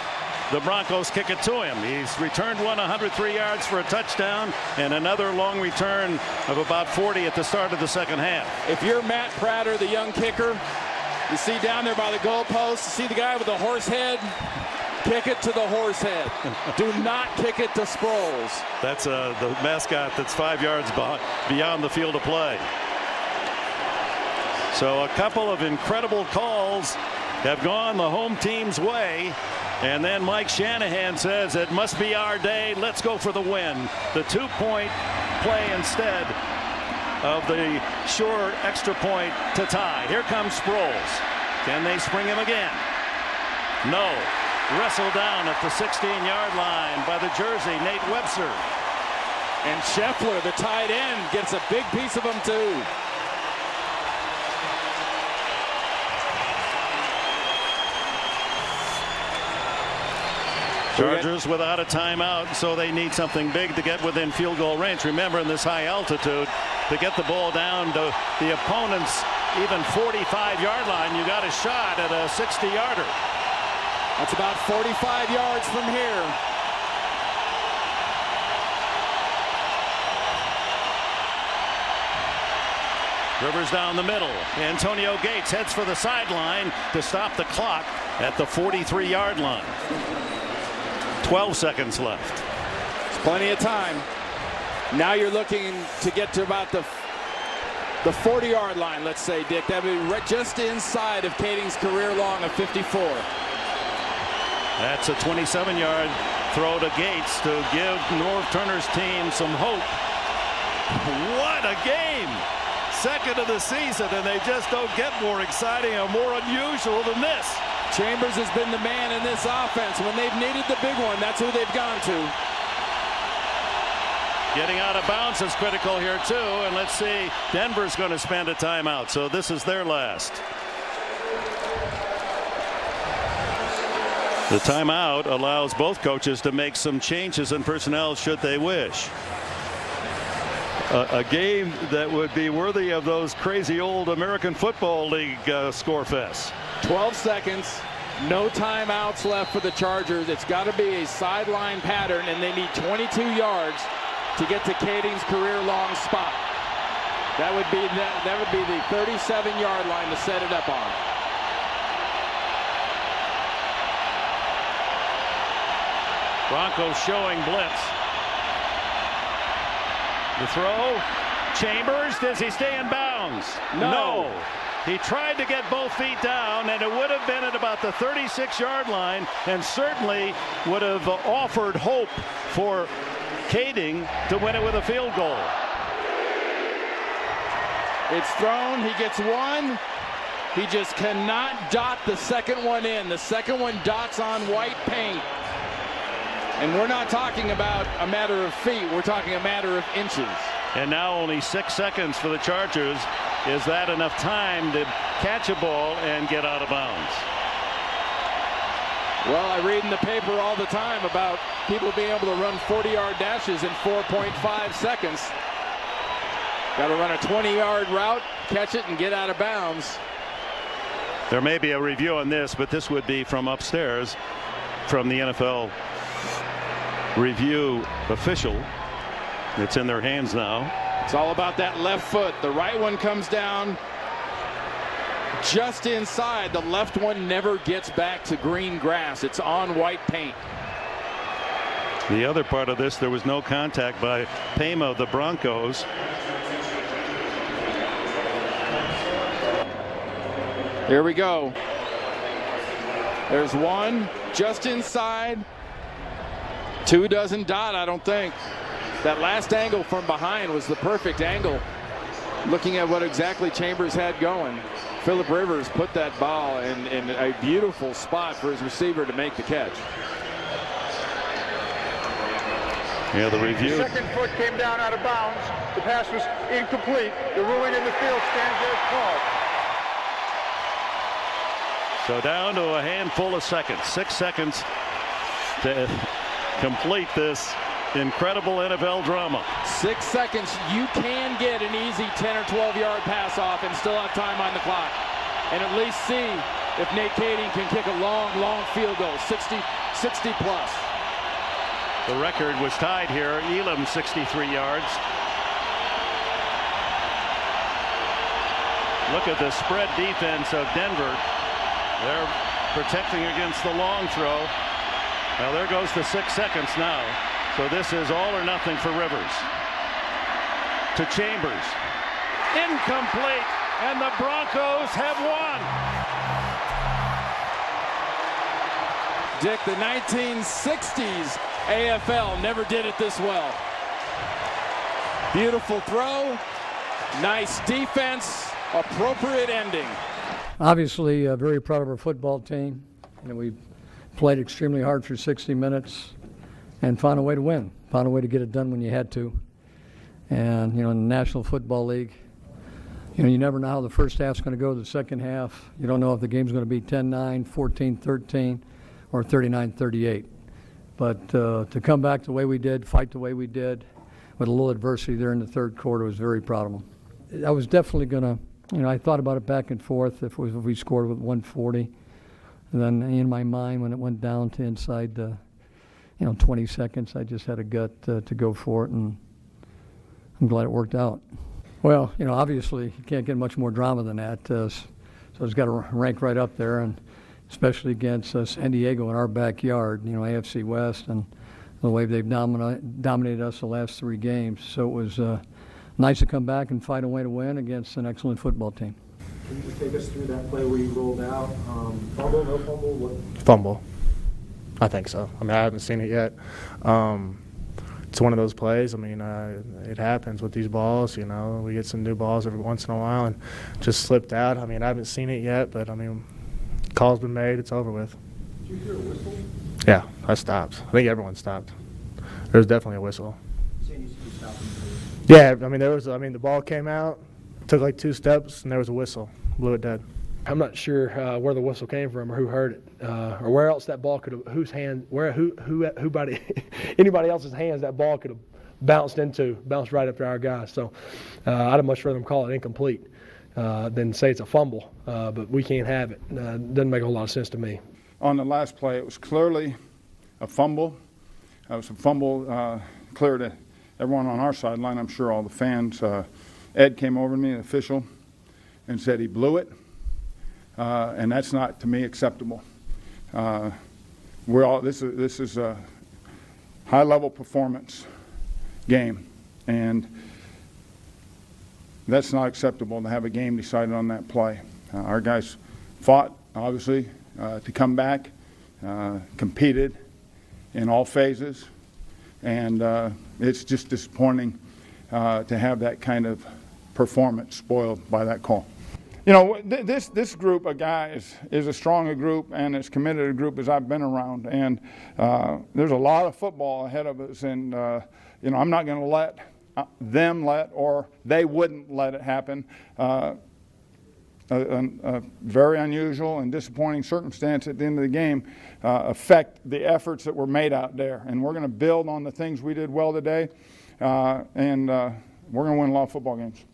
the Broncos kick it to him. He's returned one 103 yards for a touchdown and another long return of about 40 at the start of the second half. If you're Matt Prater, the young kicker, you see down there by the goalpost, you see the guy with the horse head, kick it to the horse head. Do not kick it to Sproles. That's the mascot that's 5 yards beyond the field of play. So a couple of incredible calls have gone the home team's way. And then Mike Shanahan says it must be our day. Let's go for the win. The 2-point play instead of the sure extra point to tie. Here comes Sproles. Can they spring him again? No. Wrestled down at the 16-yard line by the jersey, Nate Webster. And Scheffler, the tight end, gets a big piece of him too. Chargers without a timeout, so they need something big to get within field goal range. Remember, in this high altitude, to get the ball down to the opponent's even 45-yard line, you got a shot at a 60-yarder. That's about 45 yards from here. Rivers down the middle. Antonio Gates heads for the sideline to stop the clock at the 43-yard line. 12 seconds left. There's plenty of time. Now you're looking to get to about the 40-yard line, let's say, Dick. That would be just inside of Kading's career long of 54. That's a 27-yard throw to Gates to give Norv Turner's team some hope. What a game! Second of the season, and they just don't get more exciting or more unusual than this. Chambers has been the man in this offense. When they've needed the big one, that's who they've gone to. Getting out of bounds is critical here too, and let's see, Denver's going to spend a timeout, so this is their last. The timeout allows both coaches to make some changes in personnel should they wish. A game that would be worthy of those crazy old American Football League score fests. 12 seconds. No timeouts left for the Chargers. It's got to be a sideline pattern, and they need 22 yards to get to Kading's career-long spot. That would be the 37-yard line to set it up on. Broncos showing blitz. The throw. Chambers, does he stay in bounds? No. He tried to get both feet down, and it would have been at about the 36-yard line, and certainly would have offered hope for Kading to win it with a field goal. It's thrown. He gets one. He just cannot dot the second one in. The second one dots on white paint. And we're not talking about a matter of feet. We're talking a matter of inches. And now only 6 seconds for the Chargers. Is that enough time to catch a ball and get out of bounds? Well, I read in the paper all the time about people being able to run 40-yard dashes in 4.5 seconds. Got to run a 20-yard route, catch it, and get out of bounds. There may be a review on this, but this would be from upstairs from the NFL review official. It's in their hands now. It's all about that left foot. The right one comes down just inside. The left one never gets back to green grass. It's on white paint. The other part of this, there was no contact by Pema of the Broncos. Here we go. There's one just inside. Two doesn't dot, I don't think. That last angle from behind was the perfect angle. Looking at what exactly Chambers had going. Phillip Rivers put that ball in a beautiful spot for his receiver to make the catch. Yeah, the review. The second foot came down out of bounds. The pass was incomplete. The ruling in the field stands as called. So down to a handful of seconds. 6 seconds to complete this incredible NFL drama. 6 seconds. You can get an easy 10 or 12-yard pass off and still have time on the clock. And at least see if Nate Kading can kick a long field goal. 60 plus. The record was tied here. Elam 63 yards. Look at the spread defense of Denver. They're protecting against the long throw. Now there goes the 6 seconds now. So this is all or nothing for Rivers. To Chambers. Incomplete. And the Broncos have won. Dick, the 1960s AFL never did it this well. Beautiful throw. Nice defense. Appropriate ending. Obviously, very proud of our football team. We played extremely hard for 60 minutes and found a way to win. Found a way to get it done when you had to. And, in the National Football League, you never know how the first half's going to go the second half. You don't know if the game's going to be 10-9, 14-13, or 39-38. But to come back the way we did, fight the way we did, with a little adversity there in the third quarter, was very proud of them. I was definitely going to, I thought about it back and forth if we scored with 140. And then in my mind, when it went down to inside the 20 seconds, I just had a gut to go for it, and I'm glad it worked out. Well, obviously you can't get much more drama than that, so it's got to rank right up there, and especially against San Diego in our backyard, AFC West, and the way they've dominated us the last 3 games. So it was nice to come back and find a way to win against an excellent football team. Can you take us through that play where you rolled out? Fumble, no fumble? What? Fumble. I think so. I haven't seen it yet. It's one of those plays. It happens with these balls. We get some new balls every once in a while and just slipped out. I haven't seen it yet, but call's been made. It's over with. Did you hear a whistle? Yeah, I stopped. I think everyone stopped. There was definitely a whistle. Yeah, there was. The ball came out, took like 2 steps, and there was a whistle. Blew it dead. I'm not sure where the whistle came from or who heard it, or where else that ball could have, anybody else's hands that ball could have bounced right up to our guys. So I'd have much rather them call it incomplete than say it's a fumble, but we can't have it. Doesn't make a whole lot of sense to me. on the last play. It was clearly a fumble. It was a fumble clear to everyone on our sideline, I'm sure all the fans. Ed came over to me, an official, and said he blew it, and that's not, to me, acceptable. This is a high-level performance game, and that's not acceptable to have a game decided on that play. Our guys fought, obviously, to come back, competed in all phases, and it's just disappointing to have that kind of performance spoiled by that call. You know, this group of guys is as strong a group and as committed a group as I've been around, and there's a lot of football ahead of us, and you know, I'm not going to let them or they wouldn't let it happen. A very unusual and disappointing circumstance at the end of the game affect the efforts that were made out there, and we're going to build on the things we did well today, and we're going to win a lot of football games.